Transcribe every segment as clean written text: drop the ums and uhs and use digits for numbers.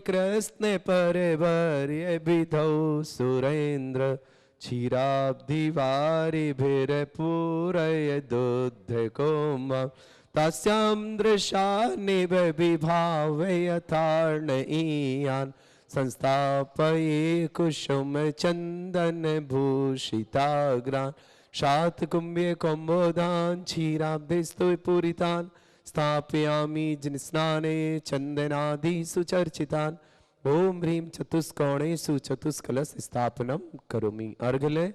कृष्ण परिवर्य विधौ सुरेन्द्र क्षीराब्धिवारिभिर्पूरय दुग्धकुम्भ तस्यां दृशानिव विभावय यथार्णयीयान् संस्थापये कुसुम चंदन भूषिताग्रान् शातकुम्भे कुम्भोदान् क्षीराब्धिस्तु पूरितान् स्थापयामि जिनस्नाने चंदनादि सुचर्चितान् ओम ह्रीं चतुष्कोणेषु चतुष्कलश स्थापनम करोमि। अर्घले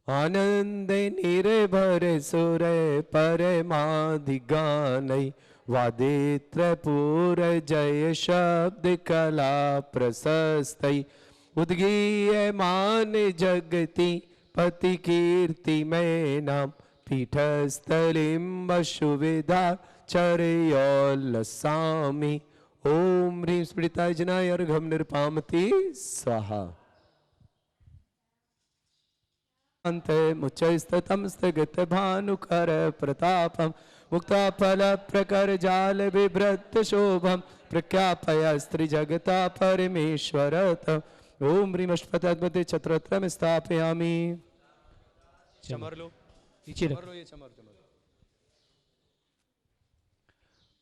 आनंदे निर्भर सुर परमाधिगानै वादित्र पूर जय शब्द कला प्रशस्तै उद्गीयमान जगति पति कीर्ति में नाम पीठस्थलिं वसुविधा चरयोल्लसामि ओम ह्रीं स्मृताय जनाय अर्घं निर्पामति स्वाहा। मुच्चैस्ततं स्थगित भानुकर प्रतापं मुक्ता फल प्रकर जाल बिभ्रत शोभम प्रख्यापय स्त्री जगता परमेश्वरतम ओम ह्रीं अष्टपदमते चतुरत्रम स्थापयामि। चमर लो चमर लो ये चमर चमर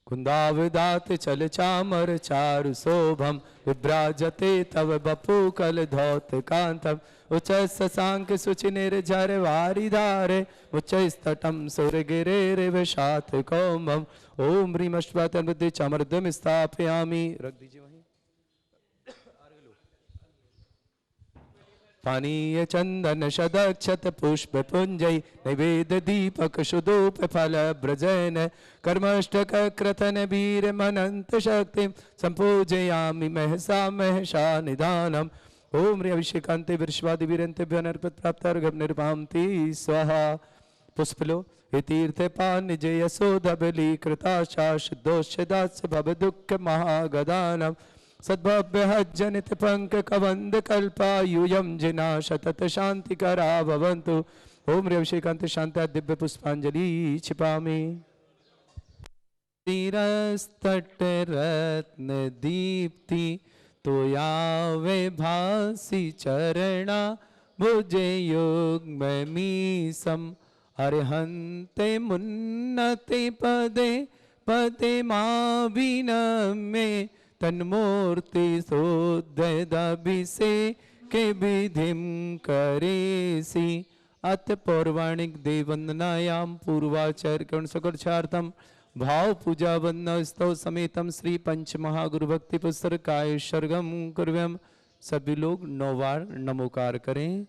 कुंदावदात चल चामर चारु शोभम विभ्राजते तव बपू कल धौत कांतम उच्च शशांक सुचि निर्झर वारिधारे उच्च स्तटम सुरगिरे विषात कौमम ओम ह्रीं अष्टपदमते चमर्दम स्थापयामि। रख दीजिए वहीं पानीय चंदन शदक्षत पुष्प पुंजय नैवेद्य दीपक सुधूप फल ब्रजन कर्मष्टक क्रथन वीर मनंत शक्ति संपूजयामि महसा महसा निदानम ओम ह्रीं अभिषेकांते विश्वादि वीरंतेभ्यो नरपत प्राप्त अर्घं निर्भान्ति स्वाहा। पुष्पलो हे तीर्थ पान जय यशोदा बलि कृताशा दोष दास्य भव दुख महागदानम सद्भव्य जनित पंक कवंद कल्पायुयम जिना शतत शांति करा भवन्तु ओम ह्रीं अभिषेकांत शांता दिव्य पुष्पांजलि छिपामि। तीरस्तट रत्न दीप्ति तोयावे भासी चरणा भुजे युग्ममीसम अर्हन्ते मुन्नते पदे पदे माविनमे तन्मूर्ति शोद्धभिषेके विधिं करेसि अथ पौर्वाणिक देववंदनायां पूर्वाचार्य सकर्षार्थम भाव पूजा वंदना स्तव समेतम श्री पंच महागुरु भक्ति पुस्तक काय सर्गम कुर्व्यम। सभी लोग 9 बार नमोकार करें।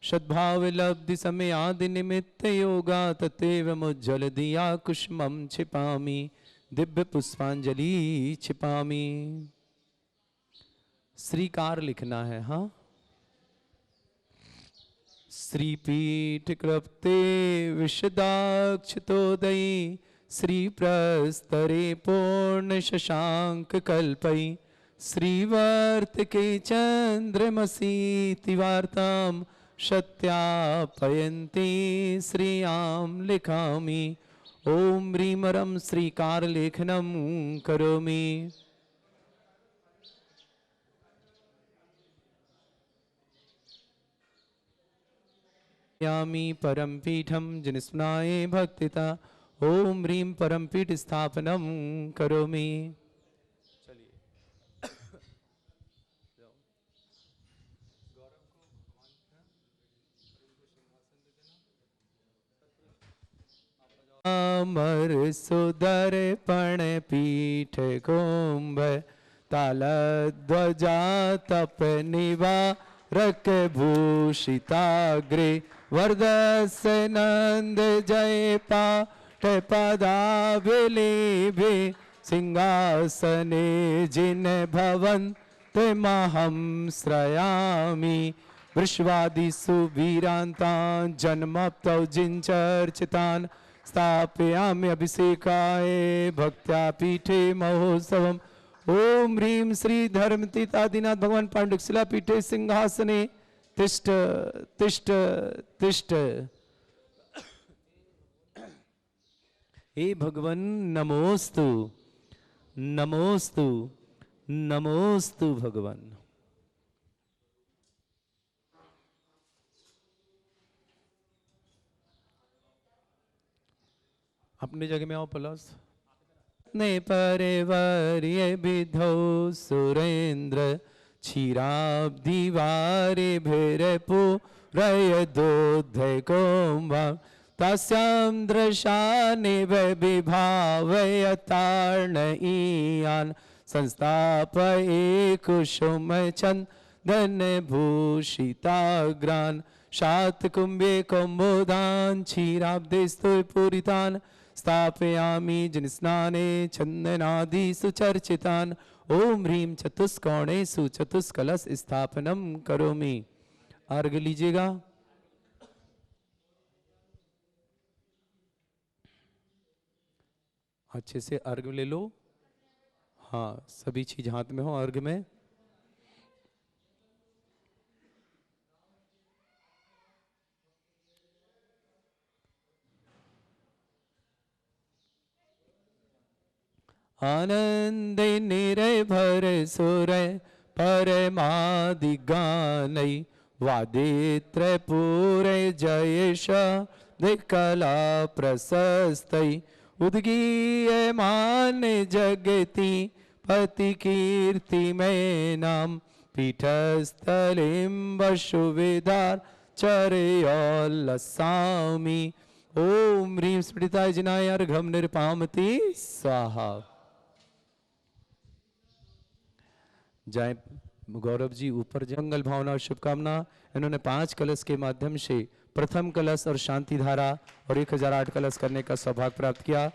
सद्भाव लब्धि समय आदि निमित्त योगा ततेव मुज्जल दिया कुष्मम छिपामि दिव्य पुष्पांजलि छिपामि। श्रीकार लिखना है। हाँ श्रीपीठ कृप्ते विशदाक्षतोदयी श्री प्रस्तरे पूर्ण शशांक कल्पई श्रीवर्त के चंद्रमसी वार्ताम सत्यापयन्ति श्रियां लिखामि ओम ह्रीमरं श्रीकार लेखनम करोमि। यामि परम पीठम जिनस्मनाये भक्तिता ओम ह्रीं परम पीठ स्थापनम करोमि। अमर सुदर पण पीठ कुंभ तालध्वजा तप निवारक भूषिताग्रे वरदस नंद जय पाठ पदावली सिंहासने जिन भवन तेमहं श्रयामि वृषवादिषु वीरान्तान् जन्मप्तौ जिञ्चर्चितान् स्थापयामि अभिषेकाय भक्त्या पीठे महोत्सवम्। ओम ह्रीं श्री धर्मतीतादिनाथ भगवान पांडुशिला पीठे सिंहासने तिष्ठ तिष्ठ तिष्ठ। हे भगवन नमोस्तु नमोस्तु नमोस्तु भगवान। अपनी जगह में आओ प्लस। ने परिवर्य विधौ सुरेंद्र क्षीराब्धि वारे भैरपुरयदोद्धकोम्भा तस्यां दृशानिव विभावयतार्णईयान् संस्थापये कुसुमचन्दनभूषिताग्रान् शातकुम्भे कौमुदान् क्षीराब्धेस्तु पूरितान् स्थापयामि जनिस्नाने चंदनादि सुचर्चितान्। ओम ह्रीं चतुष्कोणेषु चतुष्कलश स्थापनम करोमि। अर्घ लीजिएगा। अच्छे से अर्घ ले लो। हाँ, सभी चीज हाथ में हो अर्घ में। आनंद निर्भर सुर परमादिगानै वादित्र पूरे जयेश कला प्रशस्तै उद्गीयमान जगति पति कीर्ति में नाम पीठस्थलिं वसुविधार चरयोल्लसामि। ओम ह्रीं स्मृताय जिनाय अर्घम निर्पामति स्वाहा। जय गौरव जी ऊपर मंगल भावना और शुभकामना। इन्होंने 5 कलश के माध्यम से प्रथम कलश और शांति धारा और 1008 कलश करने का सौभाग्य प्राप्त किया।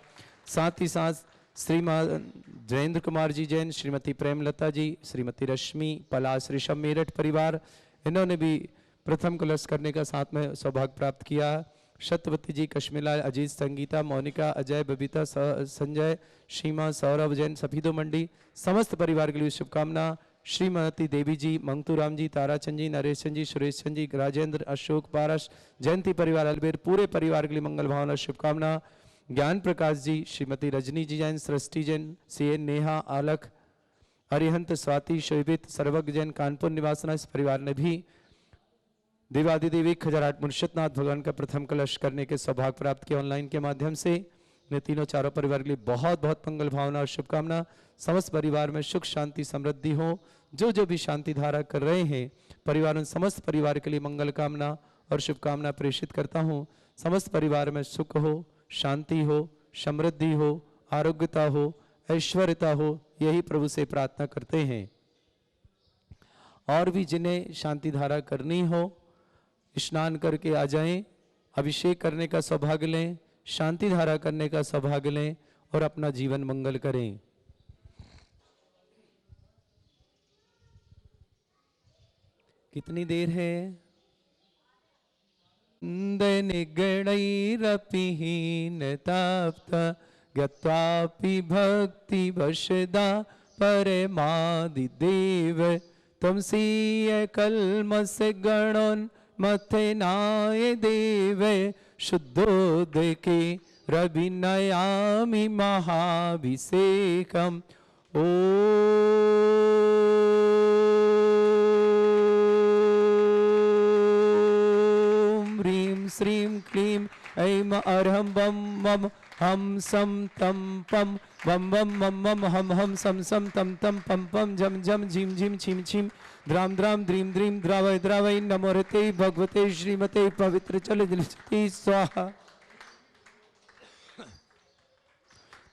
साथ ही साथ श्रीमान जयेंद्र कुमार जी जैन, श्रीमती प्रेमलता जी, श्रीमती रश्मि पलाश ऋषभ मेरठ परिवार, इन्होंने भी प्रथम कलश करने का साथ में सौभाग्य प्राप्त किया। सत्यवती जी, कश्मीलाल, अजीत, संगीता, मोनिका, अजय, बबीता, संजय, सीमा, सौरभ जैन, सफीदो मंडी, समस्त परिवार के लिए शुभकामना। श्रीमती देवी जी, मंगतूराम जी, ताराचंद जी, नरेश चंद जी, सुरेश चंद जी, राजेंद्र, अशोक, पारस, जयंती परिवार अलबेर, पूरे परिवार के लिए मंगल भावना शुभकामना। ज्ञान प्रकाश जी, श्रीमती रजनी जी जैन, सृष्टि जैन, सीएन, नेहा, आलख, अरिहंत, स्वाति, शोभित, सर्वज्ञ जैन, कानपुर निवासना, इस परिवार ने भी देवादिदेव 1008 मुर्शदनाथ भगवान का प्रथम कलश करने के सौभाग्य प्राप्त किया ऑनलाइन के माध्यम से। ने तीनों चारों परिवार के लिए बहुत बहुत मंगल भावना और शुभकामना। समस्त परिवार में सुख शांति समृद्धि हो। जो भी शांति धारा कर रहे हैं परिवार, उन समस्त परिवार के लिए मंगल कामना और शुभकामना प्रेषित करता हूँ। समस्त परिवार में सुख हो, शांति हो, समृद्धि हो, आरोग्यता हो, ऐश्वर्यता हो, यही प्रभु से प्रार्थना करते हैं। और भी जिन्हें शांति धारा करनी हो स्नान करके आ जाएं, अभिषेक करने का सौभाग्य लें, शांति धारा करने का सौभाग्य लें और अपना जीवन मंगल करें। कितनी देर है? निगणैरपिहीनताप्त गत्वापि भक्ति वशदा परमादिदेव त्वमसीय कल्मष गणोन् मथनाय देव शुद्धोदके रविनयामि महाभिषेकम्। ओम ह्रीं श्रीं क्लीं ऐं अर्हं बम मम हम सम तम पम बम बम मम मम हम सम सम तम तम पम पम झम झम झिम झिम छिम छिम द्राम द्राम द्रीम द्रीम द्रावय द्रावय नमोरते भगवते श्रीमते पवित्र चल जलती स्वाहा।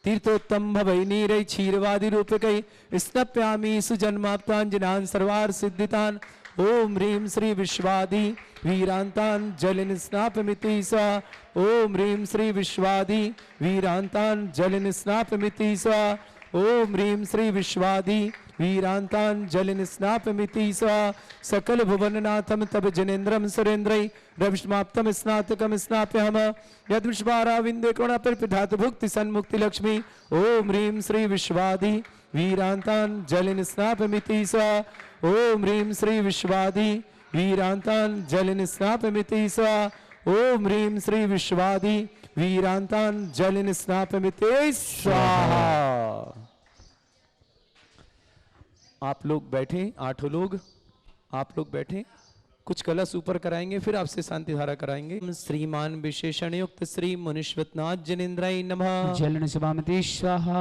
तीर्थोत्तम भवै नीरै क्षीरवादि रूपकै स्नप्यामि सुजन्माप्ताञ्जनान् सर्वार्थ सिद्धितान्। ओम ह्रीं श्री विश्वादि वीरांतान् जलिन स्नापमिति स्वाहा। ओम ह्रीं श्री विश्वादि वीरांतान् जलिन स्नापमिति स्वाहा। ओम ह्रीं श्री विश्वादि वीरांतांजलिं स्नापयमिति स्वाहा सकल भुवननाथं तब जनेन्द्रं सुरेन्द्रै रविष्माप्तं स्नातकं स्नाप्यहम् यद्विश्वाराविन्दे कोणापर्पिधातु भुक्ति सन्मुक्ति लक्ष्मी ओम ह्रीं श्री विश्वादि वीरांतांजलिं स्नापयमिति स्वाहा ओम ह्रीं श्री विश्वादि वीरांतांजलिं स्नापयमिति स्वाहा ओम ह्रीं श्री विश्वादि वीरांतांजलिं स्नापयमिति स्वाहा। आप लोग बैठे, 8 लोग आप लोग बैठे, कुछ कलश ऊपर कराएंगे फिर आपसे शांति धारा कराएंगे। श्रीमान विशेषण युक्त श्री मुनिश्वतनाथ जनेन्द्राय नमः। जलन सभामति स्वाहा।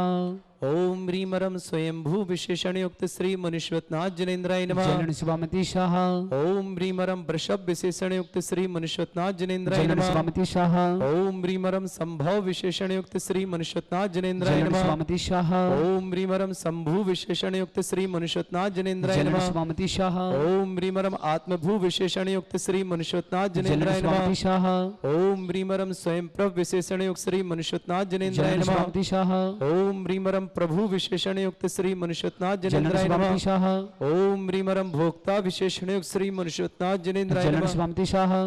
ओम ह्रीमरम स्वयंभू विशेषण युक्त श्री मुनिश्वतनाथ जनेन्द्राय नमः। जलन सभामति स्वाहा। ओम ह्रीमरम वृषभ विशेषण युक्त श्री मुनिश्वतनाथ जनेन्द्राय जलन नमः। सभामति स्वाहा। ओम ह्रीमरम संभव विशेषण युक्त श्री मुनिश्वतनाथ जनेन्द्राय जलन नमः। सभामति स्वाहा। ओम ह्रीमरम शंभु विशेषण युक्त श्री मुनिश्वतनाथ जनेन्द्राय जलन नमः। सभामति स्वाहा। ओम ह्रीमरम आत्मभू विशेषण युक्त श्री मुनिश्वतनाथ जलन जनेन्द्राय सभामति नमः। स्वाहा। ओम ह्रीमरम स्वयं प्रभ विशेषण युक्त श्री मुनिश्वतनाथ जनेन्द्राय जलन नमः। सभामति स्वाहा। ओम ह्रीमरम प्रभु विशेषण युक्त श्री मुनिश्वतनाथ जलन जनेन्द्राय सभामति नमः। स्वाहा। ओम ह्रीमरम भोक्ता विशेषण युक्त श्री मुनिश्वतनाथ जनेन्द्राय जलन नमः। सभामति स्वाहा।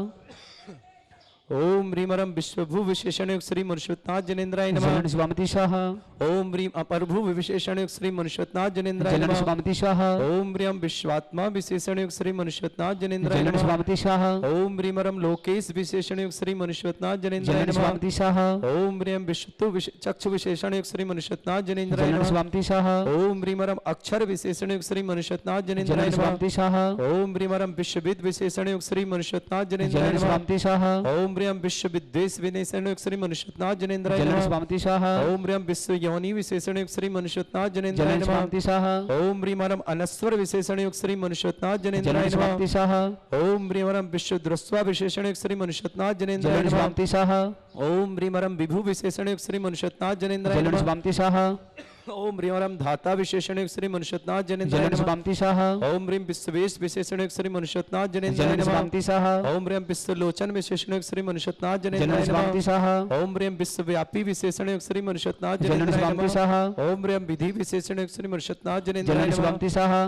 ओम ह्रीमरम विश्वभू विशेषण युक्त श्री मुनिश्वतनाथ जनेन्द्राय नमः। जलन सभामति स्वाहा। ओम ह्रीम अपर्भु विशेषण युक्त श्री मुनिश्वतनाथ जनेन्द्राय जलन नमः। सभामति स्वाहा। ओम ह्रीम विश्वात्मा विशेषण युक्त श्री मुनिश्वतनाथ जनेन्द्राय जलन नमः। सभामति स्वाहा। ओम ह्रीमरम लोकेश विशेषण युक्त श्री मुनिश्वतनाथ जनेन्द्राय जलन नमः। सभामति स्वाहा। ओम ह्रीम विश्वतु चक्षु विशेषण युक्त श्री मुनिश्वतनाथ जनेन्द्राय जलन नमः। सभामति स्वाहा। ओम ह्रीमरम अक्षर विशेषण युक्त श्री मुनिश्वतनाथ जनेन्द्राय जलन नमः। सभामति स्वाहा। ओम ह्रीमरम विश्वविद विशेषण युक्त श्री मुनिश्वतनाथ जनेन्द्राय जलन नमः। सभामति स्वाहा। ओम ह्रीम विश्वविद्वेष विशेषण युक्त श्री मुनिश्वतनाथ जनेन्द्राय जलन नमः। सभामति स्वाहा। ओम ह्रीम विश्व योनि विशेषण युक्त श्री मुनिश्वतनाथ जनेन्द्राय जलन नमः। सभामति स्वाहा। ओम ह्रीमरम अनस्वर विशेषण युक्त श्री मुनिश्वतनाथ जनेन्द्राय जलन नमः। सभामति स्वाहा। ओम ह्रीमरम विश्व दृष्वा विशेषण युक्त श्री मुनिश्वतनाथ जनेन्द्राय जलन नमः। सभामति स्वाहा। ओम ह्रीमरम विभु विशेषण युक्त श्री मुनिश्वतनाथ जनेन्द्राय जलन नमः। सभामति स्वाहा। ओम ह्रीमरम धाता विशेषण युक्त श्री मुनिश्वतनाथ जनेन्द्राय जलन नमः। सभामति स्वाहा। ओम ह्रीम विश्वेश विशेषण युक्त श्री मुनिश्वतनाथ जनेन्द्राय जलन नमः। सभामति स्वाहा। ओम ह्रीम विश्वलोचन विशेषण युक्त श्री मुनिश्वतनाथ जलन जनेन्द्राय सभामति नमः। स्वाहा। ओम ह्रीम विश्वव्यापी विशेषण युक्त श्री मुनिश्वतनाथ जलन जनेन्द्राय सभामति नमः। स्वाहा। ओम ह्रीम विधि विशेषण युक्त श्री मुनिश्वतनाथ जनेन्द्राय जलन नमः। सभामति स्वाहा।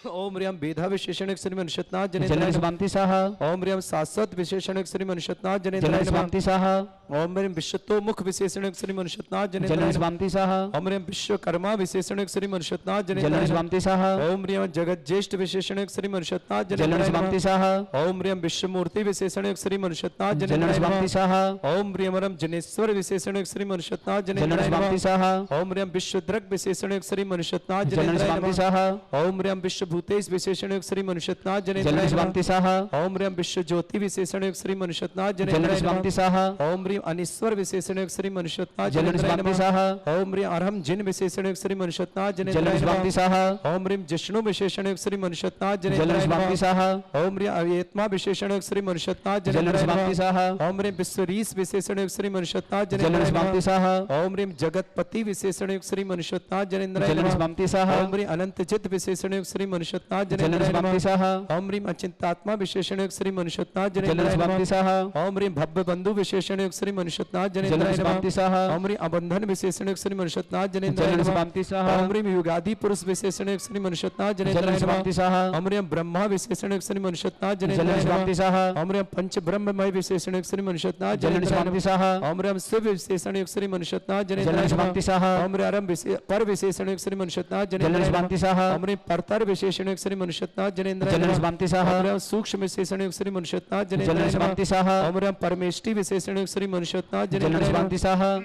ओम ह्रीम वेधा विशेषण युक्त श्री मुनिश्वतनाथ जनेन्द्राय जलन नमः। सभामति स्वाहा। ओम ह्रीम शाश्वत विशेषण युक्त श्री मुनिश्वतनाथ जनेन्द्राय जलन नमः। सभामति स्वाहा। ओम ह्रीम विश्वतोमुख विशेषण युक्त श्री मुनिश्वतनाथ जनेन्द्राय जलन नमः। सभामति स्वाहा। ओम ह्रीम विश्वकर्मा विशेषण युक्त श्री मुनिश्वतनाथ जलन जनेन्द्राय नमः। सभामति स्वाहा। ओम ह्रीम जगत ज्येष्ठ विशेषण युक्त श्री मुनिश्वतनाथ जलन जनेन्द्राय सभामति नमः। स्वाहा। ओम ह्रीम विश्वमूर्ति विशेषण युक्त श्री मुनिश्वतनाथ जलन जनेन्द्राय सभामति नमः। स्वाहा। ओम ह्रीमरम जनेश्वर विशेषण युक्त श्री मुनिश्वतनाथ जलन जनेन्द्राय सभामति नमः। स्वाहा। ओम ह्रीम विश्वद्रग विशेषण युक्त श्री मुनिश्वतनाथ जलन जनेन्द्राय सभामति नमः। स्वाहा। ओम ह्रीम विश्वभूतेश विशेषण युक्त श्री मुनिश्वतनाथ जलन जनेन्द्राय नमः। सभामति स्वाहा। ओम ह्रीम विश्व ज्योति विशेषण युक्त श्री मुनिश्वतनाथ जलन जनेन्द्राय सभामति नमः। स्वाहा। ओम ह्रीम अनीश्वर विशेषण युक्त श्री मुनिश्वतनाथ जलन जनेन्द्राय सभामति नमः। स्वाहा। ओम ह्रीम अरहम जिन विशेषण युक्त श्री मुनिश्वतनाथ जलन जनेन्द्राय सभामति नमः। स्वाहा। ओम ह्रीम जिष्णु विशेषण युक्त श्री मुनिश्वतनाथ जलन जनेन्द्राय सभामति नमः। स्वाहा। ओम ह्रीम अवेत्मा विशेषण युक्त श्री मुनिश्वतनाथ जलन जनेन्द्राय सभामति नमः। स्वाहा। ओम ह्रीम विश्वरीस विशेषण युक्त श्री मुनिश्वतनाथ जलन जनेन्द्राय सभामति नमः। स्वाहा। ओम ह्रीम जगतपति विशेषण युक्त श्री मुनिश्वतनाथ जनेन्द्राय जलन नमः। सभामति स्वाहा। ओम ह्रीम अनंत चित विशेषण युक्त श्री मुनिश्वतनाथ जलन जनेन्द्राय सभामति नमः। स्वाहा। ओम ह्रीम अचिंतात्मा विशेषण युक्त श्री मुनिश्वतनाथ जलन जनेन्द्राय सभामति नमः। स्वाहा। ओम ह्रीम भव्य बंधु विशेषण युक्त श्री मुनिश्वतनाथ जलन जनेन्द्राय नमः। सभामति स्वाहा। ओम ह्रीम अबंधन विशेषण युक्त श्री मुनिश्वतनाथ जनेन्द्राय जलन नमः। सभामति स्वाहा। ओम ह्रीम युगादि पुरुष विशेषण युक्त श्री मुनिश्वतनाथ जनेन्द्राय जलन नमः। सभामति स्वाहा। ओम ह्रीम ब्रह्मा विशेषण युक्त श्री मुनिश्वतनाथ जलन जनेन्द्राय सभामति नमः। स्वाहा। ओम ह्रीम पंच ब्रह्ममय विशेषण युक्त श्री मुनिश्वतनाथ जलन जनेन्द्राय सभामति नमः। स्वाहा। ओम ह्रीम शिव विशेषण युक्त श्री मुनिश्वतनाथ जनेन्द्राय जलन नमः। सभामति स्वाहा। ओम ह्रीम पर विशेषण युक्त श्री मुनिश्वतनाथ जलन जनेन्द्राय नमः। सभामति स्वाहा। ओम ह्रीम परतर विशेषण युक्त श्री मुनिश्वतनाथ जनेन्द्राय जलन नमः। सभामति स्वाहा। ओम ह्रीम सूक्ष्म विशेषण युक्त श्री मुनिश्वतनाथ जलन जनेन्द्राय नमः। सभामति स्वाहा। ओम ह्रीम परमेष्टि विशेषण युक्त श्री मुनिश्वतनाथ जलन जनेन्द्राय नमः। सभामति स्वाहा।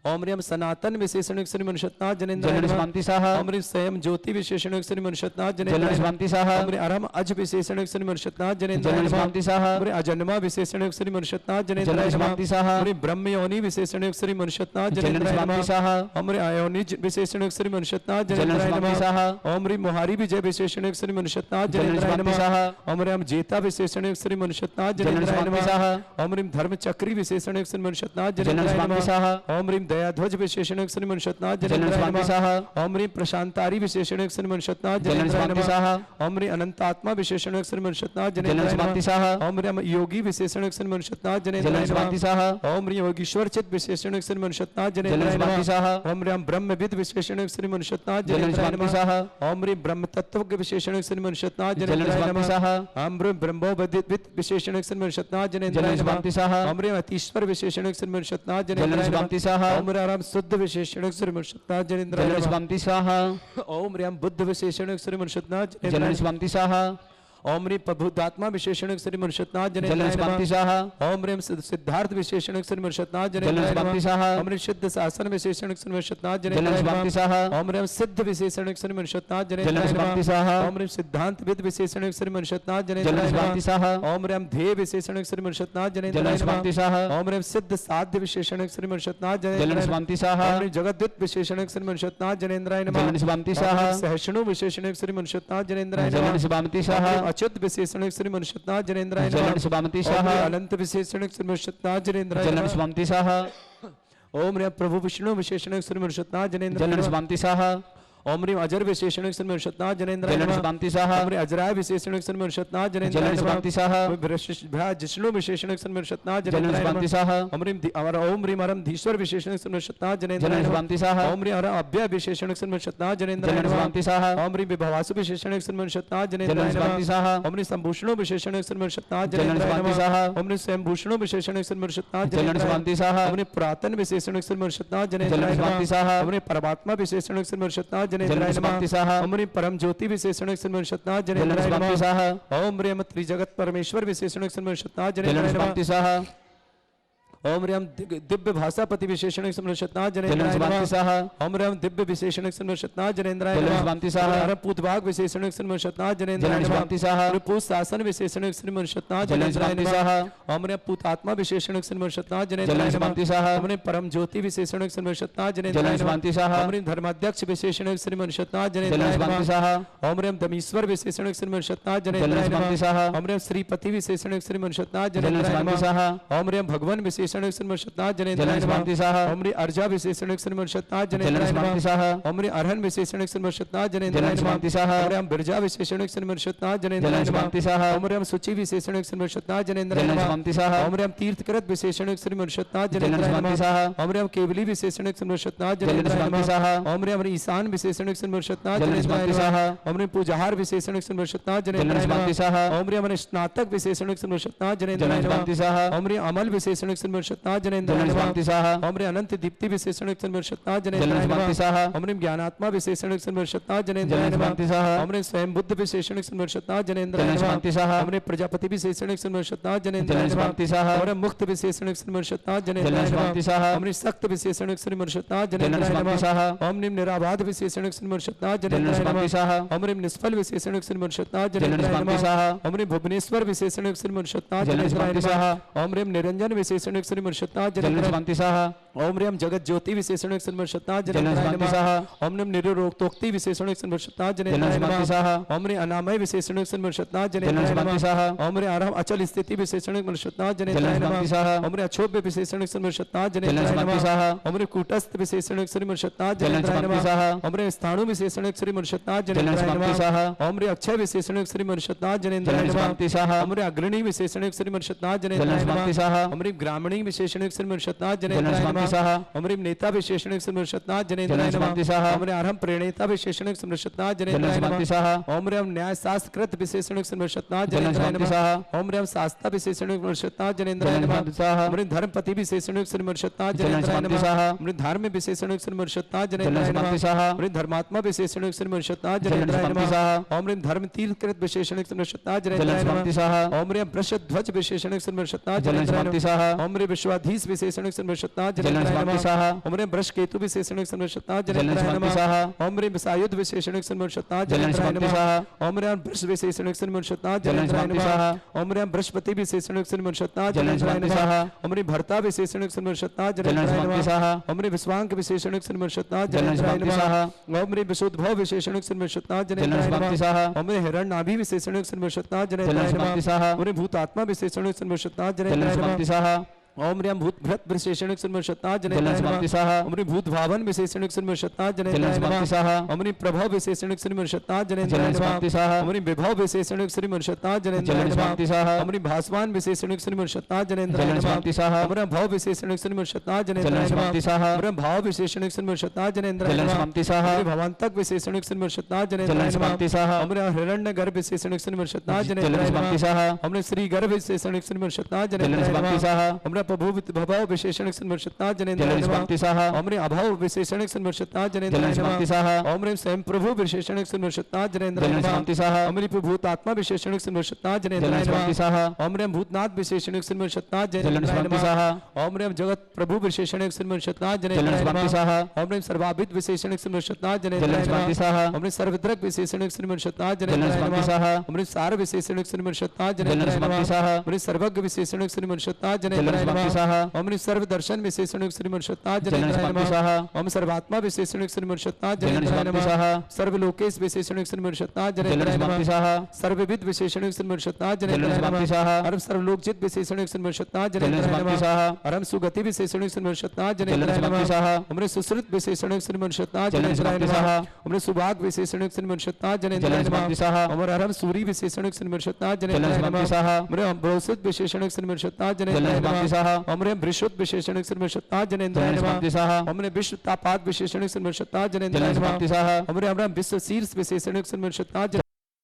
ओम ह्रीम सनातन विशेषण युक्त श्री मुनिश्वतनाथ जनेन्द्राय जलन नमः। सभामति स्वाहा। ओम ह्रीम स्वयं ज्योति विशेषण युक्त श्री मुनिश्वतनाथ जलन जनेन्द्राय नमः। सभामति स्वाहा। ओम ह्रीम अरहम अज विशेषण युक्त श्री मुनिश्वतनाथ जनेन्द्राय जलन नमः। सभामति स्वाहा। ओम ह्रीम अजन्मा विशेषण युक्त श्री मुनिश्वतनाथ जनेन्द्राय जलन नमः। सभामति स्वाहा। ओम ह्रीम ब्रह्म योनि विशेषण युक्त श्री मुनिश्वतनाथ जलन जनेन्द्राय सभामति नमः। स्वाहा। ओम ह्रीम अयोनिज विशेषण युक्त श्री मुनिश्वतनाथ जलन जनेन्द्राय सभामति नमः। स्वाहा। ओम ह्रीम मोहारी विजय विशेषण युक्त श्री मुनिश्वतनाथ जलन जनेन्द्राय सभामति नमः। स्वाहा। ओम ह्रीम जेता विशेषण युक्त श्री मुनिश्वतनाथ जलन जनेन्द्राय सभामति नमः। स्वाहा। ओम ह्रीम धर्म चक्री विशेषण युक्त श्री मुनिश्वतनाथ जलन जनेन्द्राय सभामति नमः। स्वाहा। ओम ह्रीम दया ध्वज विशेषण श्री मनुष्यनाथ जलन जनेन्द्राय स्वामी नमः साहा ओम ह्रीं प्रशांतारी विशेषण श्री मनुष्यनाथ जलन जनेन्द्राय स्वामी नमः साहा ओम ह्रीं अनंतात्मा विशेषण श्री मनुष्यनाथ जलन जनेन्द्राय स्वामी नमः साहा ओम ह्रीं योगी विशेषण श्री मनुष्यनाथ जनेन्द्राय जलन स्वामी नमः साहा ओम ह्रीं योगीश्वर चित विशेषण श्री मनुष्यनाथ जलन जनेन्द्राय स्वामी नमः साहा ओम ह्रीं ब्रह्मविद विशेषण श्री मनुष्यनाथ जलन जनेन्द्राय स्वामी नमः साहा ओम ह्रीं ब्रह्म तत्व विशेषण श्री मनुष्यनाथ जलन जनेन्द्राय स्वामी नमः साहा ओम ह्रीं ब्रह्मोपदित विशेषण श्री मनुष्यनाथ जनेन्द्राय जलन नमः स्वामी साहा ओम ह्रीं अतीश्वर विशेषण श्री मनुष्यनाथ जलन जनेन्द्राय नमः स्वामी साहा ओम ह्रीं शुद्ध विशेषण श्री मनुष्यनाथ जनेन्द्राय जलन नमः स्वामी साहा ओम ह्रीं बुद्ध विशेषण श्री मनुष्यनाथ जलन जनेन्द्राय स्वामी साहा ओम ह्रीं प्रबुद्धात्मा विशेषण श्री मनुष्यनाथ जलन जनेन्द्राय स्वामी नमः साहा ओम ह्रीं सिद्धार्थ विशेषण श्री मनुष्यनाथ जलन जनेन्द्राय स्वामी नमः साहा ओम ह्रीं सिद्ध शासन विशेषण श्री मनुष्यनाथ जलन जनेन्द्राय स्वामी नमः साहा ओम ह्रीं सिद्ध विशेषण श्री मनुष्यनाथ जलन जनेन्द्राय स्वामी नमः साहा ओम ह्रीं सिद्धांत विद विशेषण श्री मनुष्यनाथ जलन जनेन्द्राय स्वामी नमः साहा ओम ह्रीं ध्येय विशेषण श्री मनुष्यनाथ जलन जनेन्द्राय स्वामी नमः साहा ओम ह्रीं सिद्ध साध्य विशेषण श्री मनुष्यनाथ जलन जनेन्द्राय नमः स्वामी साहा ओम ह्रीं जगद्युत विशेषण श्री मनुष्यनाथ जनेन्द्राय नमः जलन स्वामी ओम साहा ह्रीं सहिष्णु विशेषण श्री मनुष्यनाथ जनेन्द्राय नमः जलन स्वामी ओम साहा ह्रीं अच्युत विशेषण श्री मनुष्यनाथ जनेन्द्राय नमः जलन स्वामी ओम साहा ह्रीं अनंत विशेषण श्री मनुष्यनाथ जनेन्द्राय जलन नमः स्वामी साहा ओम ह्रीं प्रभु विष्णु विशेषण श्री मनुष्यनाथ जनेन्द्राय जलन नमः स्वामी साहा ओम ह्रीं अजर विशेषण श्री मनुष्यनाथ जनेन्द्राय जलन नमः स्वामी साहा ओम ह्रीं अजराय विशेषण श्री मनुष्यनाथ जनेन्द्राय जलन नमः स्वामी साहा ओम ह्रीं जिष्णु विशेषण श्री मनुष्यनाथ जलन जनेन्द्राय स्वामी नमः साहा ओम ह्रीं अरम धीश्वर विशेषण श्री मनुष्यनाथ जनेन्द्राय जलन नमः स्वामी साहा ओम ह्रीं अरम अभ्य विशेषण श्री मनुष्यनाथ जनेन्द्राय जलन नमः स्वामी साहा ओम ह्रीं विभवासु विशेषण श्री मनुष्यनाथ जनेन्द्राय जलन स्वामी नमः साहा ओम ह्रीं संभूषणो विशेषण श्री मनुष्यनाथ जलन जनेन्द्राय स्वामी नमः साहा ओम ह्रीं स्वयंभूषणो विशेषण श्री मनुष्यनाथ जलन जनेन्द्राय स्वामी साहा ओम ह्रीं पुरातन विशेषण श्री मनुष्यनाथ जनेन्द्राय जलन नमः स्वामी साहा ओम ह्रीं परमात्मा विशेषण श्री मनुष्यनाथ जनेन्द्राय जलन नमः स्वामी साहा ओम ह्रीं परम ज्योति विशेषण श्री मनुष्यनाथ जलन जनेन्द्राय स्वामी नमः साहा ओम ह्रीं त्रिजगत परमेश्वर विशेषण श्री मनुष्यनाथ जलन जनेन्द्राय नमः स्वामी साहा ओम ह्रीं दिव्य भाषापति विशेषण श्री मनुष्यनाथ जलन जनेन्द्राय स्वामी नमः साहा ओम ह्रीं दिव्य विशेषण श्री मनुष्यनाथ जनेन्द्राय जलन नमः स्वामी साहा ओम ह्रीं पूतभाग विशेषण श्री मनुष्यनाथ जनेन्द्राय जलन नमः स्वामी साहा ओम ह्रीं पूत शासन विशेषण श्री मनुष्यनाथ जलन जनेन्द्राय स्वामी नमः साहा ओम ह्रीं पूतात्मा विशेषण श्री मनुष्यनाथ जलन जनेन्द्राय नमः स्वामी साहा ओम ह्रीं परम ज्योति विशेषण श्री मनुष्यनाथ जनेन्द्राय जलन नमः स्वामी साहा ओम ह्रीं धर्माध्यक्ष विशेषण श्री मनुष्यनाथ जलन जनेन्द्राय स्वामी नमः साहा ओम ह्रीं दमीश्वर विशेषण श्री मनुष्यनाथ जलन जनेन्द्राय स्वामी नमः साहा ओम ह्रीं श्रीपति विशेषण श्री मनुष्यनाथ जलन जनेन्द्राय स्वामी नमः साहा ओम ह्रीं भगवान विशेषण श्री मनुष्यनाथ जनेन्द्राय जलन नमः स्वामी साहा ओम ह्रीं अर्जा विशेषण श्री मनुष्यनाथ जलन जनेन्द्राय स्वामी नमः साहा ओम ह्रीं अरहन विशेषण श्री मनुष्यनाथ जनेन्द्राय जलन नमः स्वामी साहा ओम ह्रीं बिरजा विशेषण श्री मनुष्यनाथ जनेन्द्राय जलन नमः स्वामी साहा ओम ह्रीं शुचि विशेषण श्री मनुष्यनाथ जनेन्द्राय जलन नमः स्वामी साहा ओम ह्रीं तीर्थकृत विशेषण श्री मनुष्यनाथ जलन जनेन्द्राय स्वामी नमः साहा ओम ह्रीं केवली विशेषण श्री मनुष्यनाथ जलन जनेन्द्राय स्वामी नमः साहा ओम ह्रीं ईशान विशेषण श्री मनुष्यनाथ जलन जनेन्द्राय स्वामी नमः साहा ओम ह्रीं पूजाहार विशेषण श्री मनुष्यनाथ जलन जनेन्द्राय स्वामी नमः साहा ओम ह्रीं स्नातक विशेषण श्री मनुष्यनाथ जनेन्द्राय जलन स्वामी नमः साहा ओम ह्रीं अमल विशेषण श्री मनुष्यनाथ जनेन्द्राय जलन नमः स्वामी साहा ओम ह्रीं अनंत दीप्ति विशेषण श्री मनुष्यनाथ जलन जनेन्द्राय स्वामी नमः साहा ओम ह्रीं ज्ञानात्मा विशेषण श्री मनुष्यनाथ जनेन्द्राय जलन नमः स्वामी साहा ओम ह्रीं स्वयं बुद्ध विशेषण श्री मनुष्यनाथ जनेन्द्राय जलन नमः स्वामी साहा ओम ह्रीं प्रजापति विशेषण श्री मनुष्यनाथ जनेन्द्राय जलन नमः स्वामी साहा ओम ह्रीं मुक्त विशेषण श्री मनुष्यनाथ जनेन्द्राय जलन नमः स्वामी साहा ओम ह्रीं सक्त विशेषण श्री मनुष्यनाथ जलन जनेन्द्राय स्वामी नमः साहा ओम ह्रीं निराबाध विशेषण श्री मनुष्यनाथ जलन जनेन्द्राय स्वामी नमः साहा ओम ह्रीं निष्फल विशेषण श्री मनुष्यनाथ जलन जनेन्द्राय स्वामी नमः साहा ओम ह्रीं भुवनेश्वर विशेषण श्री मनुष्यनाथ जलन जनेन्द्राय स्वामी नमः साहा ओम ह्रीं निरंजन विशेषण श्री मनुष्यनाथ जलन जनेन्द्राय स्वामी साहा ओम ह्रीं जगत ज्योति विशेषण श्री मनुष्यनाथ जलन जनेन्द्राय स्वामी नमः साहा ओम ह्रीं निरोक्तोक्ति विशेषण श्री मनुष्यनाथ जलन जनेन्द्राय स्वामी नमः साहा ओम ह्रीं अनामय विशेषण श्री मनुष्यनाथ जलन जनेन्द्राय स्वामी नमः साहा ओम ह्रीं अरहम अचल स्थिति विशेषण मनुष्यनाथ जनेन्द्राय जलन नमः स्वामी साहा ओम ह्रीं अक्षोभ्य विशेषण श्री मनुष्यनाथ जलन जनेन्द्राय स्वामी नमः साहा ओम ह्रीं कूटस्थ विशेषण श्री मनुष्यनाथ जलन जनेन्द्राय स्वामी नमः साहा ओम ह्रीं स्थाणु विशेषण श्री मनुष्यनाथ जलन जनेन्द्राय स्वामी नमः साहा ओम ह्रीं अक्षय विशेषण श्री मनुष्यनाथ जनेन्द्राय जलन नमः स्वामी साहा ओम ह्रीं अग्रणी विशेषण श्री मनुष्यनाथ जलन जनेन्द्राय स्वामी नमः साहा ओम ह्रीं ग्रामीणी विशेषण श्री मनुष्यनाथ जलन जनेन्द्राय स्वामी नमः साहा ओम ह्रीं नेता विशेषण श्री मनुष्यनाथ जनेन्द्राय जलन नमः स्वामी साहा ओम ह्रीं अरहम प्रणेता विशेषण श्री मनुष्यनाथ जलन जनेन्द्राय स्वामी नमः साहा ओम ह्रीं न्याय शास्त्रकृत विशेषण श्री मनुष्यनाथ जलन जनेन्द्राय स्वामी नमः साहा ओम ह्रीं शास्ता विशेषण मनुष्यनाथ जनेन्द्राय जलन नमः स्वामी साहा ओम ह्रीं धर्मपति विशेषण श्री मनुष्यनाथ जलन जनेन्द्राय स्वामी नमः साहा ओम ह्रीं धर्म विशेषण श्री मनुष्यनाथ जलन जनेन्द्राय स्वामी नमः साहा ओम ह्रीं धर्मात्मा विशेषण श्री मनुष्यनाथ जलन जनेन्द्राय स्वामी नमः साहा ओम ह्रीं धर्म तीर्थकृत विशेषण श्री मनुष्यनाथ जलन जनेन्द्राय स्वामी नमः साहा ओम ह्रीं वृषध्वज विशेषण श्री मनुष्यनाथ जलन जनेन्द्राय स्वामी नमः साहा ओम ह्रीं विश्वाधीश विशेषण श्री मनुष्यनाथ जलन जनेन्द्राय स्वामी नमः साहा ओम ह्रीं वृष केतु विशेषण श्री मनुष्यनाथ जलन जनेन्द्राय स्वामी नमः साहा ओम ह्रीं विषायुध विशेषण श्री मनुष्यनाथ जलन जनेन्द्राय स्वामी नमः साहा ओम ह्रीं वृष विशेषण श्री मनुष्यनाथ जलन जनेन्द्राय स्वामी नमः साहा ओम ह्रीं बृहस्पति विशेषण श्री मनुष्यनाथ जलन जनेन्द्राय स्वामी नमः साहा ओम ह्रीं भर्ता विशेषण श्री मनुष्यनाथ जलन जनेन्द्राय स्वामी नमः साहा ओम ह्रीं विश्वांक विशेषण श्री मनुष्यनाथ जलन जनेन्द्राय स्वामी नमः साहा ओम ह्रीं विशुद्धभव विशेषण श्री मनुष्यनाथ जलन जनेन्द्राय स्वामी नमः साहा ओम ह्रीं हिरण्यनाभि विशेषण श्री मनुष्यनाथ जलन जनेन्द्राय नमः स्वामी साहा ओम ह्रीं भूतात्मा विशेषण श्री मनुष्यनाथ जलन जनेन्द्राय नमः स्वामी साहा ओम ह्रीं भूत भृत विशेषणिक सुन्मर्षता जनेन्द्राय समाप्ति नमः स्वाहा ओम ह्रीं भूत भावन विशेषणिक सुन्मर्षता जलन जनेन्द्राय समाप्ति नमः स्वाहा ओम ह्रीं प्रभव विशेषणिक सुन्मर्षता जनेन्द्राय जलन नमः समाप्ति स्वाहा ओम ह्रीं विभव विशेषणिक सुन्मर्षता जनेन्द्राय जलन नमः समाप्ति स्वाहा ओम ह्रीं भासवान विशेषणिक सुन्मर्षता जनेन्द्राय जलन नमः समाप्ति स्वाहा ओम ह्रीं भव विशेषणिक सुन्मर्षता जनेन्द्राय जलन नमः समाप्ति स्वाहा ओम ह्रीं भाव विशेषणिक सुन्मर्षता जनेन्द्राय जलन नमः समाप्ति स्वाहा ओम ह्रीं भवान्तक विशेषणिक सुन्मर्षता जनेन्द्राय जलन नमः समाप्ति स्वाहा ओम ह्रीं हिरण्यगर्भ विशेषणिक सुन्मर्षता जलन जनेन्द्राय समाप्ति नमः स्वाहा ओम ह्रीं श्री गर्भ विशेषणिक सुन्मर्षता जलन जनेन्द्राय समाप्ति नमः स्वाहा ओम ह्रीं प्रभु भव विशेषणिक सुन्मर्षता जनेन्द्राय जलन नमः समाप्ति स्वाहा ओम ह्रीं अभव विशेषणिक सुन्मर्षता जनेन्द्राय जलन नमः समाप्ति स्वाहा ओम ह्रीं स्वयं प्रभु विशेषणिक सुन्मर्षता जनेन्द्राय जलन नमः समाप्ति स्वाहा ओम ह्रीं भूतात्मा विशेषणिक सुन्मर्षता जलन जनेन्द्राय समाप्ति नमः स्वाहा ओम ह्रीं भूतनाथ विशेषणिक सुन्मर्षता जलन जनेन्द्राय समाप्ति नमः स्वाहा ओम ह्रीं जगत प्रभु विशेषणिक सुन्मर्षता जलन जनेन्द्राय समाप्ति नमः स्वाहा ओम ह्रीं सर्वाभिद विशेषणिक सुन्मर्षता जलन जनेन्द्राय समाप्ति नमः स्वाहा ओम ह्रीं सर्वद्रक विशेषणिक सुन्मर्षता जलन जनेन्द्राय समाप्ति नमः स्वाहा ओम ह्रीं सार विशेषणिक सुन्मर्षता जलन जनेन्द्राय समाप्ति नमः स्वाहा ओम ह्रीं सर्वज्ञ विशेषणिक सुन्मर्षता जलन जनेन्द्राय समाप्ति नमः स्वाहा ओम ह्रीं सर्वदर्शन विशेषणिक सुन्मर्षता जलन जनेन्द्राय समाप्ति नमः स्वाहा ओम सर्वात्मा विशेषणिक सुन्मर्षता जलन जनेन्द्राय समाप्ति नमः स्वाहा सर्वलोकेश विशेषणिक सुन्मर्षता जलन जनेन्द्राय समाप्ति नमः स्वाहा सर्वविद विशेषणिक सुन्मर्षता जलन जनेन्द्राय समाप्ति नमः स्वाहा अरब सर्वलोकजित विशेषणिक सुन्मर्षता जलन जनेन्द्राय समाप्ति नमः स्वाहा अरम सुगति विशेषणिक सुन्मर्षता जलन जनेन्द्राय समाप्ति नमः स्वाहा हमरे सुश्रुत विशेषणिक सुन्मर्षता जलन जनेन्द्राय समाप्ति नमः स्वाहा हमरे सुभाग विशेषणिक सुन्मर्षता जनेन्द्राय जलन नमः समाप्ति स्वाहा हमरे अरम सूरी विशेषणिक सुन्मर्षता जलन जनेन्द्राय समाप्ति नमः स्वाहा हमरे ब्रोसित विशेषणिक सुन्मर्षता जलन जनेन्द्राय समाप्ति नमः स्वाहा हमरे बृषुत विशेषणिक सुन्मर्षता जनेन्द्राय जलन नमः समाप्ति स्वाहा हमरे विश्व तापात विशेषणिक सुन्मर्षता जनेन्द्राय जलन नमः समाप्ति स्वाहा हमरे अमरा विश्व शीर्ष विशेषणिक सुन्मर्षता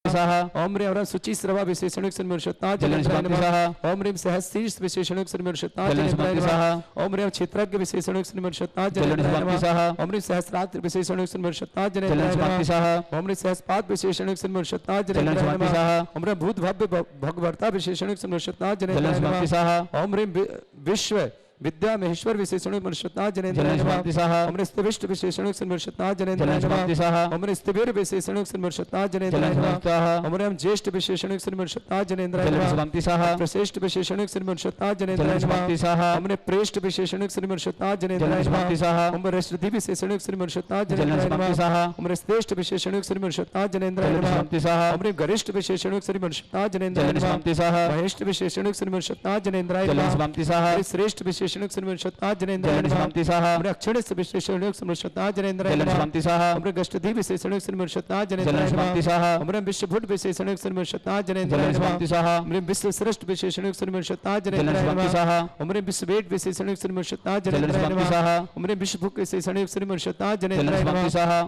स्वाहा ओम ह्रीं अमरा शुचि स्रवा विशेषणिक सुन्मर्षता जलन जनेन्द्राय समाप्ति नमः स्वाहा ओम ह्रीं सहस्रीर्ष विशेषणिक सुन्मर्षता जलन जनेन्द्राय समाप्ति नमः स्वाहा ओम ह्रीं क्षेत्रज्ञ विशेषणिक सुन्मर्षता जलन जनेन्द्राय समाप्ति नमः स्वाहा ओम ह्रीं सहस्रात्र विशेषणिक सुन्मर्षता जलन जनेन्द्राय समाप्ति नमः स्वाहा ओम ह्रीं सहस्पाद विशेषणिक सुन्मर्षता जलन जनेन्द्राय समाप्ति नमः स्वाहा ओम ह्रीं भूत भव्य भगवर्ता विशेषणिक सुन्मर्षता जलन जनेन्द्राय समाप्ति नमः स्वाहा ओम ह्रीं विश्व विद्या महेश्वर विशेषणिक सुन्मर्षता जनेन्द्राय जलन नमः समाप्ति स्वाहा ओम ह्रीं स्तिविष्ट विशेषणिक सुन्मर्षता जनेन्द्राय जलन नमः समाप्ति स्वाहा ओम ह्रीं स्तिवीर विशेषणिक सुन्मर्षता जनेन्द्राय जलन नमः समाप्ति स्वाहा ओम ह्रीं ज्येष्ठ विशेषणिक सुन्मर्षता जनेन्द्राय जलन नमः समाप्ति स्वाहा प्रश्रेष्ठ विशेषणिक सुन्मर्षता जनेन्द्राय जलन नमः समाप्ति स्वाहा हमने प्रेष्ठ विशेषणिक सुन्मर्षता जलन जनेन्द्राय समाप्ति नमः स्वाहा हम रश्रधि विशेषणिक सुन्मर्षता जलन जनेन्द्राय समाप्ति नमः स्वाहा हम श्रेष्ठ विशेषणिक सुन्मर्षता जनेन्द्राय जलन नमः समाप्ति स्वाहा हमने गरिष्ठ विशेषणिक सुन्मर्षता जनेन्द्राय जलन नमः समाप्ति स्वाहा महेष्ठ विशेषणिक सुन्मर्षता जनेन्द्राय जलन नमः समाप्ति स्वाहा हमने श्रेष्ठ विशेषणिक सुन्मर्षता जनेन्द्राय जलन नमः समाप्ति स्वाहा हमने अक्षर विशेषणिक सुन्मर्षता जनेन्द्राय जलन नमः समाप्ति स्वाहा हमने गष्टधि विशेषणिक सुन्मर्षता जलन जनेन्द्राय समाप्ति नमः स्वाहा हमने विश्वभूत विशेषणिक सुन्मर्षता जनेन्द्राय जलन नमः समाप्ति स्वाहा हमने विश्व श्रेष्ठ विशेषणिक सुन्मर्षता जलन जनेन्द्राय समाप्ति नमः स्वाहा हमरे विश्ववेद विशेषणिक सुन्मर्षता जलन जनेन्द्राय समाप्ति नमः स्वाहा हमरे विश्वभुक विशेषणिक सुन्मर्षता जलन जनेन्द्राय समाप्ति नमः स्वाहा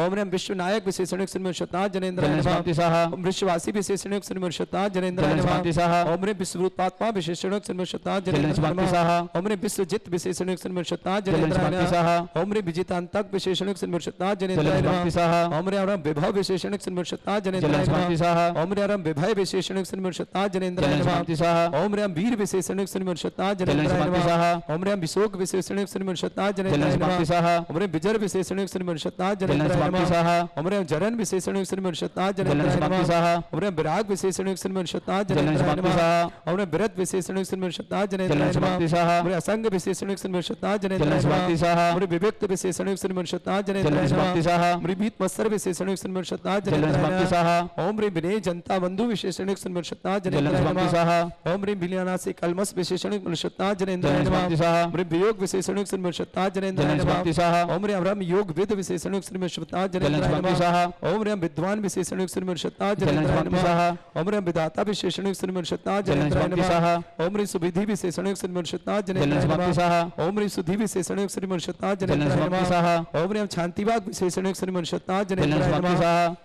ओम ह्रीं विश्वनायक विशेषणिक सुन्मर्षता जनेन्द्राय जलन नमः समाप्ति स्वाहा ओम विश्ववासी विशेषणिक सुन्मर्षता जनेन्द्राय जलन नमः समाप्ति स्वाहा ओम ह्रीं विश्वरूपात्मा विशेषणिक सुन्मर्षता जलन जनेन्द्राय समाप्ति नमः स्वाहा ओम ह्रीं विश्वजित विशेषणिक सुन्मर्षता जलन जनेन्द्राय समाप्ति नमः स्वाहा ओम ह्रीं विजितांतक विशेषणिक सुन्मर्षता जलन जनेन्द्राय समाप्ति नमः स्वाहा ओम ह्रीं अरम विभव विशेषणिक सुन्मर्षता जलन जनेन्द्राय समाप्ति नमः स्वाहा ओम ह्रीं अरम विभय विशेषणिक सुन्मर्षता जनेन्द्राय जलन नमः समाप्ति स्वाहा ओम ह्रीं वीर विशेषणिक सुन्मर्षता जलन जनेन्द्राय समाप्ति नमः स्वाहा ओम ह्रीं विशोक विशेषणिक सुन्मर्षता जलन जनेन्द्राय नमः समाप्ति स्वाहा ओम ह्रीं विजर विशेषणिक सुन्मर्षता जलन जनेन्द्राय समाप्ति नमः स्वाहा ओम ह्रीं जरन विशेषणिक सुन्मर्षता जलन जनेन्द्राय समाप्ति नमः स्वाहा ओम ह्रीं विराग विशेषणिक सुन्मर्षता जलन जनेन्द्राय समाप्ति नमः स्वाहा ओम ह्रीं विरत विशेषणिक सुन्मर्षता जनेन्द्राय जलन नमः समाप्ति स्वाहा ओम ह्रीं असंग विशेषणिक सुन्मर्षता जनेन्द्राय जलन नमः समाप्ति स्वाहा ओम ह्रीं विविक्त विशेषणिक सुन्मर्षता जनेन्द्राय जलन समाप्ति नमः स्वाहा ओम ह्रीं भीत मत्सर विशेषणिक सुन्मर्षता जलन जनेन्द्राय समाप्ति नमः स्वाहा ओम ह्रीं विनय जनता बंधु विशेषणिक सुन्मर्षता जलन जनेन्द्राय समाप्ति नमः स्वाहा ओम ह्रीं बिलियानासी कलमस विशेषणिक सुन्मर्षता जनेन्द्राय जलन नमः समाप्ति स्वाहा ओम ह्रीं वियोग विशेषणिक सुन्मर्षता जनेन्द्राय जलन नमः समाप्ति स्वाहा ओम ह्रीं अवरम योग विद विशेषणिक सुन्मर्षता जलन जनेन्द्राय समाप्ति नमः स्वाहा ओम ह्रीं विद्वान विशेषणिक सुन्मर्षता जलन जनेन्द्राय समाप्ति नमः स्वाहा ओम ह्रीं विधाता विशेषणिक सुन्मर्षता जलन जनेन्द्राय समाप्ति नमः स्वाहा ओम ह्रीं सुविधि विशेषणिक सुन्मर्षता जलन जनेन्द्राय समाप्ति नमः स्वाहा ओम ह्रीं सुधि विशेषणिक सुन्मर्षता जलन जनेन्द्राय समाप्ति नमः स्वाहा ओम ह्रीं शांतिवाग विशेषणिक सुन्मर्षता जलन जनेन्द्राय समाप्ति नमः स्वाहा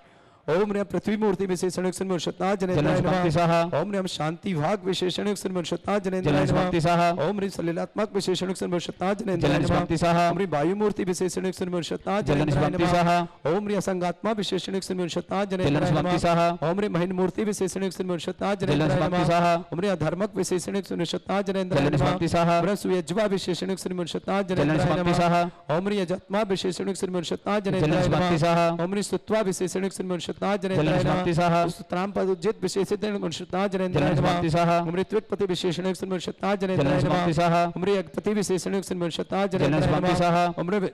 ओम ह्रीं पृथ्वी मूर्ति विशेषणिक सुन्मर्षता जलन जनेन्द्राय समाप्ति नमः स्वाहा ओम ह्रीं शांति भाग विशेषणिक सुन्मर्षता जनेन्द्राय जलन नमः समाप्ति स्वाहा ओम ह्रीं सलिलात्मक विशेषणिक सुन्मर्षता जनेन्द्राय जलन नमः समाप्ति स्वाहा ओम ह्रीं वायु मूर्ति विशेषणिक सुन्मर्षता जलन जनेन्द्राय समाप्ति नमः स्वाहा ओम ह्रीं असंगात्मा विशेषणिक सुन्मर्षता जलन जनेन्द्राय समाप्ति नमः स्वाहा ओम ह्रीं महिन मूर्ति विशेषणिक सुन्मर्षता जलन जनेन्द्राय समाप्ति नमः स्वाहा ओम ह्रीं अधर्मक विशेषणिक सुन्मर्षता जनेन्द्राय जलन नमः समाप्ति स्वाहा ओम ह्रीं सुयज्वा विशेषणिक सुन्मर्षता जलन जनेन्द्राय समाप्ति नमः स्वाहा ओम ह्रीं अजत्मा विशेषणिक सुन्मर्षता जलन जनेन्द्राय समाप्ति नमः स्वाहा ओम ह्रीं स्तुत्वा विशेषणिक सुन्मर्षता जलन जनेन्द्राय समाप्ति नमः स्वाहा स्तुत्राम पदोज्जित विशेषित सुन्मर्षता जनेन्द्राय जलन नमः समाप्ति स्वाहा ओम ह्रीं त्वित्पति विशेषणिक सुन्मर्षता जलन जनेन्द्राय नमः समाप्ति स्वाहा ओम ह्रीं अगपति विशेषणिक सुन्मर्षता जलन जनेन्द्राय समाप्ति नमः स्वाहा ओम ह्रीं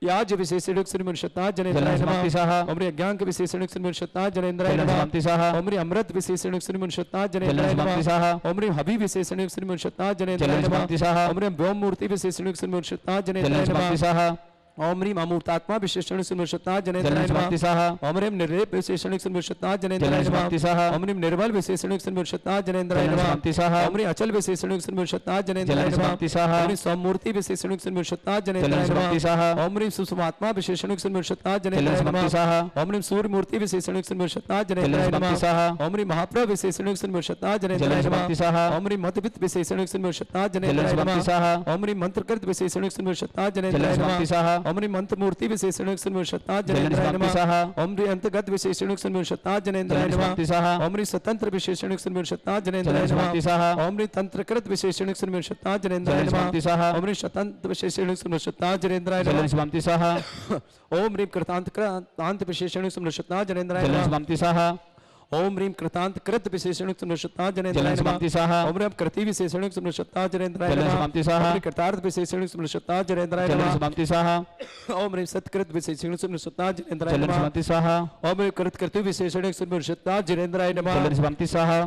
याज विशेषण श्री मुनिषत्ता जनेन्द्राय समाप्ति नमः स्वाहा ओम ज्ञान विशेषण श्री मुनिषत्ता जनेन्द्राय नमः समाप्ति स्वाहा ओम अमृत विशेषण श्री मुनिषत्ता जनेन्द्राय समाप्ति नमः स्वाहा ओम हवि विशेषण श्री मुनिषत्ता जनेन्द्राय नमः समाप्ति स्वाहा ओम व्योम मूर्ति विशेषण श्री मुनिषत्ता जनेन्द्राय समाप्ति नमः स्वाहा ओम ह्रीम अमूर्तात्मा विशेषण सुमृषता जनेन्द्राय समाप्ति नमः स्वाहा ओम ह्रीम निर्लेप विशेषण सुमृषता जनेन्द्राय नमः समाप्ति स्वाहा ओम ह्रीम निर्मल विशेषण सुमृषता जनेन्द्राय नमः समाप्ति स्वाहा ओम ह्रीम अचल विशेषण सुमृषता जनेन्द्राय नमः समाप्ति स्वाहा ओम ह्रीम समूर्ति विशेषण सुमृषता जनेन्द्राय समाप्ति नमः स्वाहा ओम ह्रीम सुषमात्मा विशेषण सुमृषता जनेन्द्राय समाप्ति नमः स्वाहा ओम ह्रीम सूर्य मूर्ति विशेषण सुमृषता जनेन्द्राय समाप्ति नमः स्वाहा ओम ह्रीम महाप्रभ विशेषण सुमृषता जनेन्द्राय समाप्ति नमः स्वाहा ओम ह्रीम मतवित विशेषण सुमृषता जनेन्द्राय समाप्ति नमः स्वाहा ओम ह्रीम मंत्रकृत विशेषण सुमृषता जनेन्द्राय समाप्ति नमः स्वाहा ओम ह्रीम मंत्र मूर्ति विशेषण सुमृषता जनेन्द्राय समाप्ति नमः स्वाहा ओम ह्रीम अंतर्गत विशेषण सुमृषता जनेन्द्राय नमः समाप्ति स्वाहा ओम ह्रीम स्वतंत्र विशेषण सुमृषता जनेन्द्राय समाप्ति नमः स्वाहा ओम ह्रीम तंत्रकृत विशेषण सुमृषता जनेन्द्राय नमः समाप्ति स्वाहा ओम ह्रीम स्वतंत्र विशेषण सुमृषता जनेन्द्राय नमः समाप्ति स्वाहा ओम ह्रीम कृतांत विशेषण सुमृषता जनेन्द्राय नमः समाप्ति स्वाहा ओम ह्रीम कृतांत कृत विशेषण सुमृषता जनेन्द्राय नमः समाप्ति स्वाहा ओम ह्रीम कृति विशेषण सुमृषता जनेन्द्राय नमः समाप्ति स्वाहा ओम ह्रीम कृतार्थ विशेषण सुमृषता जनेन्द्राय नमः समाप्ति स्वाहा ओम ह्रीम सत्कृत विशेषण सुमृषता जनेन्द्राय नमः समाप्ति स्वाहा ओम ह्रीम कृतकृतु विशेषण सुमृषता जनेन्द्राय नमः समाप्ति स्वाहा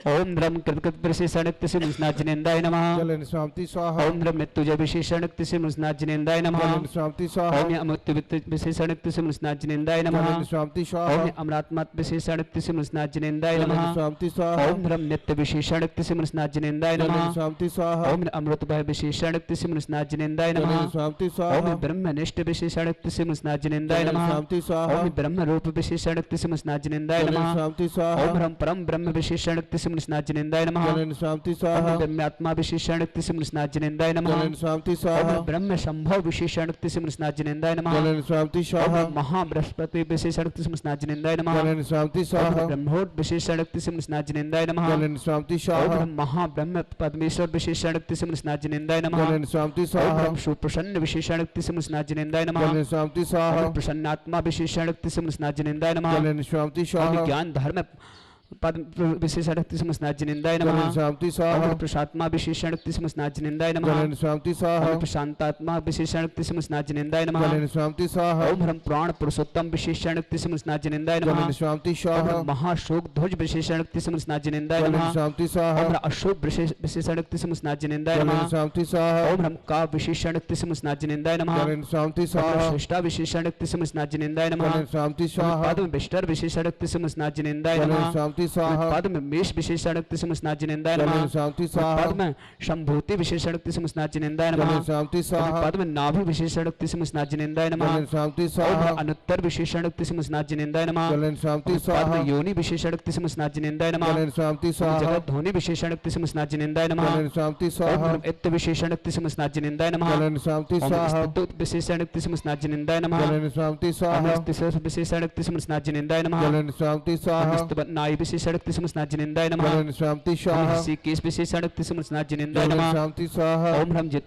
ओम द्रम कृतकृत विशेषणक्ति से मुस्नाजनेन्द्राय नमः जलन स्वामी स्वाहा ओम द्रम मृत्युज विशेषणक्ति से मुस्नाजनेन्द्राय नमः जलन स्वामी स्वाहा ओम अमृत्यु विशेषणक्ति से मुस्नाजनेन्द्राय नमः जलन स्वामी स्वाहा ओम अमरात्मा विशेषणक्ति से मुस्नाजनेन्द्राय जलन नमः स्वामी स्वाहा ओम द्रम नित्य विशेषणक्ति से मुस्नाजनेन्द्राय जलन नमः स्वामी स्वाहा ओम अमृत भय विशेषणक्ति से मुस्नाजनेन्द्राय जलन नमः स्वामी ओम स्वाहा ब्रह्मनिष्ठ विशेषणक्ति से मुस्नाजनेन्द्राय जलन नमः स्वामी स्वाहा ओम ब्रह्म रूप विशेषणक्ति से मुस्नाजनेन्द्राय जलन नमः स्वामी स्वाहा ओम हम परम ब्रह्म विशेषणक्ति से मुस्नाजनेन्द्राय नमः जलन स्वामी ओम स्वाहा ब्रह्मात्मा विशेषणक्ति से मुस्नाजनेन्द्राय नमः जलन स्वामी ओम स्वाहा ब्रह्म संभव विशेषणक्ति से मुस्नाजनेन्द्राय नमः जलन स्वामी स्वाहा ओम महाबृहस्पति विशेषणक्ति से मुस्नाजनेन्द्राय नमः जलन स्वामी ओम स्वाहा ब्रह्मोट विशेषणक्ति से मुस्नाजनेन्द्राय नमः जलन स्वामी ओम स्वाहा महाब्रह्म पद्मेश्वर विशेषणक्ति से मुस्नाजनेन्द्राय नमः जलन स्वामी ओम स्वाहा सुप्रसन्न विशेषणक्ति से मुस्नाजनेन्द्राय नमः जलन स्वामी स्वाहा ओम प्रसन्नात्मा विशेषणक्ति से मुस्नाजनेन्द्राय नमः जलन स्वामी ओम स्वाहा ज्ञान धर्म पद विशेषणक्ति से मुस्नाजनेन्द्राय जलन नमः स्वामी स्वाहा ओम प्रसात्मा विशेषणक्ति से मुस्नाजनेन्द्राय नमः जलन स्वामी स्वाहा ओम प्रशांतात्मा विशेषणक्ति से मुस्नाजनेन्द्राय नमः जलन स्वामी स्वाहा ओम हम प्राण पुरुषोत्तम विशेषणक्ति से मुस्नाजनेन्द्राय नमः जलन स्वामी स्वाहा ओम महाशोक ध्वज विशेषणक्ति से मुस्नाजनेन्द्राय जलन नमः स्वामी स्वाहा ओम अशोक विशेषणक्ति से मुस्नाजनेन्द्राय जलन नमः स्वामी स्वाहा ओम हम का विशेषणक्ति से मुस्नाजनेन्द्राय नमः जलन स्वामी ओम स्वाहा श्रेष्ठा विशेषणक्ति से मुस्नाजनेन्द्राय नमः जलन स्वामी स्वाहा पद्म विष्टर विशेषणक्ति से मुस्नाजनेन्द्राय जलन नमः स्वामी स्वाहा पद्म मेष विशेषणक्ति से मुस्नाजनेन्द्राय जलन नमः स्वामी स्वाहा पद्म शंभूति विशेषणक्ति से मुस्नाजनेन्द्राय जलन नमः स्वामी स्वाहा पद्म नाभि विशेषणक्ति से मुस्नाजनेन्द्राय नमः जलन स्वामी स्वाहा ओम अनुत्तर विशेषणक्ति से मुस्नाजनेन्द्राय नमः जलन स्वामी पद्म स्वाहा योनि विशेषणक्ति से मुस्नाजनेन्द्राय नमः जलन स्वामी स्वाहा जगत ध्वनि विशेषणक्ति से मुस्नाजनेन्द्राय नमः जलन स्वामी स्वाहा ओम इत्त विशेषणक्ति से मुस्नाजनेन्द्राय नमः जलन स्वामी ओम स्वाहा स्तुत विशेषणक्ति से मुस्नाजनेन्द्राय नमः जलन स्वामी स्वाहा ओम स्तिसर विशेषणक्ति से मुस्नाजनेन्द्राय नमः जलन स्वामी ओम स्वाहा स्तुवनाय विशेषणक्ति से मुस्नाजनेन्द्राय नमः जलन स्वामी स्वाहा ओम केश विशेषणक्ति से मुस्नाजनेन्द्राय जलन नमः स्वामी स्वाहा ओम हम जे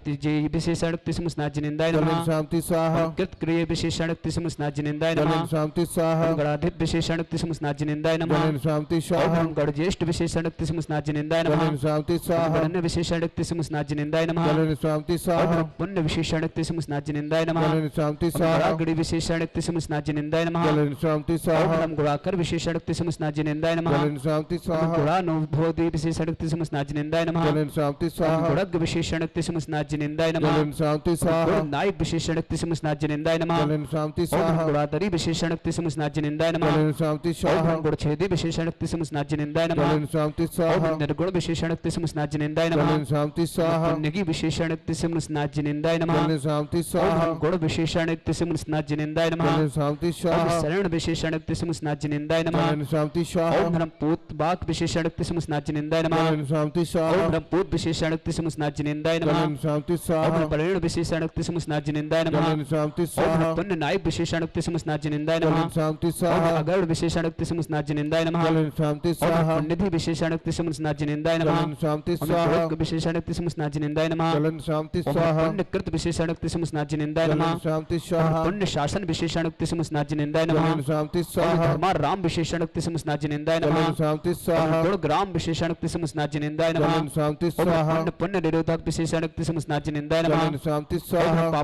विशेषणक्ति से मुस्नाजनेन्द्राय जलन नमः स्वामी स्वाहा कृत क्रिय विशेषणक्ति से मुस्नाजनेन्द्राय जलन नमः स्वामी स्वाहा ओम गणाधिप विशेषणक्ति से मुस्नाजनेन्द्राय नमः जलन स्वामी ओम स्वाहा हम गणज्येष्ठ विशेषणक्ति से मुस्नाजनेन्द्राय नमः जलन स्वामी स्वाहा गणन्य विशेषणक्ति से मुस्नाजनेन्द्राय नमः जलन स्वामी ओम स्वाहा हम पुण्य विशेषणक्ति से मुस्नाजनेन्द्राय नमः जलन स्वामी ओम स्वाहा गणागणि विशेषणक्ति से मुस्नाजनेन्द्राय नमः जलन स्वामी ओम स्वाहा हम गुणाकर विशेषणक्ति से मुस्नाजनेन्द्राय नमः जलन स्वामी ओम स्वाहा गुणानुभोधि विशेषणक्ति से मुस्नाजनेन्द्राय नमः जलन स्वामी ओम स्वाहा गुणज्ञ विशेषणक्ति से मुस्नाजनेन्द्राय नमः जलन स्वामी स्वाहा ओम नायक विशेषणक्ति से मुस्नाजनेन्द्राय नमः जलन स्वामी ओम स्वाहा गुणाधरी विशेषणक्ति से मुस्नाजनेन्द्राय नमः जलन स्वामी स्वाहा ओम गुणछेदी विशेषणक्ति से मुस्नाजनेन्द्राय नमः जलन स्वामी स्वाहा ओम निर्गुण विशेषणक्ति से मुस्नाजनेन्द्राय नमः जलन स्वामी स्वाहा पुण्यगी विशेषणक्ति से मुस्नाजनेन्द्राय नमः जलन स्वामी ओम स्वाहा गुण विशेषणक्ति से मुस्नाजनेन्द्राय नमः जलन स्वामी ओम स्वाहा शरण विशेषणक्ति से मुस्नाजनेन्द्राय नमः जलन स्वामी स्वाहा ओम हम पूत बाक विशेषणक्ति से मुस्नाजनेन्द्राय नमः जलन स्वामी ओम स्वाहा हम पूत विशेषणक्ति से मुस्नाजनेन्द्राय नमः जलन स्वामी ओम स्वाहा हम परेण विशेषणक्ति से मुस्नाजनेन्द्राय नमः जलन स्वामी ओम स्वाहा हम पुण्य नायक विशेषणक्ति से मुस्नाजनेन्द्राय नमः जलन स्वामी ओम स्वाहा अगरुड़ विशेषणक्ति से मुस्नाजनेन्द्राय नमः जलन स्वामी ओम स्वाहा पुण्यधि विशेषणक्ति से मुस्नाजनेन्द्राय नमः जलन स्वामी ओम स्वाहा गुणज्ञ विशेषणक्ति से मुस्नाजनेन्द्राय नमः जलन स्वामी ओम स्वाहा पुण्यकृत विशेषणक्ति से मुस्नाजनेन्द्राय जलन नमः स्वामी ओम स्वाहा पुण्य शासन विशेषणक्ति से मुस्नाजनेन्द्राय नमः जलन स्वामी ओम स्वाहा धर्मा राम विशेषणक्ति से मुस्नाजनेन्द्राय जलन शांति स्वाहा गुण ग्राम विशेषणक्ति समस्नाजिनिंदाय नमः जलन शांति स्वाहा पुण्य पुण्य निरोधक विशेषणक्ति समस्नाजिनिंदाय नमः जलन शांति स्वाहा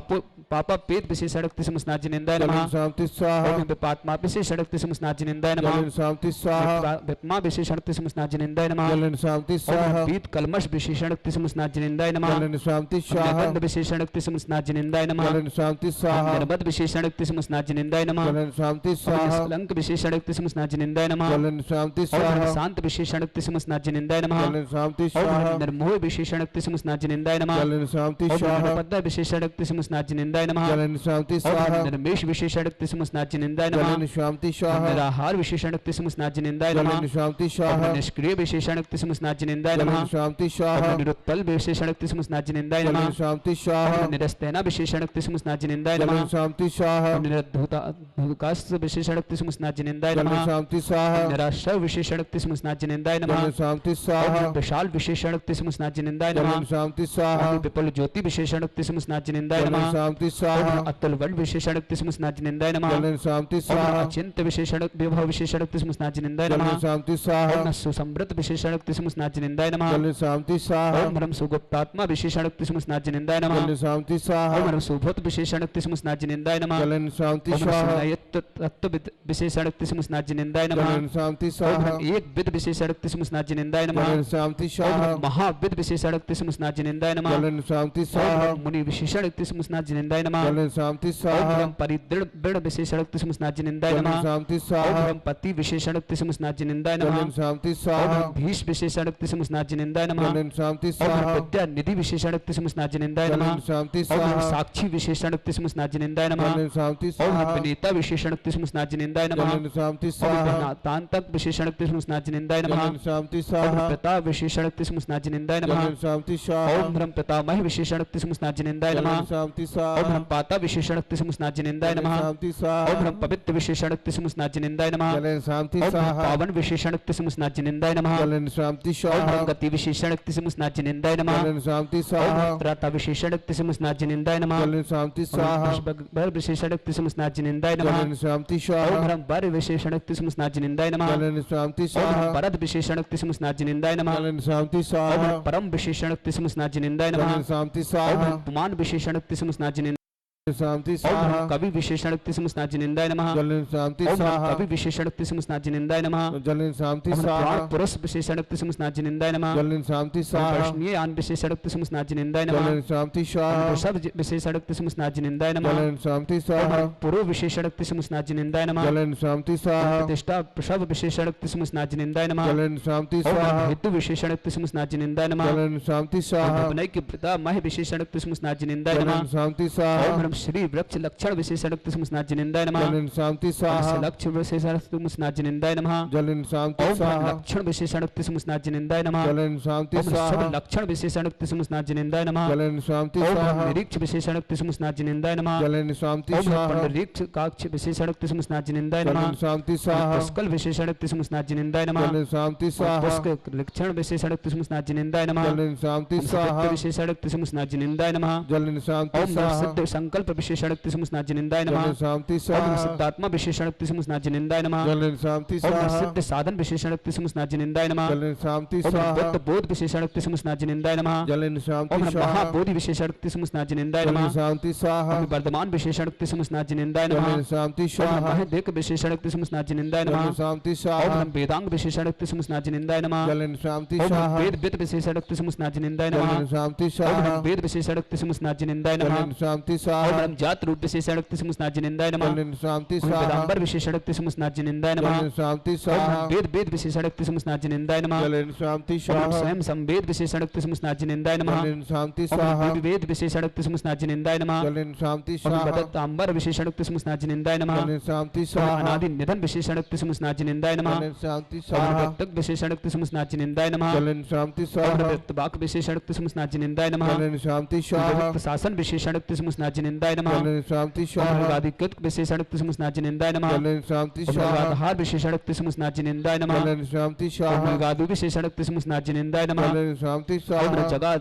पापा पेत विशेषणक्ति समस्नाजिनिंदाय जलन नमः शांति स्वाहा विपात्मा विशेषणक्ति समस्नाजिनिंदाय नमः जलन शांति स्वाहा विपमा विशेषणक्ति समस्नाजिनिंदाय नमः जलन शांति स्वाहा पीत कलमश विशेषणक्ति समस्नाजिनिंदाय नमः जलन शांति स्वाहा गंध विशेषणक्ति समस्नाजिनिंदाय नमः जलन शांति स्वाहा निर्बद विशेषणक्ति समस्नाजिनिंदाय नमः जलन शांति स्वाहा कलंक विशेषणक्ति समस्नाजिनिंदाय नमः जलन शांति स्वाहा शांत विशेषणक्ति समस्नाजिनिंदाय नमः जलन शांति स्वाहा निर्मोह विशेषणक्ति समस्नाजिनिंदाय नमः जलन शांति स्वाहा पद्म विशेषणक्ति समस्नाजिनिंदाय नमः जलन शांति स्वाहा निर्मेश विशेषणक्ति समस्नाजिनिंदाय नमः जलन शांति स्वाहा निराहार विशेषणक्ति समस्नाजिनिंदाय नमः जलन शांति स्वाहा निष्क्रिय विशेषणक्ति समस्नाजिनिंदाय नमः जलन शांति स्वाहा निरुत्पल विशेषणक्ति समस्नाजिनिंदाय नमः जलन शांति स्वाहा निरस्तेना विशेषणक्ति समस्नाजिनिंदाय जलन नमः शांति स्वाहा निरद्धुतास विशेषणक्ति समस्नाजिनिंदाय जलन नमः शांति स्वाहा निराशय विशेषणक्ति समस्नाजिनिंदाय जलन नमः शांति स्वाहा विशाल विशेषणक्ति समस्नाजिनिंदाय जलन नमः शांति स्वाहा विपुल ज्योति विशेषणक्ति समस्नाजिनिंदाय जलन नमः शांति स्वाहा अतुल वल विशेषणक्ति समस्नाजिनिंदाय नमः जलन शांति स्वाहा अचिंत विशेषण विभव विशेषणक्ति समस्नाजिनिंदाय जलन नमः शांति स्वाहा सुसमृत विशेषणक्ति समस्नाजिनिंदाय नमः जलन शांति स्वाहा ओम ह्रम सुगुप्तात्मा विशेषणक्ति समस्नाजिनिंदाय नमः जलन शांति स्वाहा ओम ह्रम सुभूत विशेषणक्ति समस्नाजिनिंदाय नमः जलन शांति ओम स्वाहा ह्रम तत्व विशेषणक्ति समस्नाजिनिंदाय नमः जलन शांति ओम स्वाहा ह्रम एक विद विशेषणक्ति समस्नाजिनिंदाय नमः जलन शांति ओम स्वाहा ह्रम महाविद विशेषणक्ति समस्नाजिनिंदाय नमः जलन शांति ओम स्वाहा ह्रम मुनि विशेषणक्ति समस्नाजिनिंदाय नमः जलन शांति ओम स्वाहा ह्रम परिदृढ़ बिड़ विशेषणक्ति समस्नाजिनिंदाय जलन नमः शांति ओम स्वाहा ह्रम पति विशेषणक्ति समस्नाजिनिंदाय नमः जलन शांति ओम स्वाहा ह्रम भीष विशेषणक्ति समस्नाजिनिंदाय नमः जलन शांति ओम ह्रम स्वाहा विद्या निधि विशेषणक्ति समस्नाजिनिंदाय नमः जलन शांति ओम ह्रम स्वाहा साक्षी विशेषणक्ति समस्नाजिनिंदाय नमः जलन शांति ओम ह्रम स्वाहा विनेता विशेषणक्ति समस्नाजिनिंदाय नमः जलन शांति ओम स्वाहा ह्रम तांतक विशेषणक्ति समस्नाजिनिंदाय नमः जलन शांति ओम स्वाहा ह्रम पिता विशेषणक्ति समस्नाजिनिंदाय नमः जलन शांति स्वाहा ओम ह्रम पितामह विशेषणक्ति समस्नाजिनिंदाय नमः जलन शांति ओम स्वाहा ह्रम पाता विशेषणक्ति समस्नाजिनिंदाय जलन नमः शांति ओम स्वाहा ह्रम पवित्र विशेषणक्ति समस्नाजिनिंदाय नमः जलन शांति ओम ह्रम स्वाहा पावन विशेषणक्ति समस्नाजिनिंदाय नमः जलन शांति ओम ह्रम स्वाहा गति विशेषणक्ति समस्नाजिनिंदाय नमः जलन शांति ओम स्वाहा ह्रम त्राता विशेषणक्ति समस्नाजिनिंदाय नमः जलन शांति ओम स्वाहा ह्रम भर विशेषणक्ति समस्नाजिनिंदाय नमः जलन शांति ओम स्वाहा ह्रम वर विशेषणक्ति समस्नाजिनिंदाय नमः जलन शांति ओम ह्रम स्वाहा परद विशेषणक्ति समस्नाजिनिंदाय नमः जलन शांति ओम स्वाहा ह्रम परम विशेषणक्ति समस्नाजिनिंदाय नमः जलन शांति ओम स्वाहा ह्रम पुमान विशेषणक्ति समस्नाजिनिंदाय शांति ओम स्वाहा ह्रम कवि विशेषणक्ति समस्नाजिनिंदाय नमः जलन शांति ओम ह्रम स्वाहा कवि विशेषणक्ति समस्नाजिनिंदाय नमः जलन शांति ओम ह्रम स्वाहा प्राण पुरुष विशेषणक्ति समस्नाजिनिंदाय नमः जलन शांति ओम स्वाहा प्रश्नीय आन विशेषणक्ति समस्नाजिनिंदाय नमः जलन शांति ओम स्वाहा सब विशेषणक्ति समस्नाजिनिंदाय नमः जलन शांति ओम स्वाहा ह्रम पुरो विशेषणक्ति समस्नाजिनिंदाय नमः जलन शांति स्वाहा प्रतिष्ठा प्रसव विशेषणक्ति समस्नाजिनिंदाय नमः जलन शांति ओम ह्रम स्वाहा हेतु विशेषणक्ति समस्नाजिनिंदाय नमः जलन शांति ओम स्वाहा ह्रम विनय की पिता मह विशेषणक्ति समस्नाजिनिंदाय नमः जलन शांति ओम स्वाहा ह्रम श्री वृक्ष लक्षण विशेषणक्ति समस्नाजिनिंदाय नमः जलन शांति ओम स्वाहा लक्ष्य विशेषणक्ति समस्नाजिनिंदाय नमः जलन शांति ओम ह्रम स्वाहा लक्षण विशेषणक्ति समस्नाजिनिंदाय नमः जलन शांति ओम स्वाहा सब लक्षण विशेषणक्ति समस्नाजिनिंदाय नमः जलन शांति ओम ह्रम स्वाहा निरीक्ष विशेषणक्ति समस्नाजिनिंदाय नमः जलन शांति ओम ह्रम स्वाहा पुंडरीक्ष काक्ष विशेषणक्ति समस्नाजिनिंदाय नमः जलन शांति स्वाहा पुष्कल विशेषणक्ति समस्नाजिनिंदाय नमः जलन शांति स्वाहा पुष्क लक्षण विशेषणक्ति समस्नाजिनिंदाय नमः जलन शांति ओम स्वाहा सत्य विशेषणक्ति समस्नाजिनिंदाय नमः जलन शांति ओम स्वाहा सिद्ध संकल्प विशेषणक्ति समस्नाजिनिंदाय नमः जलन शांति ओम स्वाहा सिद्धात्मा विशेषणक्ति समस्नाजिनिंदाय नमः जलन शांति ओम स्वाहा सिद्ध साधन विशेषणक्ति समस्नाजिनिंदाय नमः जलन शांति ओम स्वाहा बुद्ध बोध विशेषणक्ति समस्नाजिनिंदाय नमः जलन शांति ओम स्वाहा महाबोधि विशेषणक्ति समस्नाजिनिंदाय जलन नमः शांति स्वाहा ओम वर्धमान विशेषणक्ति समस्नाजिनिंदाय नमः जलन शांति ओम स्वाहा महदेक विशेषणक्ति समस्नाजिनिंदाय नमः जलन शांति ओम स्वाहा वेदांग विशेषणक्ति समस्नाजिनिंदाय नमः जलन शांति ओम स्वाहा वेद विद विशेषणक्ति समस्नाजिनिंदाय नमः जलन शांति ओम स्वाहा वेद विशेषणक्ति समस्नाजिनिंदाय नमः जलन शांति ओम स्वाहा जात रूप विशेषणक्ति समस्नाजिनिंदाय नमः जलन शांति ओम स्वाहा वेदांबर विशेषणक्ति समस्नाजिनिंदाय नमः जलन शांति ओम स्वाहा वेद वेद विशेषणक्ति समस्नाजिनिंदाय नमः जलन शांति ओम स्वाहा स्वयं संवेद विशेषणक्ति समस्नाजिनिंदाय नमः जलन शांति ओम स्वाहा वेद विशेषणक्ति समस्नाजिनिंदाय नमः जलन शांति ओम स्वाहा वेदांबर विशेषणक्ति समस्नाजिनिंदाय नमः जलन शांति ओम स्वाहा अनादि निधन विशेषणक्ति समस्नाजिनिंदाय नमः जलन शांति ओम स्वाहा प्रत्यक विशेषणक्ति समस्नाजिनिंदाय नमः जलन शांति ओम स्वाहा व्यक्तवाक विशेषणक्ति समस्नाजिनिंदाय नमः जलन शांति स्वाहा विविक्त शासन विशेषणक्ति समस्नाजिनिंदाय नमः जलन शांति ओम स्वाहा अधिकृत विशेषणक्ति समस्नाजिनिंदाय नमः जलन शांति ओम स्वाहा आधार विशेषणक्ति समस्नाजिनिंदाय नमः जलन शांति ओम स्वाहा गादु विशेषणक्ति समस्नाजिनिंदाय नमः जलन शांति ओम स्वाहा जगह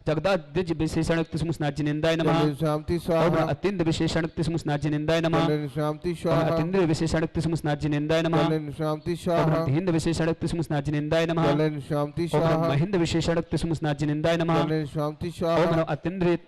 जगदाद्यज विशेषणक्ति सुमुस्नाजिनेन्द्राय नमः जलन शांति ओम स्वाहा अतिंद्र विशेषणक्ति सुमुस्नाजिनेन्द्राय नमः जलन शांति ओम स्वाहा अतिंद्र विशेषणक्ति सुमुस्नाजिनेन्द्राय नमः जलन शांति ओम स्वाहा महेंद्र विशेषणक्ति सुमुस्नाजिनेन्द्राय नमः जलन शांति ओम स्वाहा महेंद्र विशेषणक्ति सुमुस्नाजिनेन्द्राय नमः जलन शांति ओम स्वाहा अतिंद्र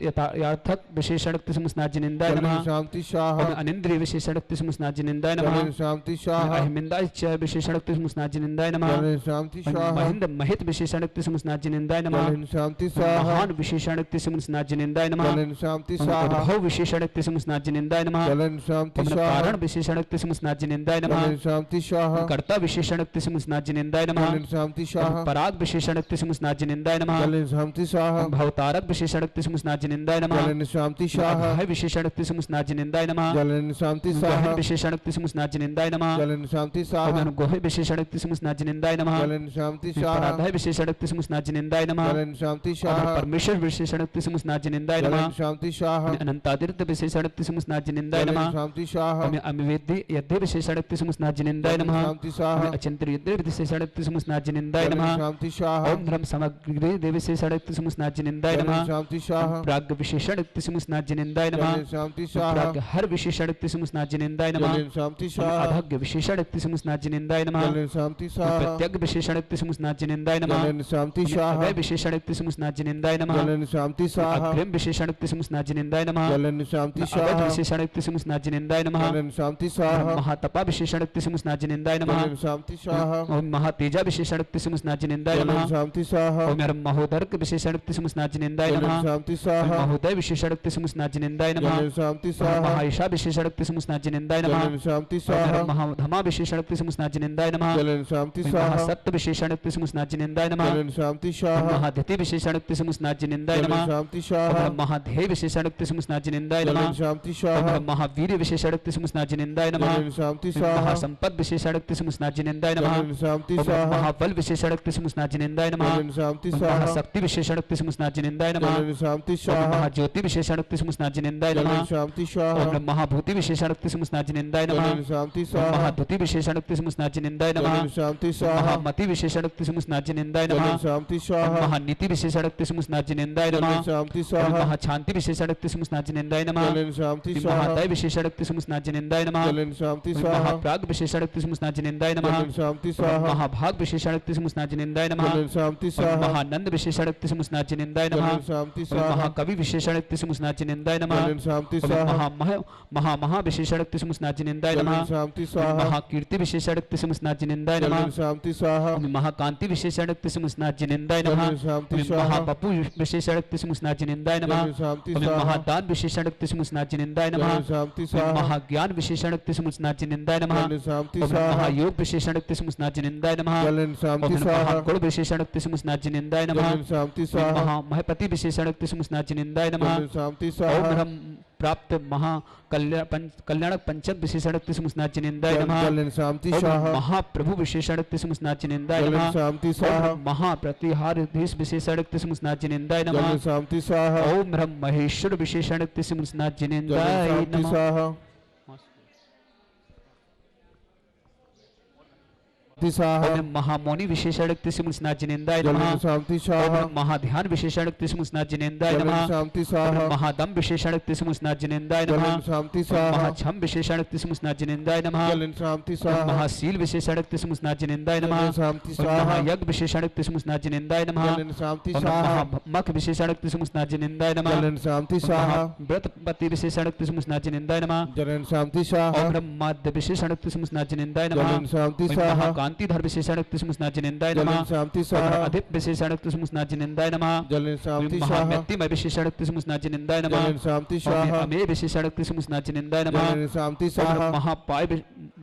याथक विशेषणक्ति सुमुस्नाजिनेन्द्राय जलन नमः शांति ओम स्वाहा अनिंद्रिय विशेषणक्ति सुमुस्नाजिनेन्द्राय नमः जलन शांति स्वाहा अहिमिंदाय च विशेषणक्ति सुमुस्नाजिनेन्द्राय नमः जलन शांति स्वाहा महेंद्र महित विशेषणक्ति सुमुस्नाजिनेन्द्राय नमः जलन शांति स्वाहा महान विशेषणक्ति सुमुस्नाजिनेन्द्राय नमः जलन शांति स्वाहा उद्भव विशेषणक्ति सुमुस्नाजिनेन्द्राय नमः जलन शांति स्वाहा कारण विशेषणक्ति सुमुस्नाजिनेन्द्राय नमः जलन शांति स्वाहा कर्ता विशेषणक्ति सुमुस्नाजिनेन्द्राय नमः जलन शांति स्वाहा पराग विशेषणक्ति सुमुस्नाजिनेन्द्राय नमः जलन शांति स्वाहा भवतारक विशेषणक्ति सुमुस्नाजिनेन्द्राय नमः जलन शांति स्वाहा भय विशेषणक्ति सुमुस्नाजिनेन्द्राय नमः जलन शांति गहन स्वाहा विशेषणक्ति सुमुस्नाजिनेन्द्राय नमः जलन शांति स्वाहा गोह विशेषणक्ति सुमुस्नाजिनेन्द्राय नमः जलन शांति स्वाहा पराधय विशेषणक्ति सुमुस्नाजिनेन्द्राय नमः जलन शांति स्वाहा परमेश्वर विशेषणक्ति सुमुस्नाजिनेन्द्राय नमः जलन शांति स्वाहा अनंतातीर्थ विशेषणक्ति सुमुस्नाजिनेन्द्राय जलन नमः शांति स्वाहा अमिवेद्य यद्य विशेषणक्ति सुमुस्नाजिनेन्द्राय जलन नमः शांति स्वाहा अचिंत्य यद्य विशेषणक्ति सुमुस्नाजिनेन्द्राय जलन नमः शांति स्वाहा ओम धर्म समग्र देव विशेषणक्ति सुमुस्नाजिनेन्द्राय जलन नमः शांति स्वाहा प्राग विशेषणक्ति सुमुस्नाजिनेन्द्राय नमः जलन शांति स्वाहा प्राग हर विशेषणक्ति सुमुस्नाजिनेन्द्राय नमः जलन शांति स्वाहा अधग्य विशेषणक्ति सुमुस्नाजिनेन्द्राय नमः जलन शांति स्वाहा प्रत्यग विशेषणक्ति सुमुस्नाजिनेन्द्राय नमः जलन शांति स्वाहा अभय विशेषणक्ति सुमुस्नाजिनेन्द्राय नमः जलन शांति स्वाहा अग्रिम विशेषणक्ति सुमुस्नाजिनेन्द्राय नमः जलन शांति अवध स्वाहा विशेषणक्ति सुमुस्नाजिनेन्द्राय नमः जलन शांति स्वाहा महातपा विशेषणक्ति सुमुस्नाजिनेन्द्राय नमः जलन शांति स्वाहा ओम महातेजा विशेषणक्ति सुमुस्नाजिनेन्द्राय जलन नमः शांति स्वाहा ओम महोदर्क विशेषणक्ति सुमुस्नाजिनेन्द्राय जलन नमः शांति स्वाहा महोदय विशेषणक्ति सुमुस्नाजिनेन्द्राय नमः जलन शांति स्वाहा महाईशा विशेषणक्ति सुमुस्नाजिनेन्द्राय नमः जलन शांति स्वाहा महाधमा विशेषणक्ति सुमुस्नाजिनेन्द्राय नमः जलन शांति स्वाहा महासत्य विशेषणक्ति सुमुस्नाजिनेन्द्राय नमः जलन शांति स्वाहा महाधिति विशेषणक्ति सुमुस्नाजिनेन्द्राय जलन नमः शांति स्वाहा महाधेय विशेषणक्ति सुमुस्नाजिनेन्द्राय जलन नमः शांति स्वाहा महावीर विशेषणक्ति सुमुस्नाजिनेन्द्राय नमः जलन शांति स्वाहा महासंपद विशेषणक्ति सुमुस्नाजिनेन्द्राय नमः जलन शांति स्वाहा महाबल विशेषणक्ति सुमुस्नाजिनेन्द्राय नमः जलन शांति स्वाहा महाशक्ति विशेषणक्ति सुमुस्नाजिनेन्द्राय नमः जलन शांति स्वाहा महाज्योति विशेषणक्ति सुमुस्नाजिनेन्द्राय जलन नमः शांति स्वाहा महाभूति विशेषणक्ति सुमुस्नाजिनेन्द्राय नमः जलन शांति स्वाहा महाद्युति विशेषणक्ति सुमुस्नाजिनेन्द्राय नमः जलन शांति स्वाहा महामति विशेषणक्ति सुमुस्नाजिनेन्द्राय जलन नमः शांति स्वाहा महानीति विशेषणक्ति सुमुस्नाजिनेन्द्राय जलन नमः शांति स्वाहा महाशांति विशेषणक्ति सुमुस्नाजिनेन्द्राय नमः जलन शांति स्वाहा महादय विशेषणक्ति सुमुस्नाजिनेन्द्राय नमः जलन शांति स्वाहा महाप्राग विशेषणक्ति सुमुस्नाजिनेन्द्राय नमः जलन शांति स्वाहा महाभाग विशेषणक्ति सुमुस्नाजिनेन्द्राय नमः जलन शांति स्वाहा महानंद विशेषणक्ति सुमुस्नाजिनेन्द्राय नमः जलन शांति स्वाहा महाकवि विशेषणक्ति सुमुस्नाजिनेन्द्राय नमः जलन शांति स्वाहा महा विशेषणक्ति सुमुस्नाजिनेन्द्राय जलन नमः शांति स्वाहा महाकीर्ति विशेषणक्ति सुमुस्नाजिनेन्द्राय जलन नमः शांति स्वाहा महाकांति विशेषणक्ति सुमुस्नाजिनेन्द्राय नमः जलन शांति स्वाहा महाबपु विशेषणक्ति सुमुस्नाजिनेन्द्राय नमः जलन शांति स्वाहा महादान विशेषणक्ति सुमुस्नाजिनेन्द्राय नमः जलन शांति स्वाहा महाज्ञान विशेषणक्ति सुमुस्नाजिनेन्द्राय नमः जलन शांति स्वाहा महायोग विशेषणक्ति सुमुस्नाजिनेन्द्राय नमः जलन शांति स्वाहा महागुण विशेषणक्ति सुमुस्नाजिनेन्द्राय नमः जलन शांति स्वाहा महामहपति विशेषणक्ति सुमुस्नाजिनेन्द्राय नमः जलन शांति ओम स्वाहा ब्रह्म प्राप्त महा कल्याणक पंचम विशेषणक्ति सुमुस्नाजिनेन्द्राय नमः जलन शांति ओम स्वाहा महाप्रभु विशेषणक्ति सुमुस्नाजिनेन्द्राय जलन नमः शांति स्वाहा ओम महाप्रतिहारधीश विशेषणक्ति सुमुस्नाजिनेन्द्राय नमः जलन शांति स्वाहा ओम ब्रह्म महेश्वर विशेषणक्ति जलन सुमुस्नाजिनेन्द्राय शांति नमः स्वाहा स्वाहा ओम महामौनि विशेषणक्ति सुमुस्नाजिनेन्द्राय नमः जलन शांति स्वाहा ओम महाध्यान विशेषणक्ति सुमुस्नाजिनेन्द्राय जलन नमः शांति स्वाहा महादम विशेषणक्ति सुमुस्नाजिनेन्द्राय नमः जलन शांति स्वाहा महाछम विशेषणक्ति सुमुस्नाजिनेन्द्राय नमः जलन शांति स्वाहा महाशील विशेषणक्ति सुमुस्नाजिनेन्द्राय नमः जलन शांति स्वाहा महायज्ञ विशेषणक्ति सुमुस्नाजिनेन्द्राय नमः जलन शांति स्वाहा महामख विशेषणक्ति सुमुस्नाजिनेन्द्राय नमः जलन शांति स्वाहा व्रतपति विशेषणक्ति सुमुस्नाजिनेन्द्राय नमः जलन शांति स्वाहा ओम ब्रह्माद्य विशेषणक्ति सुमुस्नाजिनेन्द्राय नमः जलन शांति स्वाहा कांतिधर विशेषणक्ति सुमुस्नाजिनेन्द्राय जलन नमः शांति स्वाहा अधिप विशेषणक्ति सुमुस्नाजिनेन्द्राय नमः जलन शांति स्वाहा महामृत्युमय विशेषणक्ति सुमुस्नाजिनेन्द्राय नमः जलन शांति स्वाहा अमेय विशेषणक्ति सुमुस्नाजिनेन्द्राय नमः जलन शांति स्वाहा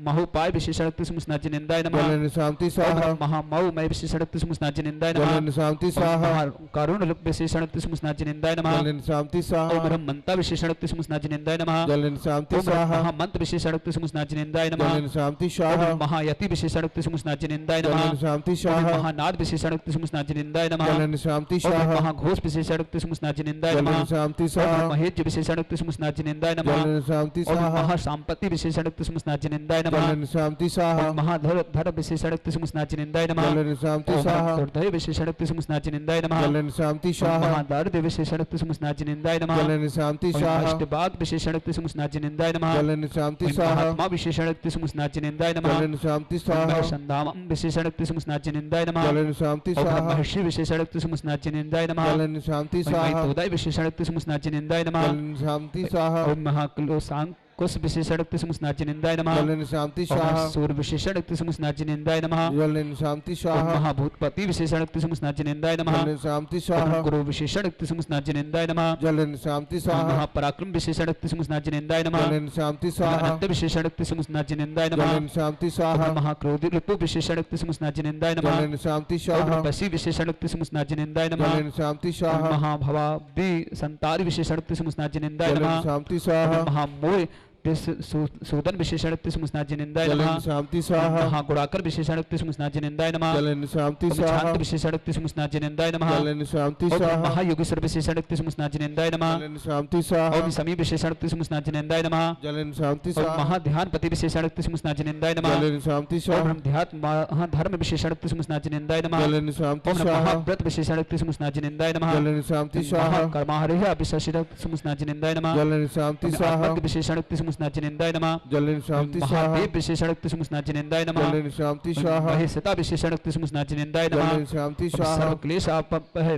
महोपाय विशेषणक्ति सुमुस्नाजिनेन्द्राय नमः जलन शांति स्वाहा महामौमय विशेषणक्ति सुमुस्नाजिनेन्द्राय नमः जलन शांति स्वाहा कारुण विशेषणक्ति सुमुस्नाजिनेन्द्राय नमः जलन शांति स्वाहा ओम ब्रह्मंता विशेषणक्ति सुमुस्नाजिनेन्द्राय नमः जलन शांति ओम स्वाहा महामंत्र विशेषणक्ति सुमुस्नाजिनेन्द्राय नमः जलन शांति स्वाहा महायति विशेषणक्ति सुमस्नाजिनिंदाय नमः जलन शांति ओम स्वाहा महानाद विशेषणक्ति सुमस्नाजिनिंदाय नमः जलन शांति ओम स्वाहा महाघोष विशेषणक्ति सुमस्नाजिनिंदाय जलन नमः शांति ओम स्वाहा महेज विशेषणक्ति सुमस्नाजिनिंदाय नमः जलन शांति ओम स्वाहा महासंपत्ति विशेषणक्ति सुमस्नाजिनिंदाय नमः जलन शांति स्वाहा ओम महाधर धर विशेषणक्ति सुमस्नाजिनिंदाय नमः जलन शांति ओम स्वाहा हृदय विशेषणक्ति सुमस्नाजिनिंदाय नमः जलन शांति ओम स्वाहा महादार्द विशेषणक्ति सुमस्नाजिनिंदाय नमः जलन शांति ओम स्वाहा अष्टबाग विशेषणक्ति सुमस्नाजिनिंदाय नमः जलन शांति ओम स्वाहा महात्मा विशेषणक्ति सुमस्नाजिनिंदाय नमः जलन शांति ओम स्वाहा संधामम विशेषणक्ति सुमस्नाजिनिंदाय नमः जलन शांति ओम स्वाहा महर्षि विशेषणक्ति सुमस्नाजिनिंदाय नमः जलन शांति ओम स्वाहा मैतोदाय विशेषणक्ति सुमस्नाजिनिंदाय नमः जलन शांति स्वाहा ओम महाकुलो सांकुस विशेषणक्ति सुमस्नाजिनिंदाय नमः जलन शांति ओम स्वाहा सूर्य विशेषणक्ति सुमस्नाजिनिंदाय नमः जलन शांति ओम स्वाहा महाभूतपति विशेषणक्ति सुमस्नाजिनिंदाय नमः जलन शांति ओम स्वाहा गुरु विशेषणक्ति सुमस्नाजिनिंदाय नमः जलन शांति ओम स्वाहा महापराक्रम विशेषणक्ति सुमस्नाजिनिंदाय नमः जलन शांति ओम स्वाहा अनंत विशेषणक्ति सुमस्नाजिनिंदाय नमः जलन शांति ओम स्वाहा महाक्रोधी ऋतु विशेषणक्ति सुमस्नाजिनिंदाय नमः जलन शांति ओम स्वाहा बसी विशेषणक्ति सुमस्नाजिनिंदाय नमः जलन शांति ओम स्वाहा महाभवाब्दि संतारि विशेषणक्ति सुमस्नाजिनिंदाय जलन नमः शांति स्वाहा ओम महामोय सूदन विशेषणक्ति सुमस्नाजिनिंदाय जलन नमः शांति ओम स्वाहा महागुणाकर विशेषणक्ति सुमस्नाजिनिंदाय नमः जलन शांति ओम स्वाहा शांत विशेषणक्ति सुमस्नाजिनिंदाय नमः जलन शांति ओम स्वाहा महायोगेश्वर विशेषणक्ति सुमस्नाजिनिंदाय नमः जलन शांति स्वाहा ओम समी विशेषणक्ति सुमस्नाजिनिंदाय नमः जलन शांति ओम स्वाहा महाध्यानपति विशेषणक्ति सुमस्नाजिनिंदाय नमः जलन शांति ओम स्वाहा ब्रह्मध्यात्म महाधर्म विशेषणक्ति सुमस्नाजिनिंदाय नमः जलन शांति ओम स्वाहा महाव्रत विशेषणक्ति सुमस्नाजिनिंदाय नमः जलन शांति स्वाहा कर्माहरिह विशेषणक्ति सुमस्नाजिनिंदाय नमः जलन शांति स्वाहा विशेषणक्ति सुमस्नाजिनिंदाय नमः जलन शांति स्वाहा महादेव विशेषणक्ति सुमस्नाजिनिंदाय नमः जलन शांति स्वाहा महेशता विशेषणक्ति सुमस्नाजिनिंदाय नमः जलन शांति स्वाहा सर्वक्लेश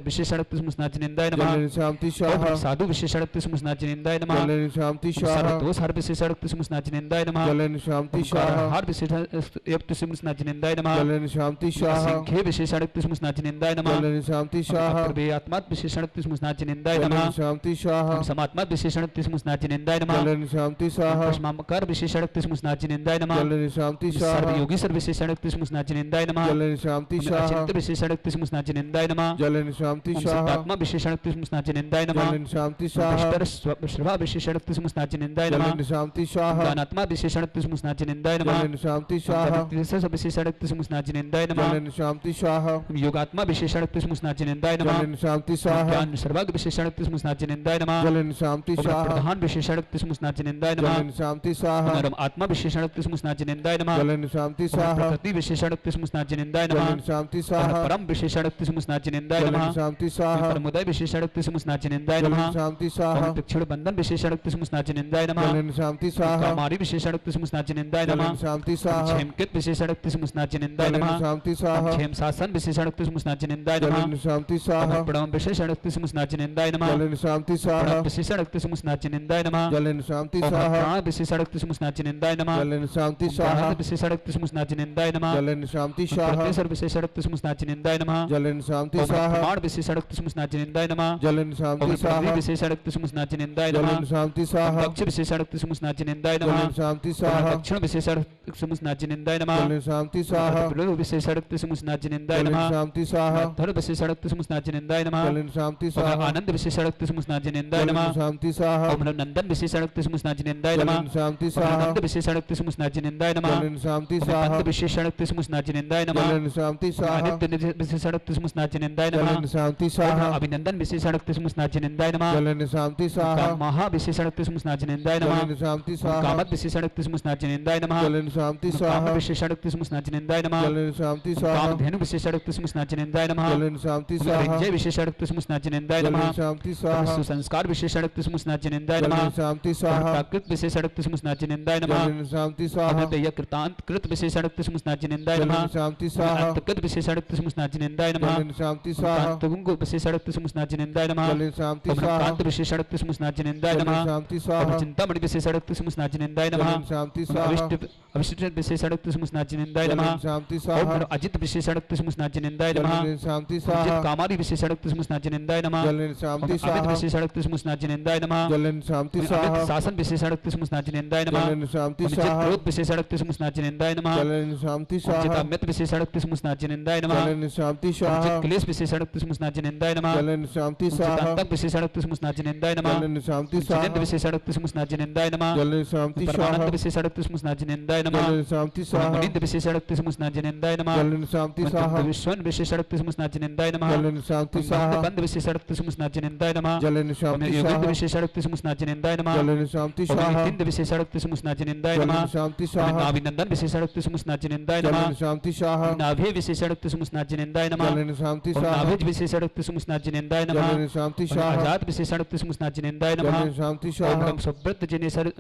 विशेषणक्ति सुमस्नाजिनिंदाय नमः जलन शांति स्वाहा साधु विशेषणक्ति सुमस्नाजिनिंदाय नमः जलन शांति स्वाहा सर्वदोष हर विशेषणक्ति सुमस्नाजिनिंदाय नमः जलन शांति स्वाहा हर विशेषणक्ति सुमस्नाजिनिंदाय नमः जलन शांति स्वाहा संख्ये विशेषणक्ति सुमस्नाजिनिंदाय नमः जलन शांति स्वाहा आत्मा विशेषणक्ति सुमस्नाजिनिंदाय जलन नमः शांति स्वाहा समात्मा विशेषणक्ति सुमस्नाजिनिंदाय नमः जलन शांति स्वाहा भस्माकर विशेषणक्ति सुमस्नाजिनिंदाय नमः जलन शांति स्वाहा सर्वयोगी सर्व विशेषणक्ति सुमस्नाजिनिंदाय नमः जलन शांति स्वाहा अचिंत्य विशेषणक्ति सुमस्नाजिनिंदाय नमः जलन शांति स्वाहा आत्मा विशेषणक्ति सुमस्नाजिनिंदाय नमः जलन शांति स्वाहा श्रवा विशेषणक्ति सुमस्नाजिनिंदाय नमः जलन शांति स्वाहा ज्ञानात्मा विशेषणक्ति सुमस्नाजिनिंदाय नमः जलन शांति स्वाहा विशेषणक्ति सुमस्नाजिनिंदाय नमः जलन शांति स्वाहा योगात्मा विशेषणक्ति सुमस्नाजिनिंदाय नमः जलन शांति स्वाहा ज्ञान सर्वाग विशेषणक्ति सुमस्नाजिनिंदाय नमः जलन शांति स्वाहा प्रधान विशेषणक्ति सुमस्नाजिनिंदाय नमः जलन शांति स्वाहा आत्मा विशेषणक्ति सुमस्नाजिनिंदाय नमः जलन शांति स्वाहा प्रकृति विशेषणक्ति सुमस्नाजिनिंदाय नमः जलन शांति स्वाहा परम विशेषणक्ति सुमस्नाजिनिंदाय जलन नमः शांति स्वाहा प्रमुदय विशेषणक्ति सुमस्नाजिनिंदाय जलन नमः शांति स्वाहा दक्षिण बंधन विशेषणक्ति सुमस्नाजिनिंदाय नमः जलन शांति स्वाहा कामारी विशेषणक्ति सुमस्नाजिनिंदाय नमः जलन शांति स्वाहा क्षेमकित विशेषणक्ति सुमस्नाजिनिंदाय जलन नमः शांति स्वाहा क्षेम शासन विशेषणक्ति सुमस्नाजिनिंदाय नमः जलन शांति स्वाहा प्रणव विशेषणक्ति सुमस्नाजिनिंदाय नमः जलन शांति स्वाहा विशेषणक्ति सुमस्नाजिनिंदाय नमः जलन शांति स्वाहा प्राण विशेषणक्ति सुमस्नाजिनिंदाय नमः जलन शांति स्वाहा विशेषणक्ति सुमस्नाजिनिंदाय नमः जलन शांति स्वाहा प्रत्येसर विशेषणक्ति सुमस्नाजिनिंदाय नमः जलन शांति स्वाहा प्रमाण विशेषणक्ति सुमस्नाजिनिंदाय नमः जलन शांति स्वाहा विशेषणक्ति सुमस्नाजिनिंदाय नमः जलन शांति स्वाहा दक्ष विशेषणक्ति सुमस्नाजिनिंदाय नमः जलन शांति स्वाहा दक्षिण विशेषणक्ति सुमस्नाजिनिंदाय नमः जलन शांति स्वाहा बिलु विशेषणक्ति सुमस्नाजिनिंदाय जलन नमः शांति स्वाहा धर विशेषणक्ति सुमस्नाजिनिंदाय नमः जलन शांति स्वाहा आनंद विशेषणक्ति सुमस्नाजिनिंदाय जलन नमः शांति स्वाहा ओम नंदन विशेषणक्ति सुमस्नाजिनिंदाय नमः जलन शांति स्वाहा आनंद विशेषणक्ति सुमस्नाजिनिंदाय नमः जलन शांति स्वाहा आनंद विशेषणक्ति सुमस्नाजिनिंदाय नमः जलन शांति स्वाहा आदित्य विशेषणक्ति सुमस्नाजिनिंदाय नमः जलन शांति स्वाहा अभिनंदन विशेषणक्ति सुमस्नाजिनिंदाय नमः जलन शांति स्वाहा महा विशेषणक्ति सुमस्नाजिनिंदाय नमः जलन शांति स्वाहा कामत विशेषणक्ति सुमस्नाजिनिंदाय नमः जलन शांति काम स्वाहा विशेषणक्ति सुमस्नाजिनिंदाय नमः जलन शांति स्वाहा कामधेनु विशेषणक्ति सुमस्नाजिनिंदाय नमः जलन शांति स्वाहा रिंजय विशेषणक्ति सुमस्नाजिनिंदाय जलन नमः शांति स्वाहा सुसंस्कार विशेषणक्ति सुमस्नाजिनिंदाय नमः जलन शांति स्वाहा प्राकृत विशेषणक्ति सुमस्नाजिनिंदाय नमः जलन शांति स्वाहा अनंतय कृतांत कृत विशेषणक्ति सुमस्नाजिनिंदाय नमः जलन शांति स्वाहा अंतकृत विशेषणक्ति सुमस्नाजिनिंदाय नमः जलन शांति स्वाहा तुंग विशेषणक्ति सुमस्नाजिनिंदाय नमः जलन शांति स्वाहा कांत विशेषणक्ति सुमस्नाजिनिंदाय जलन नमः शांति स्वाहा चिंतामणि विशेषणक्ति सुमस्नाजिनिंदाय नमः जलन शांति स्वाहा अविष्ट विशेषणक्ति सुमस्नाजिनिंदाय नमः जलन शांति स्वाहा अजित विशेषणक्ति सुमस्नाजिनिंदाय नमः जलन शांति अजित स्वाहा कामारी विशेषणक्ति सुमस्नाजिनिंदाय नमः जलन शांति अमित स्वाहा विशेषणक्ति सुमस्नाजिनिंदाय नमः जलन शांति अमित स्वाहा शासन विशेषणक्ति विशेषाणक्ति सुमस्नाजिनेन्द्राय नमः जलन शांति ओम चित स्वाहा क्रोध विशेषाणक्ति सुमस्नाजिनेन्द्राय नमः जलन शांति ओम स्वाहा चितामित विशेषाणक्ति सुमस्नाजिनेन्द्राय नमः जलन शांति ओम स्वाहा चित क्लेश विशेषाणक्ति सुमस्नाजिनेन्द्राय नमः जलन शांति ओम स्वाहा चितांतक विशेषाणक्ति सुमस्नाजिनेन्द्राय नमः जलन शांति ओम स्वाहा चिनेन्द्र विशेषाणक्ति सुमस्नाजिनेन्द्राय नमः जलन शांति स्वाहा परमानंद विशेषाणक्ति सुमस्नाजिनेन्द्राय नमः जलन शांति ओम स्वाहा मुनिंद विशेषाणक्ति सुमस्नाजिनेन्द्राय नमः जलन शांति स्वाहा विश्वन विशेषाणक्ति सुमस्नाजिनेन्द्राय नमः जलन शांति स्वाहा बंद विशेषाणक्ति सुमस्नाजिनेन्द्राय नमः जलन ओम शांति योगिंद स्वाहा विशेषाणक्ति सुमस्नाजिनेन्द्राय नमः जलन शांति ओम स्वाहा नितिंद विशेषाणक्ति सुमस्नाजिनेन्द्राय नमः जलन शांति ओम स्वाहा नाभिनंदन विशेषाणक्ति सुमस्नाजिनेन्द्राय नमः जलन शांति स्वाहा नाभि विशेषाणक्ति सुमस्नाजिनेन्द्राय नमः जलन शांति ओम स्वाहा नाभिज विशेषाणक्ति सुमस्नाजिनेन्द्राय नमः जलन शांति ओम स्वाहा आजाद विशेषाणक्ति सुमस्नाजिनेन्द्राय नमः जलन शांति ओम स्वाहा ब्रह्म सुब्रत जिनेसर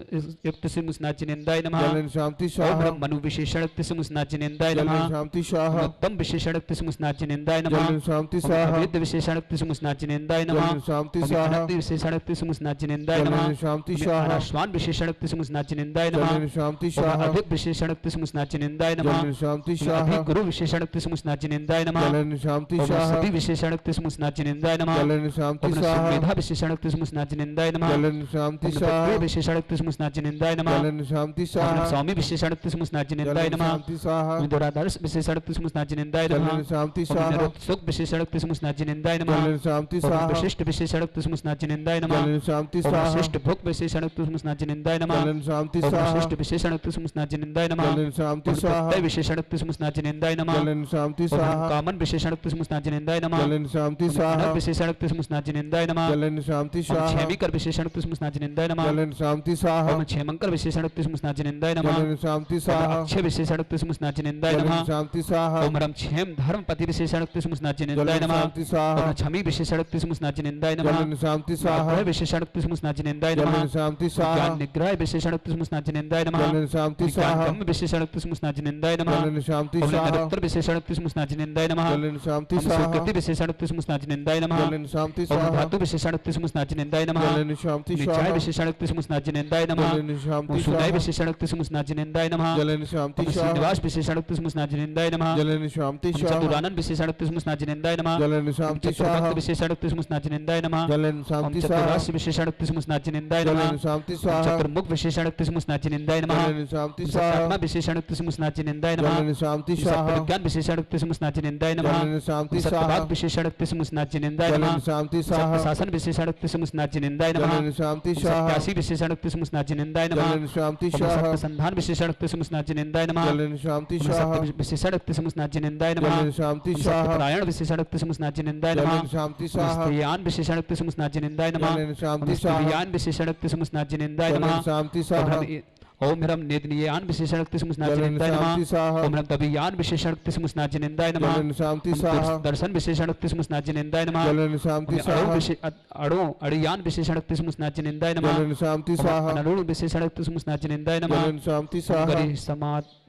युक्त सुमस्नाजिनेन्द्राय नमः जलन शांति ओम स्वाहा ब्रह्म मनु विशेषाणक्ति सुमस्नाजिनेन्द्राय जलन नमः शांति ओम स्वाहा उत्तम विशेषाणक्ति सुमस्नाजिनेन्द्राय नमः जलन शांति ओम स्वाहा अवेद विशेषाणक्ति सुमस्नाजिनेन्द्राय नमः जलन शांति ओम स्वाहा अनंत विशेषाणक्ति सुमस्नाजिनेन्द्राय नमः जलन शांति ओम स्वाहा आश्वान विशेषाणक्ति सुमस्नाजिनेन्द्राय नमः जलन शांति ओम स्वाहा अधिक विशेषाणक्ति सुमस्नाजिनेन्द्राय नमः जलन शांति ओम स्वाहा अधिक गुरु विशेषाणक्ति सुमस्नाजिनेन्द्राय नमः जलन शांति ओम स्वाहा सती विशेषाणक्ति सुमस्नाजिनेन्द्राय नमः जलन शांति ओम स्वाहा मेधा विशेषाणक्ति सुमस्नाजिनेन्द्राय नमः जलन शांति ओम स्वाहा तत्व विशेषाणक्ति सुमस्नाजिनेन्द्राय नमः जलन शांति ओम स्वाहा स्वामी विशेषाणक्ति सुमस्नाजिनेन्द्राय जलन नमः शांति स्वाहा ओम दुराधर्ष विशेषाणक्ति सुमस्नाजिनेन्द्राय नमः जलन शांति ओम स्वाहा निरुत्सुक विशेषाणक्ति सुमस्नाजिनेन्द्राय नमः जलन शांति ओम स्वाहा विशिष्ट विशेषाणक्ति सुमस्नाजिनेन्द्राय नमः जलन शांति ओम स्वाहा विशिष्ट भोग विशेषाणक्ति सुमस्नाजिनेन्द्राय नमः जलन शांति ओम स्वाहा विशिष्ट विशेषाणक्ति सुमस्नाजिनेन्द्राय नमः जलन शांति ओम स्वाहा प्रत्यय विशेषाणक्ति सुमस्नाजिनेन्द्राय नमः जलन शांति ओम स्वाहा कामन विशेषाणक्ति सुमस्नाजिनेन्द्राय नमः जलन शांति ओम स्वाहा अनर्थ विशेषाणक्ति सुमस्नाजिनेन्द्राय नमः जलन शांति ओम स्वाहा क्षेमीकर विशेषाणक्ति सुमस्नाजिनेन्द्राय नमः जलन शांति स्वाहा ओम क्षेमंकर विशेषाणक्ति सुमस्नाजिनेन्द्राय नमः जलन शांति ओम स्वाहा अक्षय विशेषाणक्ति सुमस्नाजिनेन्द्राय जलन नमः शांति स्वाहा ओम रम क्षेम धर्मपति विशेषाणक्ति सुमस्नाजिनेन्द्राय जलन नमः शांति स्वाहा ओम छमी विशेषाणक्ति सुमस्नाजिनेन्द्राय नमः जलन शांति ओम स्वाहा अभय विशेषाणक्ति सुमस्नाजिनेन्द्राय नमः जलन शांति स्वाहा ज्ञान निग्रह विशेषाणक्ति सुमस्नाजिनेन्द्राय नमः जलन शांति स्वाहा ब्रह्म विशेषाणक्ति सुमस्नाजिनेन्द्राय नमः जलन शांति ओम स्वाहा निरुत्तर विशेषाणक्ति सुमस्नाजिनेन्द्राय नमः जलन शांति ओम स्वाहा सुकृति विशेषाणक्ति सुमस्नाजिनेन्द्राय नमः जलन शांति ओम स्वाहा धातु विशेषाणक्ति सुमस्नाजिनेन्द्राय नमः जलन शांति निचाय स्वाहा विशेषाणक्ति सुमस्नाजिनेन्द्राय नमः जलन ओम शांति सुदाय स्वाहा विशेषाणक्ति सुमस्नाजिनेन्द्राय नमः जलन शांति ओम स्वाहा श्रीनिवास विशेषाणक्ति सुमस्नाजिनेन्द्राय नमः जलन शांति ओम स्वाहा चतुरानंद विशेषाणक्ति सुमस्नाजिनेन्द्राय नमः जलन ओम शांति स्वाहा चतुर्भक्त विशेषाणक्ति सुमस्नाजिनेन्द्राय नमः जलन ओम शांति स्वाहा चतुरास्य विशेषाणक्ति सुमस्नाजिनेन्द्राय नमः जलन शांति ओम स्वाहा चतुर्मुख विशेषाणक्ति सुमस्नाजिनेन्द्राय नमः जलन शांति ओम स्वाहा सत्यात्मा विशेषाणक्ति सुमस्नाजिनेन्द्राय नमः जलन शांति ओम स्वाहा सत्यविज्ञान विशेषाणक्ति सुमस्नाजिनेन्द्राय नमः जलन शांति ओम स्वाहा सत्यवाद विशेषाणक्ति सुमस्नाजिनेन्द्राय नमः जलन शांति ओम स्वाहा सत्यशासन विशेषाणक्ति सुमस्नाजिनेन्द्राय नमः जलन शांति ओम स्वाहा सत्यासी विशेषाणक्ति सुमस्नाजिनेन्द्राय नमः जलन शांति ओम स्वाहा सत्यसंधान विशेषाणक्ति सुमस्नाजिनेन्द्राय नमः जलन शांति ओम स्वाहा सत्य विशेषाणक्ति सुमस्नाजिनेन्द्राय नमः जलन शांति ओम स्वाहा सत्यपरायण विशेषाणक्ति सुमस्नाजिनेन्द्राय नमः जलन शांति ओम स्वाहा स्त्रियान विशेषाणक्ति सुमस्नाजिनेन्द्राय नमः जलन ओम शांति स्वाहा स्त्रियान विशेषाणक्ति सुमस्नाजिनेन्द्राय जलन नमः शांति स्वाहा ओम ह्रम नेदनीयान विशेषाणक्ति जलन सुमस्नाजिनेन्द्राय नमः शांति स्वाहा ओम ह्रम तबियान विशेषाणक्ति सुमस्नाजिनेन्द्राय नमः जलन शांति ओम स्वाहा दर्शन विशेषाणक्ति सुमस्नाजिनेन्द्राय नमः जलन शांति ओम स्वाहा अड़ो अड़ियान विशेषाणक्ति सुमस्नाजिनेन्द्राय नमः जलन शांति ओम स्वाहा अनरुण विशेषाणक्ति सुमस्नाजिनेन्द्राय नमः जलन शांति ओम स्वाहा गरि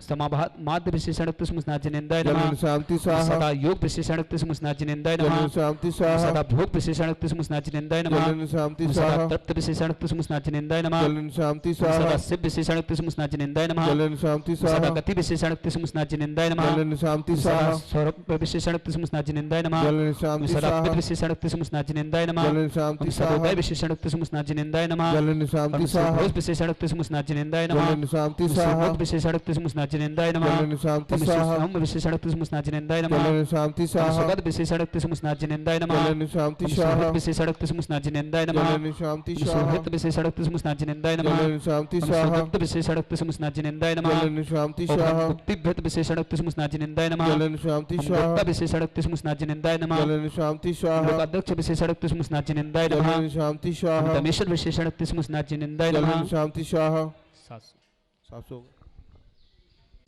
समाभात माध्य विशेषाणक्ति सुमस्नाजिनेन्द्राय नमः जलन शांति स्वाहा सदा योग विशेषाणक्ति सुमस्नाजिनेन्द्राय नमः जलन शांति ओम स्वाहा सदा भोग विशेषाणक्ति सुमस्नाजिनेन्द्राय नमः जलन शांति ओम सदा स्वाहा तृप्त विशेषाणक्ति सुमस्नाजिनेन्द्राय नमः जलन शांति ओम सदा स्वाहा सिद्ध विशेषाणक्ति सुमस्नाजिनेन्द्राय नमः जलन शांति ओम सदा स्वाहा गति विशेषाणक्ति सुमस्नाजिनेन्द्राय नमः जलन शांति ओम सदा स्वाहा सौरभ विशेषाणक्ति सुमस्नाजिनेन्द्राय नमः जलन ओम शांति सदा स्वाहा पित विशेषाणक्ति सुमस्नाजिनेन्द्राय नमः जलन ओम शांति सदोदय स्वाहा विशेषाणक्ति सुमस्नाजिनेन्द्राय नमः जलन शांति ओम स्वाहा सदोष विशेषाणक्ति सुमस्नाजिनेन्द्राय नमः जलन शांति ओम स्वाहा सदोष विशेषाणक्ति सुमस्नाजिनेन्द्राय नमः जलन शांति ओम स्वाहा सुसम विशेषाणक्ति सुमस्नाजिनेन्द्राय नमः जलन शांति ओम स्वाहा सुगत विशेषाणक्ति सुमस्नाजिनेन्द्राय नमः जलन शांति ओम स्वाहा सुहृत विशेषाणक्ति सुमस्नाजिनेन्द्राय नमः जलन शांति ओम स्वाहा सुहृत विशेषाणक्ति सुमस्नाजिनेन्द्राय नमः जलन शांति ओम स्वाहा सुदत्त विशेषाणक्ति सुमस्नाजिनेन्द्राय नमः जलन शांति ओम स्वाहा मुक्तिभृत विशेषाणक्ति सुमस्नाजिनेन्द्राय नमः जलन शांति ओम स्वाहा लोकता विशेषाणक्ति सुमस्नाजिनेन्द्राय नमः जलन शांति स्वाहा लोकाध्यक्ष विशेषाणक्ति सुमस्नाजिनेन्द्राय नमः जलन शांति ओम स्वाहा तमेश्वर विशेषाणक्ति सुमस्नाजिनेन्द्राय जलन नमः शांति स्वाहा सासो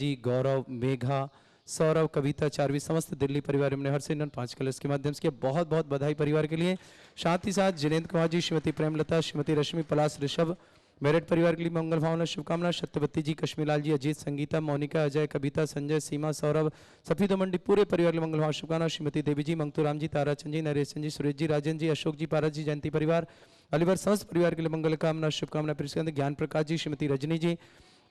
जी गौरव मेघा सौरव कविता चारवी समस्त दिल्ली परिवार में हर से 5 कलर्स के माध्यम से बहुत बहुत बधाई परिवार के लिए। साथ ही साथ जिनेन्द्र कुमार जी, श्रीमती प्रेमलता, श्रीमती रश्मि पलास, ऋषभ मेरठ परिवार के लिए मंगल भावना शुभकामना। सत्यवती जी, कश्मीलाल जी, अजीत, संगीता, मोनिका, अजय, कविता, संजय, सीमा, सौरभ, सफीदो मंडी पूरे परिवार के लिए मंगल भावना शुभकामना। श्रीमती देवी जी, मंगतूराम जी, ताराचंद जी, नरेश जी, सुरेश जी, राजन जी, अशोक जी, पारस जी, जयंती परिवार अलीवर समस्त परिवार के लिए मंगल कामना शुभकामना। ज्ञान प्रकाश जी, श्रीमती रजनी जी,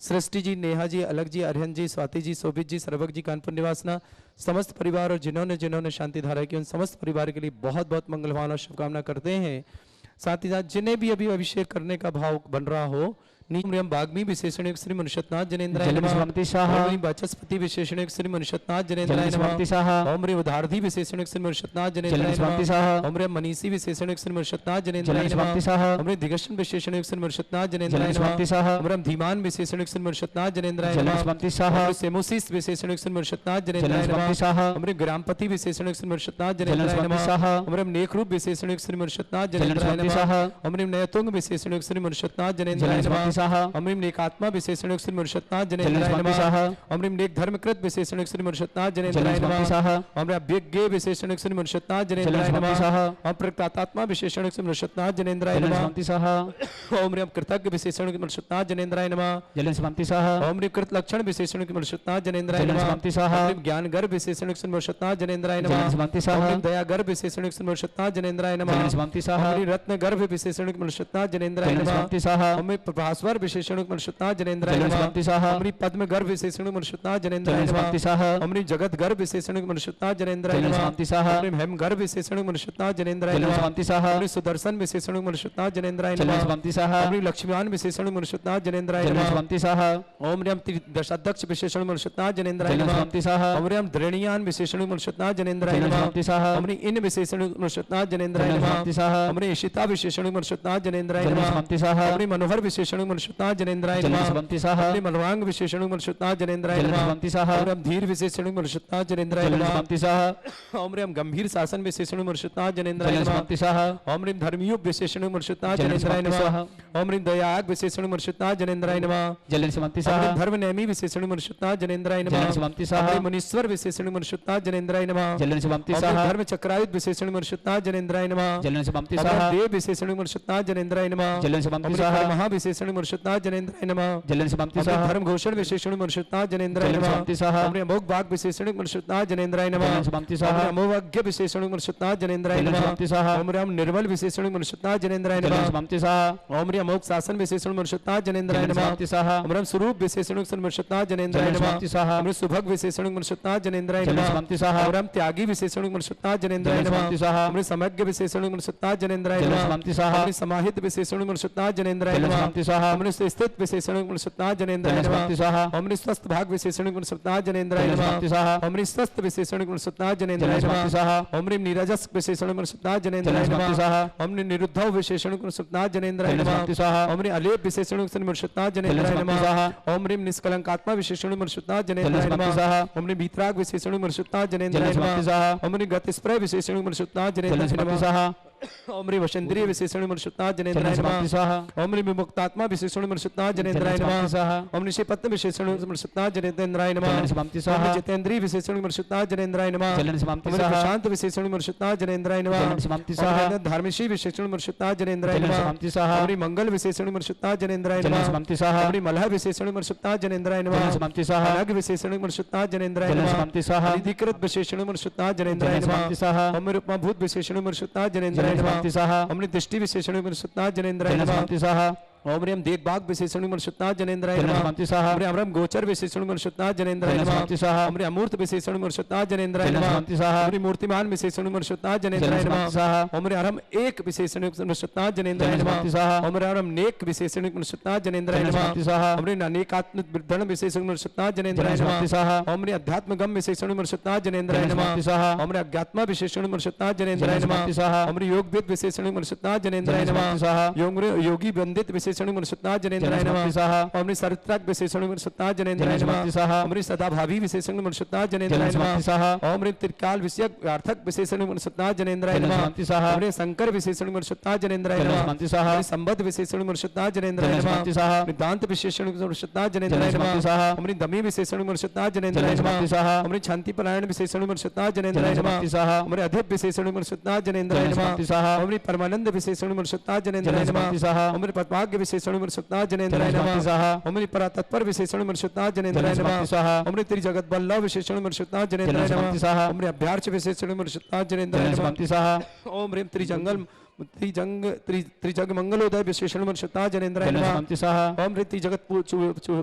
सृष्टि जी, नेहा जी, अलग जी, अरिहन जी, स्वाति जी, शोभित जी, सरवक जी, कानपुर निवासना समस्त परिवार और जिन्होंने शांति धारा की उन समस्त परिवार के लिए बहुत बहुत मंगल भावना शुभकामना करते हैं। साथ ही साथ जिन्हें भी अभी अभिषेक करने का भाव बन रहा हो नीमरियम बाग्मी विशेषण श्री मनुष्यनाथ जनेन्द्राय जलन नमः स्वामी शाह ओम ह्रीं वाचस्पति विशेषण श्री मनुष्यनाथ जनेन्द्राय जलन नमः स्वामी शाह ओम ह्रीं उदारधी विशेषण श्री मनुष्यनाथ जनेन्द्राय जलन स्वामी नमः शाह ओम ह्रीं मनीषी विशेषण श्री मनुष्यनाथ जनेन्द्राय जलन नमः स्वामी शाह ओम ह्रीं दिगशन विशेषण श्री मनुष्यनाथ जनेन्द्राय जलन नमः स्वामी शाह ओम ह्रीं धीमान विशेषण श्री मनुष्यनाथ जनेन्द्राय जलन नमः स्वामी शाह ओम ह्रीं सेमोसिस विशेषण श्री मनुष्यनाथ जनेन्द्राय जलन स्वामी नमः शाह ओम ह्रीं ग्रामपति विशेषण श्री मनुष्यनाथ जलन जनेन्द्राय स्वामी नमः शाह ओम ह्रीं नेकरूप विशेषण श्री मनुष्यनाथ जलन जनेन्द्राय स्वामी नमः शाह ओम ह्रीं नयतुंग विशेषण श्री मनुष्यनाथ जनेन्द्राय जलन स्वामी नमः शाह ओम ह्रीं नेकात्मा विशेषण श्री मनुष्यनाथ जलन जनेन्द्राय स्वामी नमः शाह ओम ह्रीं नेक धर्मकृत विशेषण श्री मनुष्यनाथ जनेन्द्राय जलन स्वामी नमः शाह ओम ह्रीं अभ्यज्ञ विशेषण श्री मनुष्यनाथ जलन जनेन्द्राय स्वामी नमः शाह ओम प्रकृतात्मा विशेषण श्री मनुष्यनाथ जनेन्द्राय जलन नमः स्वामी शाह ओम ह्रीं कृतज्ञ विशेषण श्री मनुष्यनाथ जनेन्द्राय नमः जलन स्वामी शाह ओम ह्रीं कृत लक्षण विशेषण श्री मनुष्यनाथ जनेन्द्राय जलन नमः स्वामी शाह ओम ह्रीं ज्ञान गर्भ विशेषण श्री मनुष्यनाथ जनेन्द्राय नमः जलन स्वामी शाह ओम ह्रीं दया गर्भ विशेषण श्री मनुष्यनाथ जनेन्द्राय नमः जलन स्वामी शाह ओम ह्रीं रत्न गर्भ विशेषण मनुष्यनाथ जनेन्द्राय जलन नमः स्वामी शाह ओम ह्रीं प्रभास्वर विशेषण मनुष्यनाथ जनेन्द्राय जलन नमः स्वामी शाह ओम ह्रीं पद्म गर्भ विशेषण मनुष्यनाथ जनेन्द्राय जलन नमः स्वामी शाह ओम ह्रीं जगत गर्भ विशेषण मनुष्यनाथ जनेन्द्राय जलन नमः स्वामी शाह ओम ह्रीं हेम गर्भ विशेषण मनुष्यनाथ जनेन्द्राय जलन नमः स्वामी शाह ओम ह्रीं सुदर्शन विशेषण मनुष्यनाथ जनेन्द्राय जलन नमः स्वामी शाह ओम ह्रीं लक्ष्मीवान विशेषण मनुष्यनाथ जनेन्द्राय जलन नमः स्वामी शाह ओम ह्रीं दशाध्यक्ष विशेषण मनुष्यनाथ जनेन्द्राय जलन नमः स्वामी शाह ओम ह्रीं द्रणीयान विशेषण मनुष्यनाथ जनेन्द्राय जलन नमः स्वामी शाह ओम ह्रीं इन विशेषण मनुष्यनाथ जनेन्द्राय जलन नमः स्वामी शाह ओम ह्रीं इशिता विशेषण मनुष्यनाथ जनेन्द्राय जलन नमः स्वामी शाह ओम ह्रीं मनोहर विशेषण मनुष्यनाथ जनेन्द्राय जलन नमः स्वामी शाह ओम ह्रीं मनवांग विशेषण मनुष्यनाथ जनेन्द्राय जलन नमः स्वामी शाह ओम ह्रीं धीर विशेषण मनुष्यनाथ जनेन्द्राय जलन नमः स्वामी शाह ओम ह्रीं गंभीर शासन विशेषण मनुष्यनाथ जनेन्द्राय जलन नमः स्वामी शाह ओम ह्रीं धर्मयुग विशेषण मनुष्यनाथ जलन जनेन्द्राय स्वामी शाह नमः ओम ह्रीं दयाग विशेषण मनुष्यनाथ जनेन्द्राय नमः जलन स्वामी ओम शाह ह्रीं धर्मनेमी विशेषण मनुष्यनाथ जनेन्द्राय नमः जलन स्वामी ओम शाह ह्रीं मुनीश्वर विशेषण मनुष्यनाथ जनेन्द्राय नमः जलन स्वामी ओम शाह ह्रीं धर्म चक्रायुध विशेषण मनुष्यनाथ जनेन्द्राय नमः जलन स्वामी ओम शाह ह्रीं देव विशेषण मनुष्यनाथ जनेन्द्राय नमः जलन ओम स्वामी ह्रीं शाह महाविशेषण मनुष्यनाथ जनेन्द्राय नमः जलन स्वामी ओम ह्रीं शाह धर्म घोषण विशेषण मनुष्यनाथ जनेन्द्राय जलन नमः स्वामी शाह ओम ह्रीं अमोघ भाग विशेषण मनुष्यनाथ जनेन्द्राय नमः जलन स्वामी ओम शाह ह्रीं अमोघ्य विशेषण मनुष्यनाथ जनेन्द्राय जलन नमः स्वामी शाह ओम ह्रीं निर्मल विशेषण मनुष्यनाथ जनेन्द्राय जलन नमः स्वामी शाह ओम ह्रीं अमोघ शासन विशेषण मनुष्यनाथ जनेन्द्राय जलन नमः स्वामी शाह ओम ह्रीं स्वरूप विशेषण मनुष्यनाथ जनेन्द्राय जलन नमः स्वामी शाह ओम ह्रीं सुभग विशेषण मनुष्यनाथ जनेन्द्राय जलन नमः स्वामी शाह ओम ह्रीं त्यागी विशेषण मनुष्यनाथ जनेन्द्राय जलन नमः स्वामी शाह ओम ह्रीं समज्ञ विशेषण मनुष्यनाथ जनेन्द्राय जलन नमः स्वामी शाह ओम ह्रीं समाहित विशेषण मनुष्यनाथ जनेन्द्राय जलन नमः स्वामी शाह ओम ह्रीं स्थित विशेषण मनुष्यनाथ जनेन्द्राय जलन नमः स्वामी शाह ओम ह्रीं स्वस्थ भाग विशेषण मनुष्यनाथ जनेन्द्राय जलन नमः स्वामी शाह ओम ह्रीं स्वस्थ विशेषण मनुष्यनाथ जनेन्द्राय जलन स्वामी नमः शाह ओम ह्रीं नीरजस विशेषण मनुष्यनाथ जनेन्द्राय जलन स्वामी नमः शाह ओम ह्रीं निरुद्धव विशेषण मनुष्यनाथ जनेन्द्राय जलन नमः स्वामी शाह ओम ह्रीं अलेप विशेषण मनुष्यनाथ जलन जनेन्द्राय स्वामी नमः शाह ओम ह्रीं निष्कलंकात्मा विशेषण मनुष्यनाथ जलन जनेन्द्राय स्वामी नमः शाह ओम ह्रीं भीतराग विशेषण मनुष्यनाथ जनेन्द्राय जलन स्वामी नमः शाह ओम ह्रीं गतिस्प्रय विशेषण मनुष्यनाथ जलन जनेन्द्राय स्वामी नमः शाह ओम ह्रीं वशेन्द्रिय विशेषण मनुष्यनाथ जनेन्द्राय जलन स्वामी नमः शाह ओम ह्रीं विमुक्तात्मा विशेषण मनुष्यनाथ जनेन्द्राय जलन स्वामी नमः शाह ओम ऋषि पत्न विशेषण मनुष्यनाथ जनेन्द्राय नमः जलन स्वामी ओम शाह जितेन्द्रिय विशेषण मनुष्यनाथ जनेन्द्राय नमः जलन स्वामी ओम ह्रीं शाह प्रशांत विशेषण मनुष्यनाथ जनेन्द्राय नमः जलन स्वामी ओम शाह ह्रीं धार्मिशी विशेषण मनुष्यनाथ जनेन्द्राय जलन नमः स्वामी शाह ओम ह्रीं मंगल विशेषण मनुष्यनाथ जनेन्द्राय जलन नमः स्वामी शाह ओम ह्रीं मलह विशेषण मनुष्यनाथ जनेन्द्राय नमः जलन स्वामी शाह अनग विशेषण मनुष्यनाथ जनेन्द्राय जलन नमः स्वामी शाह अधिकृत विशेषण मनुष्यनाथ जनेन्द्राय जलन नमः स्वामी शाह ओम ह्रीं उपमाभूत विशेषण मनुष्यनाथ जनेन्द्राय जलन नमः स्वामी शाह ओम ह्रीं दृष्टि विशेषण मनुष्यनाथ जनेन्द्राय जलन नमः स्वामी शाह ओम ह्रीं देखभाग विशेषण मनुष्यनाथ जनेन्द्राय जलन नमः स्वामी शाह ओम ह्रीं अमरम गोचर विशेषण मनुष्यनाथ जनेन्द्राय जलन नमः स्वामी शाह ओम ह्रीं अमूर्त विशेषण मनुष्यनाथ जनेन्द्राय जलन नमः स्वामी शाह ओम ह्रीं मूर्तिमान विशेषण मनुष्यनाथ जनेन्द्राय जलन नमः स्वामी शाह ओम ह्रीं अरम एक विशेषण मनुष्यनाथ जनेन्द्राय जलन नमः स्वामी शाह ओम ह्रीं अरम नेक विशेषण मनुष्यनाथ जनेन्द्राय जलन नमः स्वामी शाह ओम ह्रीं अनेकात्म वृद्धन विशेषण मनुष्यनाथ जनेन्द्राय जलन स्वामी नमः शाह ओम ह्रीं अध्यात्मगम विशेषण मनुष्यनाथ जनेन्द्राय जलन नमः स्वामी शाह ओम ह्रीं अज्ञात्मा विशेषण मनुष्यनाथ जनेन्द्राय जलन नमः स्वामी शाह ओम ह्रीं योगविद विशेषण मनुष्यनाथ जनेन्द्राय जलन नमः स्वामी शाह योगी बंदित विशेषण मनुष्यनाथ जनेन्द्राय जलन नमः स्वामी शाह ओम ह्रीं सरत्राग विशेषण मनुष्यनाथ जनेन्द्राय जलन नमः स्वामी शाह ओम ह्रीं सदाभावी विशेषण मनुष्यनाथ जनेन्द्राय जलन स्वामी नमः शाह ओम ह्रीं त्रिकाल विषयक अर्थक विशेषण मनुष्यनाथ जनेन्द्राय जलन नमः स्वामी शाह ओम ह्रीं शंकर विशेषण मनुष्यनाथ जनेन्द्राय जलन नमः स्वामी शाह ओम ह्रीं संबद्ध विशेषण मनुष्यनाथ जनेन्द्राय जलन नमः स्वामी शाह वेदांत विशेषण मनुष्यनाथ जनेन्द्राय जलन नमः स्वामी शाह ओम ह्रीं दमी विशेषण मनुष्यनाथ जनेन्द्राय जलन नमः स्वामी शाह ओम ह्रीं शांति परायण विशेषण मनुष्यनाथ जनेन्द्राय जलन नमः स्वामी शाह ओम ह्रीं अधिप विशेषण मनुष्यनाथ जनेन्द्राय जलन नमः स्वामी शाह ओम ह्रीं परमानंद विशेषण मनुष्यनाथ जनेन्द्राय जलन नमः स्वामी शाह ओम ह्रीं पद्माग्य विशेषण मनुष्यनाथ जनेन्द्राय जलन स्वामी नमः शाह ओम ह्रीं परातत्पर विशेषण मनुष्यनाथ जनेन्द्राय जलन नमः स्वामी शाह ओम ह्रीं त्रिजगत बल्लभ विशेषण मनुष्यनाथ जनेन्द्राय जलन स्वामी नमः शाह ओम ह्रीं अभ्यार्च विशेषण मनुष्यनाथ जनेन्द्राय जलन नमः स्वामी शाह ओम ह्रीं त्रिजग मंगलोदय विशेषण मनुष्यनाथ जनेन्द्राय जलन नमः स्वामी शाह ओम ह्रीं त्रिजगत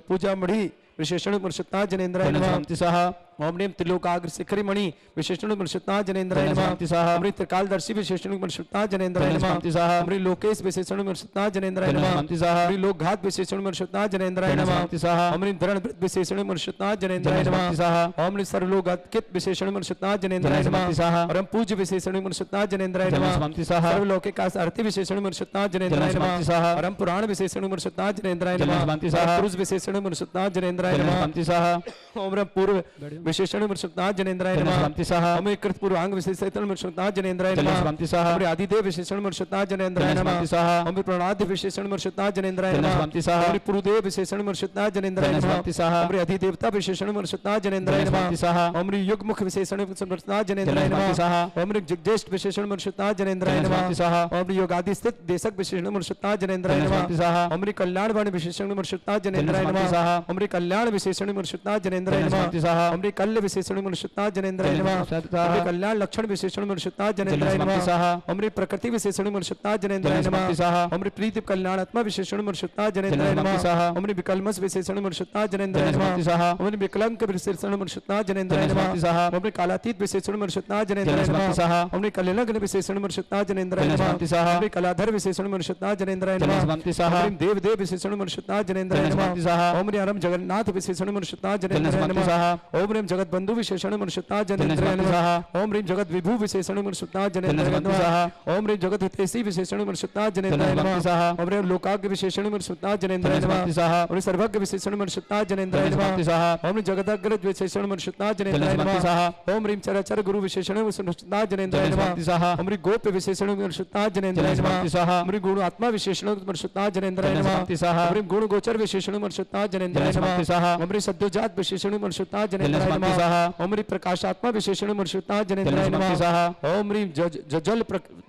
पूजा मढ़ी विशेषण मनुष्यनाथ जनेन्द्राय जलन नमः स्वामी शाह ओम ह्रीं त्रिलोकाग्र शिखरी मणि विशेषण मनुष्यता जनेन्द्राय जय नमः शांति साहा। ओम ह्रीं त्रिकालदर्शी विशेषण मनुष्यता जनेन्द्राय जय नमः शांति साहा। ओम ह्रीं लोकेश विशेषण मनुष्यता जनेन्द्राय जय नमः शांति साहा। ओम ह्रीं लोकघात विशेषण मनुष्यता जनेन्द्राय जय नमः शांति साहा। ओम ह्रीं धरणवृत्त विशेषण मनुष्यता जनेन्द्राय जय नमः शांति साहा। ओम ह्रीं सर्वलोकात्कित विशेषण मनुष्यता जनेन्द्राय जय नमः शांति साहा। परम पूज्य विशेषण मनुष्यता जनेन्द्राय जय नमः शांति साहा। सर्वलौकिक आरती विशेषण मनुष्यता जनेन्द्राय जय नमः शांति साहा। परम पुराण विशेषण मनुष्यता जनेन्द्राय जय नमः शांति साहा। पुरुष विशेषण मनुष्यता जनेन्द्राय जय नमः शांति साहा। ओम ह्रीं पूर्व विशेषण मनुष्यता जनेन्द्राय जय नमः शांति साहा। ओम ह्रीं कृत पूर्वांग विशेषण मनुष्यता जनेन्द्राय जय नमः शांति साहा। ओम ह्रीं आदिदेव विशेषण मनुष्यता जनेन्द्राय जय नमः शांति साहा। ओम ह्रीं प्रणाद विशेषण मनुष्यता जनेन्द्राय जय नमः शांति साहा। ओम ह्रीं पुरुदेव विशेषण मनुष्यता जनेन्द्राय जय नमः शांति साहा। ओम ह्रीं अधिदेवता विशेषण मनुष्यता जनेन्द्राय जय नमः शांति साहा। ओम ह्रीं युगमुख विशेषण मनुष्यता जनेन्द्राय जय नमः शांति साहा। ओम ह्रीं जिग्जेष्ट विशेषण मनुष्यता जनेन्द्राय जय नमः शांति साहा। ओम ह्रीं योगादि स्थित देशक विशेषण मनुष्यता जनेन्द्राय जय नमः शांति साहा। ओम ह्रीं कल्याणवाणी विशेषण मनुष्यता जनेन्द्राय शांति नमः साहा। ओम ह्रीं कल्याण विशेषण मनुष्यता जनेन्द्राय जय नमः शांति साहा। ओम ह्रीं कल्य विशेषण मनुष्यता जनेन्द्राय जय नमः शांति ओम साहा। ह्रीं कल्याण लक्षण विशेषण मनुष्यता जनेन्द्राय शांति नमः साहा। ओम ह्रीं प्रकृति विशेषण मनुष्यता जनेन्द्राय जय नमः शांति साहा। ओम ह्रीं प्रीति कल्याणात्मा विशेषण मनुष्यता जनेन्द्राय शांति नमः साहा। ओम ह्रीं विकल्मस विशेषण मनुष्यता जनेन्द्राय जय नमः शांति साहा। ओम ह्रीं विकलंक विशेषण मनुष्यता जनेन्द्राय जय नमः शांति साहा। ओम ह्रीं कालातीत विशेषण मनुष्यता जनेन्द्राय जय शांति नमः साहा। ओम ह्रीं कलिलग्न विशेषण मनुष्यता जनेन्द्राय जय नमः शांति साहा। ओम ह्रीं कलाधर विशेषण मनुष्यता जनेन्द्राय जय नमः शांति साहा। ओम ह्रीं देव देव विशेषण मनुष्यता जनेन्द्राय जय नमः शांति साहा। ओम ह्रीं अरम जगन्नाथ विशेषण मनुष्यता जनेन्द्राय शांति नमः साहा। ओम ह्रीं जगत बंधु विशेषण मनुष्यता जनेन्द्राय शांति नमः साहा। ओम ह्रीं जगत विभु विशेषण मनुष्यता जनेन्द्राय शांति नमः साहा। ओम ह्रीं जगत हितैषी विशेषण मनुष्यता जनेन्द्राय शांति नमः साहा। ओम ह्रीं लोकाग्य विशेषण मनुष्यता जनेन्द्राय नमः शांति साहा। ओम ह्रीं सर्वज्ञ विशेषण मनुष्यता जनेन्द्राय नमः शांति साहा। ओम ह्रीं जगदग्रज विशेषण मनुष्यता जनेन्द्राय शांति नमः साहा। ओम ह्रीं चराचर गुरु विशेषण मनुष्यता जनेन्द्राय नमः शांति साहा। ओम ह्रीं गोप विशेषण मनुष्यता जनेन्द्राय नमः शांति साहा। ओम ह्रीं गुण आत्मा विशेषण मनुष्यता जनेन्द्राय नमः शांति साहा। ओम ह्रीं गुण गोचर विशेषण मनुष्यता जनेन्द्राय नमः शांति साहा। ओम ह्रीं सद्योजात विशेषण मनुष्यता जनेन्द्राय शांति नमः साहा। ओम ह्रीं प्रकाशात्मा विशेषण मनुष्यता जनेन्द्राय शांति नमः साहा। ओम ह्रीं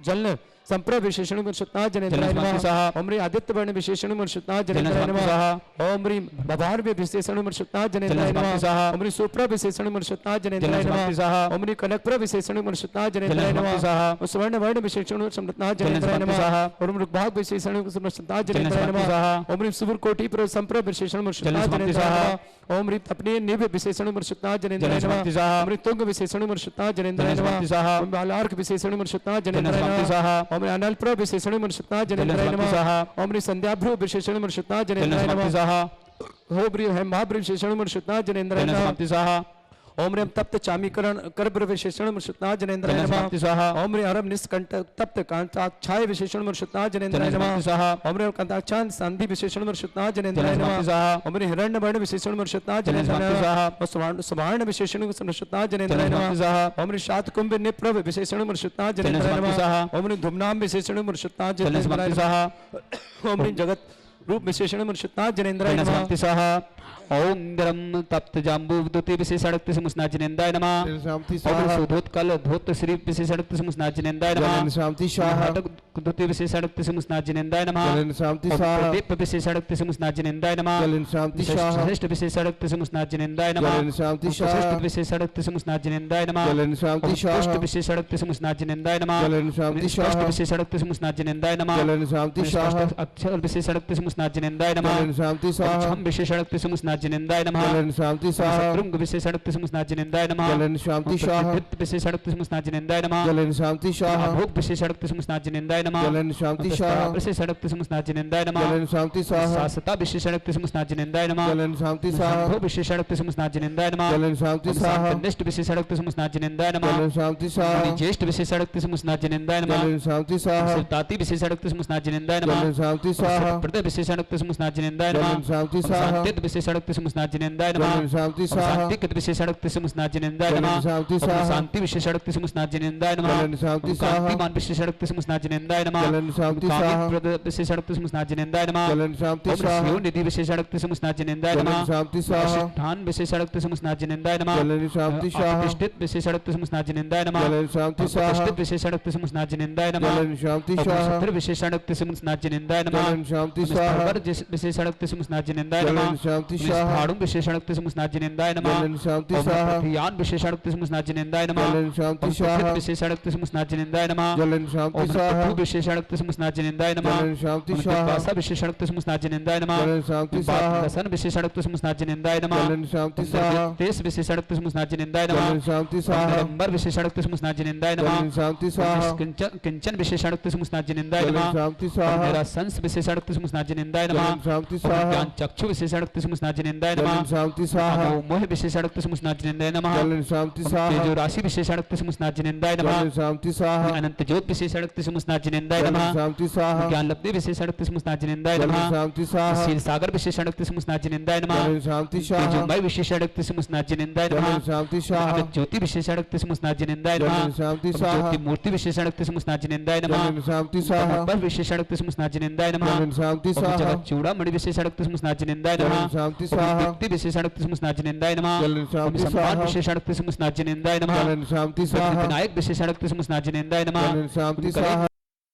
जल संप्र विशेषण मनुष्यता जनेन्द्राय शांति नमः साहा। ओम ह्रीं आदित्य वर्ण विशेषण मनुष्यता जनेन्द्राय शांति नमः साहा। ओम ह्रीं बभार विशेषण मनुष्यता जनेन्द्राय शांति नमः साहा। ओम ह्रीं सुप्र विशेषण मनुष्यता जनेन्द्राय शांति नमः साहा। ओम ह्रीं कनकप्र विशेषण मनुष्यता जनेन्द्राय शांति नमः साहा। ओम स्वर्ण वर्ण विशेषण मनुष्यता जनेन्द्राय शांति नमः साहा। ओम ऋग्भाग विशेषण मनुष्यता जनेन्द्राय शांति नमः साहा। ओम ह्रीं सुवर कोटि प्र संप्र विशेषण मनुष्यता शांति जनेन्द्राय साहा। नमः ओम ह्रीं तपनीय निव्य विशेषण मनुष्यता जनेन्द्राय नमः शांति साहा। ओम ह्रीं तुंग विशेषण मनुष्यता जनेन्द्राय शांति नमः साहा। ओम बालार्क विशेषण मनुष्यता जनेन्द्राय शांति नमः साहा। ओम ह्रीं अनलप्र विशेषण मनुष्यता जनेन्द्राय शांति नमः साहा। ओम ह्रीं संध्याभ्रु विशेषण मनुष्यता जनेन्द्राय शांति नमः साहा। ओम ह्रीं हेमाभ्र विशेषण मनुष्यता जनेन्द्राय नमः शांति साहा। ओम ह्रीं तप्त चामीकरण करब्र विशेषण मनुष्यता जनेन्द्राय नमः शांति साहा। ओम ह्रीं अरम निष्कंठ तप्त कांताक्षाय विशेषण मनुष्यता जनेन्द्राय नमः शांति साहा। ओम ह्रीं कांताक्षान संधि विशेषण मनुष्यता जनेन्द्राय शांति नमः साहा। ओम ह्रीं हिरण्यवर्ण विशेषण मनुष्यता जनेन्द्राय शांति नमः साहा। और सुवर्ण विशेषण मनुष्यता जनेन्द्राय शांति नमः साहा। ओम ह्रीं शातकुंभ निप्रभ विशेषण मनुष्यता जनेन्द्राय शांति नमः साहा। ओम ह्रीं धूमनाम विशेषण मनुष्यता जनेन्द्राय शांति नमः साहा। ओम ह्रीं जगत रूप विशेषण मनुष्यता जनेन्द्राय नमः शांति साहा। ओम इंद्रम तप्त जाम्बू विद्युति विशेषाड़क्ति समुस्नाजिनेन्द्राय नमः। जल शांति ओम स्वाहा सुधोत्कल धोत श्री विशेषाड़क्ति समुस्नाजिनेन्द्राय नमः। जल शांति स्वाहा द्युति विशेषाड़क्ति समुस्नाजिनेन्द्राय नमः। जल शांति ओम स्वाहा प्रदीप विशेषाड़क्ति समुस्नाजिनेन्द्राय नमः। जल शांति स्वाहा श्रेष्ठ विशेषाड़क्ति समुस्नाजिनेन्द्राय नमः। जल शांति ओम स्वाहा प्रशिष्ट विशेषाड़क्ति समुस्नाजिनेन्द्राय नमः। जल शांति ओम स्वाहा पुष्ट विशेषाड़क्ति समुस्नाजिनेन्द्राय नमः। जल शांति स्पष्ट स्वाहा विशेषाड़क्ति समुस्नाजिनेन्द्राय नमः। जल शांति स्वाहा अक्षर विशेषाड़क्ति समुस्नाजिनेन्द्राय नमः। जल शांति स्वाहा हम विशेषाड़क्ति समुस्नाजिनेन्द्राय नमः। जल शांति स्वाहा शत्रुंग विशेषाड़क्ति समुस्नाजिनेन्द्राय नमः। जल शांति स्वाहा विशेषाड़क्ति समुस्नाजिनेन्द्राय नमः। जल शांति स्वाहा भोग विशेषाड़क्ति समुस्नाजिनेन्द्राय नमः। जल शांति स्वाहा विशेषाड़क्ति समुस्नाजिनेन्द्राय नमः। जल शांति स्वाहा शासता विशेषाड़क्ति समुस्नाजिनेन्द्राय नमः। जल शांति स्वाहा भोग विशेषाड़क्ति समुस्नाजिनेन्द्राय नमः। जल शांति स्वाहा निष्ठ विशेषाड़क्ति समुस्नाजिनेन्द्राय नमः। जल शांति स्वाहा ज्येष्ठ विशेषाड़क्ति समुस्नाजिनेन्द्राय नमः। जल शांति स्वाहा ताति विशेषाड़क्ति समुस्नाजिनेन्द्राय नमः। जल शांति स्वाहा प्रदय विशेषाड़क्ति समुस्नाजिनेन्द्राय नमः। जल शांति स्वाहा शांतित विशेषाड़क्ति समुस्नाजिनेन्द्राय नमः। जल शांति स्वाहा शांतिकृत विशेषाड़क्ति समुस्नाजिनेन्द्राय जल नमः। शांति स्वाहा शांति विशेषाड़क्ति समुस्नाजिनेन्द्राय नमः। जल शांति स्वाहा कांतिमान विशेषाड़क्ति समुस्नाजिनेन्द्राय नमः। जल शांति स्वाहा कामित प्रद विशेषाड़क्ति समुस्नाजिनेन्द्राय नमः। जल शांति स्वाहा शिव निधि विशेषाड़क्ति समुस्नाजिनेन्द्राय जल नमः। शांति स्वाहा धान विशेषाड़क्ति समुस्नाजिनेन्द्राय नमः। जल शांति स्वाहा प्रतिष्ठित विशेषाड़क्ति समुस्नाजिनेन्द्राय नमः। जल शांति स्वाहा प्रतिष्ठित विशेषाड़क्ति समुस्नाजिनेन्द्राय नमः। जल शांति स्वाहा सत्र विशेषाड़क्ति समुस्नाजिनेन्द्राय नमः। जल शांति स्वाहा विशेषाड़क्ति समुस्नाजिनेन्द्राय नमः। जल शांति स्वाहा स्थाणुं विशेषणक्ति स्नाजिनेन्द्राय नमः जलन शांति स्वाहा यान विशेषणक्ति स्नाजिनेन्द्राय नमः जलन शांति स्वाहा विशेषणक्ति स्नाजिनेन्द्राय नमः जलन शांति स्वाहा विशेषणक्ति स्नाजिनेन्द्राय नमः जलन शांति स्वाहा विशेषणक्ति स्नाजिनेन्द्राय नमः जलन शांति स्वाहा दसन विशेषणक्ति स्नाजिनेन्द्राय नमः जलन शांति स्वाहा तेज विशेषणक्ति स्नाजिनेन्द्राय नमः जलन शांति स्वाहा नंबर विशेषणक्ति स्नाजिनेन्द्राय नमः जलन शांति स्वाहा किंचन विशेषणक्ति स्नाजिनेन्द्राय जलन नमः शांति स्वाहा मेरा संस विशेषणक्ति स्नाजिनेन्द्राय नमः जलन शांति स्वाहा ज्ञान चक्षु विशेषणक्ति स्नाजिनेन्द्राय नमः जलन शांति स्वाहा मोह विशेषणक्ति स्नाजिनेन्द्राय नमः जलन शांति स्वाहा तेजो राशि विशेषणक्ति स्नाजिनेन्द्राय नमः जलन शांति स्वाहा अनंत ज्योत विशेषणक्ति स्नाजिनेन्द्राय जलन नमः शांति स्वाहा ज्ञान लब्धि विशेषणक्ति स्नाजिनेन्द्राय जलन नमः शांति स्वाहा शील सागर विशेषणक्ति स्नाजिनेन्द्राय नमः जलन शांति स्वाहा तेजोमय विशेषणक्ति स्नाजिनेन्द्राय नमः जलन शांति स्वाहा ज्योति विशेषणक्ति स्नाजिनेन्द्राय जलन नमः शांति स्वाहा ज्योति मूर्ति विशेषणक्ति स्नाजिनेन्द्राय नमः जलन शांति स्वाहा पर विशेषणक्ति स्नाजिनेन्द्राय नमः जलन शांति स्वाहा जगत चूड़ामणि विशेषणक्ति स्नाजिनेन्द्राय नमः जलन शांति स्वाहा दीप्ति विशेषणक्ति स्नाजिनेन्द्राय नमः जलन शांति सम्मान स्वाहा विशेषणक्ति स्नाजिनेन्द्राय नमः जलन शांति स्वाहा विनायक विशेषणक्ति स्नाजिनेन्द्राय नमः जलन शांति स्वाहा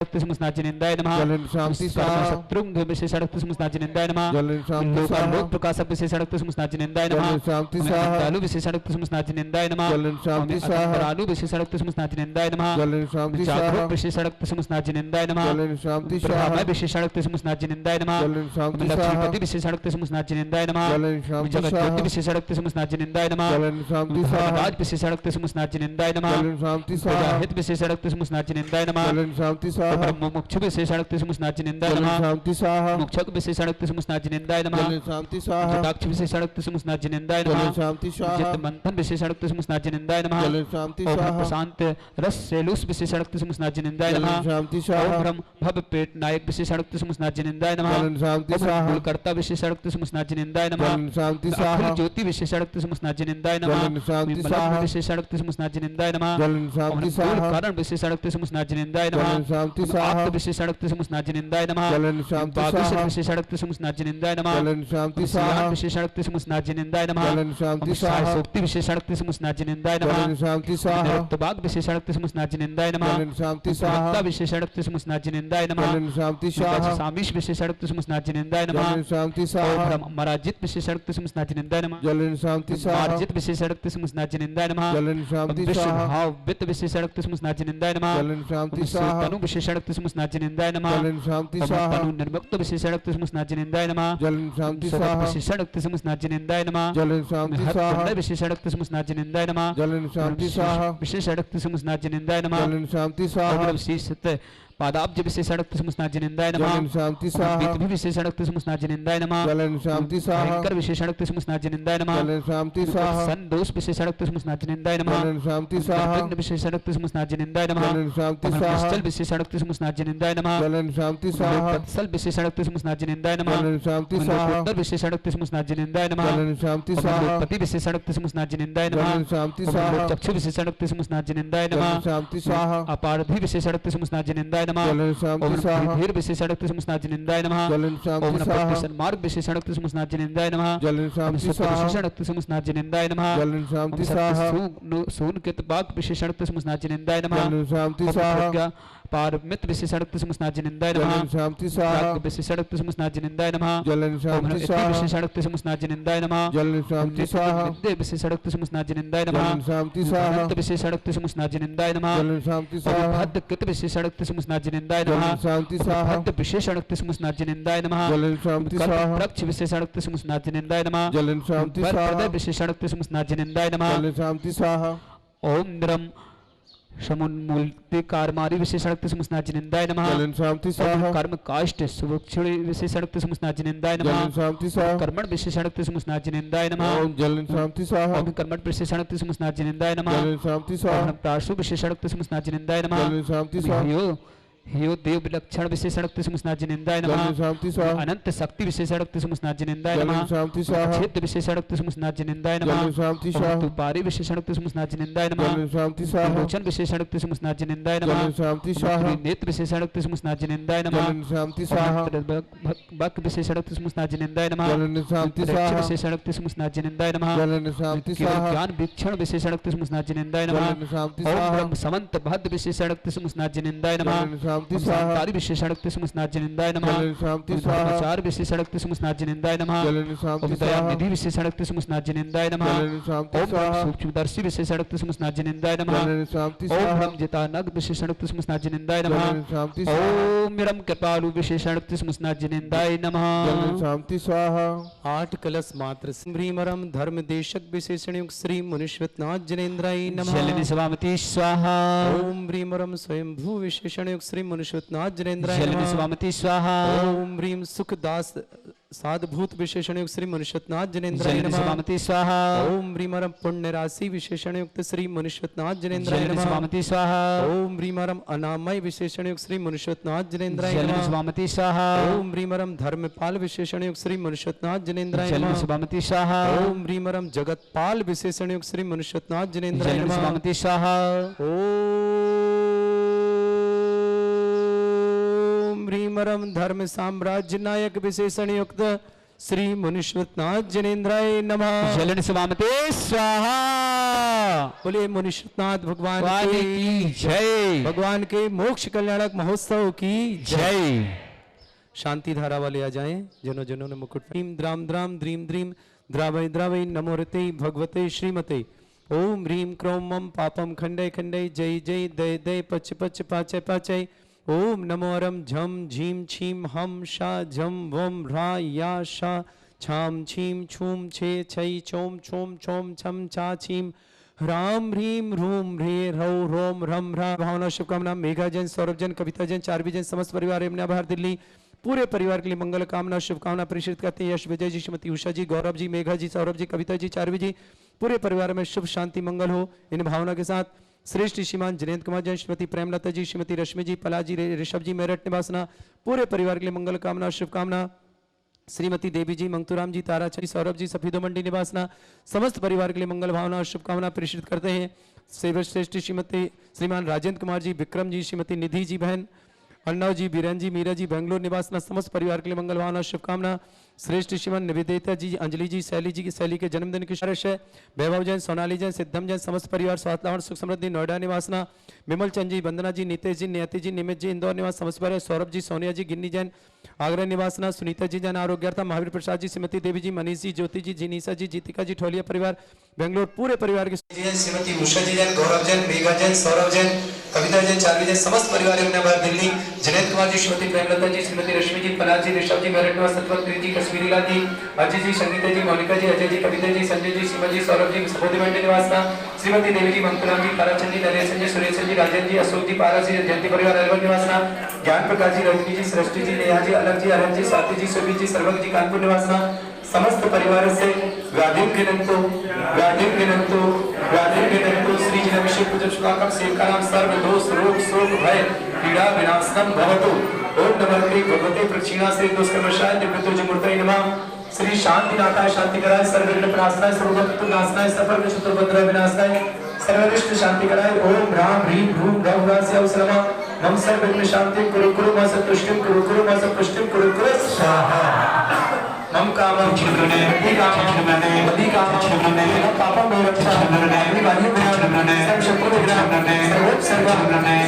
स्नाजिनेन्द्राय नमः जलन शांति स्वाहा शत्रुंग विशेषणक्ति स्नाजिनेन्द्राय नमः जलन शांति स्वाहा लोक प्रकाशक विशेषणक्ति स्नाजिनेन्द्राय नमः जलन शांति स्वाहा तालु विशेषणक्ति स्नाजिनेन्द्राय नमः जलन शांति स्वाहा तालु विशेषणक्ति स्नाजिनेन्द्राय नमः जलन शांति स्वाहा विशेषणक्ति स्नाजिनेन्द्राय नमः जलन शांति स्वाहा विशेषणक्ति स्नाजिनेन्द्राय नमः जलन शांति स्वाहा लक्ष्मीपति विशेषणक्ति स्नाजिनेन्द्राय नमः जलन शांति जगत स्वाहा ज्योति विशेषणक्ति स्नाजिनेन्द्राय नमः जलन शांति स्वाहा राज विशेषणक्ति स्नाजिनेन्द्राय नमः जलन शांति स्वाहा हित विशेषणक्ति स्नाजिनेन्द्राय नमः जलन शांति स्वाहा ब्रह्म मोक्ष विशेषणक्ति स्नाजिनेन्द्राय जलन नमः शांति स्वाहा मोक्षक विशेषणक्ति स्नाजिनेन्द्राय नमः जलन शांति स्वाहा जटाक्ष विशेषणक्ति स्नाजिनेन्द्राय जलन नमः शांति स्वाहा जित मंथन विशेषणक्ति स्नाजिनेन्द्राय नमः जलन शांति ओम स्वाहा प्रशांत रस सेलुस विशेषणक्ति स्नाजिनेन्द्राय जलन नमः शांति ओम स्वाहा ब्रह्म भव पेट नायक विशेषणक्ति स्नाजिनेन्द्राय नमः जलन शांति ओम स्वाहा कुलकर्ता विशेषणक्ति स्नाजिनेन्द्राय नमः जलन शांति अखिल स्वाहा ज्योति विशेषणक्ति स्नाजिनेन्द्राय नमः जलन शांति विमला स्वाहा विशेषणक्ति स्नाजिनेन्द्राय नमः जलन शांति स्वाहा कारण विशेषणक्ति स्नाजिनेन्द्राय नमः जलन शांति स्वाहा विशेषणक्ति स्नाजिनेन्द्राय नमः जलन शांति स्वाहा विशेषणक्ति स्नाजिनेन्द्राय नमः जलन शांति स्वाहा विशेषणक्ति स्नाजिनेन्द्राय नमः जलन शांति स्वाहा सोक्ति विशेषणक्ति स्नाजिनेन्द्राय नमः जलन शांति स्वाहा बाग विशेषणक्ति स्नाजिनेन्द्राय नमः जलन शांति स्वाहा विशेषणक्ति स्नाजिनेन्द्राय नमः जलन शांति स्वाहा सामीश विशेषणक्ति स्नाजिनेन्द्राय नमः जलन शांति स्वाहा मराजित विशेषणक्ति स्नाजिनेन्द्राय नमः जलन शांति स्वाहा मार्जित विशेषणक्ति स्नाजिनेन्द्राय नमः जलन शांति विश्व स्वाहा भाव वित्त विशेषणक्ति स्नाजिनेन्द्राय नमः जलन शांति स्वाहा तनु विशेषणक्ति स्नाजिनेन्द्राय नमः जलन शांति स्वाहा तनु निर्मुक्त विशेषणक्ति स्नाजिनेन्द्राय नमः जलन शांति स्वाहा विशेषणक्ति स्नाजिनेन्द्राय नमः जलन शांति स्वाहा विशेषणक्ति स्नाजिनेन्द्राय नमः जलन शांति स्वाहा विशेषणक्ति स्नाजिनेन्द्राय नमः जलन शांति स्वाहा विशेषत पादाब्ज विशेषणक्ति स्नाजिनेन्द्राय नमः जलन शांति स्वाहा पृथ्वी विशेषणक्ति स्नाजिनेन्द्राय नमः जलन शांति स्वाहा भयंकर विशेषणक्ति स्नाजिनेन्द्राय नमः जलन शांति स्वाहा सन दोष विशेषणक्ति स्नाजिनेन्द्राय नमः जलन शांति स्वाहा विशेषणक्ति स्नाजिनेन्द्राय नमः जलन शांति स्वाहा चल विशेषणक्ति स्नाजिनेन्द्राय नमः जलन शांति स्वाहा सल विशेषणक्ति स्नाजिनेन्द्राय नमः जलन शांति स्वाहा उत्तर विशेषणक्ति स्नाजिनेन्द्राय नमः जलन शांति स्वाहा पति विशेषणक्ति स्नाजिनेन्द्राय नमः जलन शांति स्वाहा चक्षु विशेषणक्ति स्नाजिनेन्द्राय जलन नमः शांति स्वाहा अपारधि विशेषणक्ति स्नाजिनेन्द्राय नमः जलन शांति स्वाहा धीर विशेषणक्ति स्नाजिनेन्द्राय नमः जलन शांति स्वाहा सन्मार्ग विशेषणक्ति स्नाजिनेन्द्राय नमः जलन शांति स्वाहा विशेषणक्ति स्नाजिनेन्द्राय नमः जलन शांति स्वाहा सून कित बाग विशेषणक्ति स्नाजिनेन्द्राय नमः जलन शांति स्वाहा पारमित विशेषणक्ति स्नाजिनेन्द्राय नमः जलन शांति स्वाहा विशेषणक्ति स्नाजिनेन्द्राय नमः जलन शांति स्वाहा विशेषणक्ति स्नाजिनेन्द्राय नमः जलन शांति स्वाहा विशेषणक्ति स्नाजिनेन्द्राय नमः जलन शांति स्वाहा विशेषणक्ति स्नाजिनेन्द्राय नमः जलन शांति स्वाहा भद्द कृत विशेषणक्ति स्नाजिनेन्द्राय नमः जलन शांति स्वाहा भद्द विशेषणक्ति स्नाजिनेन्द्राय नमः जलन शांति स्वाहा प्रक्ष विशेषणक्ति स्नाजिनेन्द्राय नमः जलन शांति स्वाहा विशेषणक्ति स्नाजिनेन्द्राय नमः जलन शांति स्वाहा ओम निरम समुन्मूर्ति कारमारी विशेषणक्ति स्नाजिनेन्द्राय नमः जलन शांति स्वाहा कर्म काष्ट सुवक्षुणि विशेषणक्ति स्नाजिनेन्द्राय नमः जलन शांति स्वाहा कर्मण विशेषणक्ति स्नाजिनेन्द्राय नमः ओम जलन शांति स्वाहा ओम कर्मण विशेषणक्ति स्नाजिनेन्द्राय नमः जलन शांति स्वाहा ओम प्राशु विशेषणक्ति स्नाजिनेन्द्राय नमः जलन शांति स्वाहा ह्यो देव विलक्षण विशेषणक्ति स्नाजिनेन्द्राय नमः जलन शांति स्वाहा अनंत शक्ति विशेषणक्ति स्नाजिनेन्द्राय जलन नमः शांति स्वाहा क्षेत्र विशेषणक्ति स्नाजिनेन्द्राय नमः जलन शांति स्वाहा तुपारी विशेषणक्ति स्नाजिनेन्द्राय नमः जलन शांति स्वाहा लोचन विशेषणक्ति स्नाजिनेन्द्राय नमः जलन शांति स्वाहा नेत्र विशेषणक्ति स्नाजिनेन्द्राय नमः जलन शांति स्वाहा बक विशेषणक्ति स्नाजिनेन्द्राय नमः जलन शांति स्वाहा विशेषणक्ति स्नाजिनेन्द्राय नमः जलन शांति स्वाहा ज्ञान वीक्षण विशेषणक्ति स्नाजिनेन्द्राय नमः जलन शांति ओम स्वाहा ब्रह्म समंत भद्द विशेषणक्ति स्नाजिनेन्द्राय नमः जलन शांति स्वाहा तारी विशेषणक्ति समस्नाजिनिंदाय नमः जलन शांति स्वाहा धर्माचार विशेषणक्ति समस्नाजिनिंदाय नमः जलन शांति ओम स्वाहा निधि विशेषणक्ति समस्नाजिनिंदाय नमः जलन शांति ओम स्वाहा सूक्ष्मदर्शी विशेषणक्ति समस्नाजिनिंदाय नमः जलन शांति ओम स्वाहा ब्रह्मजितानग विशेषणक्ति समस्नाजिनिंदाय नमः जलन शांति स्वाहा ओम निरम कृपालु विशेषणक्ति समस्नाजिनिंदाय नमः जलन शांति स्वाहा 8 कलश मात्र श्रीमरम धर्म देशक विशेषण युक्त श्री मुनिश्वतनाथ जनेन्द्राय नमः जलनि स्वामति स्वाहा ओम ह्रीमरम स्वयं भू विशेषण युक्त श्री मुनिश्वतनाथ जनेन्द्राय जलनि नमः स्वामति स्वाहा ओम ह्रीम सुखदास साधभूत विशेषण युक्त श्री मुनिश्वतनाथ जनेन्द्राय जलनि नमः स्वामति स्वाहा ओम ह्रीमरम पुण्य राशि विशेषण युक्त श्री मुनिश्वतनाथ जनेन्द्राय जलनि नमः स्वामति स्वाहा ओम ह्रीमरम अनामय विशेषण युक्त श्री मुनिश्वतनाथ जनेन्द्राय जलनि नमः स्वामति स्वाहा ओम ह्रीमरम धर्मपाल विशेषण युक्त श्री मुनिश्वतनाथ जनेन्द्राय जलनि नमः स्वामति स्वाहा ओम ह्रीमरम जगतपाल विशेषण युक्त श्री मुनिश्वतनाथ जनेन्द्राय जलनि नमः स्वामति स्वाहा ओम ह्रीमरम धर्म साम्राज्य नायक विशेषण युक्त श्री मुनिश्वतनाथ जनेन्द्राय नमः जलनि स्वामते स्वाहा बोलिए मुनिश्वतनाथ भगवान वाणी की की जय भगवान के मोक्ष कल्याणक महोत्सव की जय शांति धारा वाले आ जाएं जिन्हों जिन्हों ने मुकुट ह्रीम द्राम द्राम द्रीम द्रीम द्रावय द्रावय नमोरते भगवते श्रीमते ओम ह्रीम क्रोम मम पापम खंडय खंडय जय जय दय दय पच पच पाचय पाचय ओम नमो अरम झम झीम छीम हम शा झम वम ह्रा या शा छाम छीम छूम छे छई चोम छोम छोम छम छा छीम राम ह्रीम रूम ह्रे रौ रोम रम ह्रा भावना शुभकामना मेघा जैन सौरभ जैन कविता जैन चारवी जैन समस्त परिवार यमुना बाहर दिल्ली पूरे परिवार के लिए मंगल कामना शुभकामना प्रेषित करते हैं। यश विजय जी, श्रीमती उषा जी, गौरव जी, मेघा जी, सौरभ जी, कविता जी, चारवी जी, पूरे परिवार में शुभ शांति मंगल हो। इन भावना के साथ श्रेष्ठ श्रीमान जिनेन्द्र कुमार जैन, श्रीमती प्रेमलता जी, श्रीमती रश्मि जी, पला जी, ऋषभ जी, मेरठ निवासना, पूरे परिवार के लिए मंगल कामना शुभकामना। श्रीमती देवी जी, मंगतूराम जी, ताराचंद, सौरभ जी, सफीदो मंडी निवासना, समस्त परिवार के लिए मंगल भावना और शुभकामना प्रेषित करते हैं। श्रेष्ठ श्रीमती श्रीमान राजेंद्र कुमार जी, विक्रम जी, श्रीमती निधि जी बहन, अर्णव जी, बीरन जी, मीरा जी, बेंगलोर निवासना, समस्त परिवार के लिए मंगल भावना शुभकामना। श्रेष्ठ श्रीमान निवेदिता जी, अंजलि जी, शैली जी की शैली के जन्मदिन की शरश है। वैभव जैन, सोनाली जैन, सिद्धम जैन, समस्त परिवार स्वास्थ्य सुख समृद्धि नोएडा निवासना, विमल चंद जी, वंदना जी, नीतेश जी, नियति जी, निमित जी, इंदौर निवास समस्त परिवार, सौरभ जी, सोनिया जी, गिन्नी जैन, आगरा निवासना, सुनीता जी जैन, आरोग्यर्था, महावीर प्रसाद जी, श्रीमती देवी जी, मनीष जी, ज्योति जी, जिनीसा जी, जीतिका जी, ठोलिया परिवार बेंगलोर, पूरे परिवार के श्रीमती उषा जी जैन, गौरव जैन, मेघा जैन, सौरभ जैन, कविता जैन, चारवी जैन, समस्त परिवार दिल्ली, जिनेन्द्र कुमार जी, श्रीमती प्रेमलता जी, श्रीमती रश्मि जी, पला जी, ऋषभ जी, मेरठ निवास, सतवंत जी, कश्मीरी लाल जी, अजय जी, संगीता जी, मोनिका जी, अजय जी, कविता जी, संजय जी, सीमा जी, सौरभ जी, सपोदी मंडी निवासना, श्रीमती देवी जी, मंगतूराम जी, ताराचंद जी, नरेश जी, सुरेश जी, राजेंद्र जी, अशोक जी, पारा जी, जयंती परिवार अलवर निवासना, ज्ञान प्रकाश जी, रजनी जी, सृष्टि जी, नेहा जी, अलग जी, अरहन जी, स्वाति जी, सुबी जी, सर्वक जी, कानपुर निवासना, समस्त परिवार से व्याधिम गिनंतो श्री जिनाभिषेक पूजन शुभाकम सेवकानां सर्व दोष रोग शोक भय पीड़ा विनाशनम भवतु। ओम नमः श्री भगवते प्रक्षिणा श्री दोषकर्मशाय दिव्यतोज मूर्तये नमः। श्री शांतिनाथाय शांतिकराय सर्वविघ्न प्रणाशनाय सर्वभक्त नाशनाय सकल शत्रुभद्र विनाशनाय सर्वरिष्ट शांतिकराय ओम राम ह्रीम भूम रहुरास्य अवसरमा मम सर्वविघ्न शांति कुरु कुरु मा सतुष्टिम कुरु कुरु मा सपुष्टिम कुरु कुरु स्वाहा। मम कामं छिन्नने अधि कामं छिन्नने पापं विरक्षामने विवाहि विरक्षामने सर्व शत्रु विरक्षामने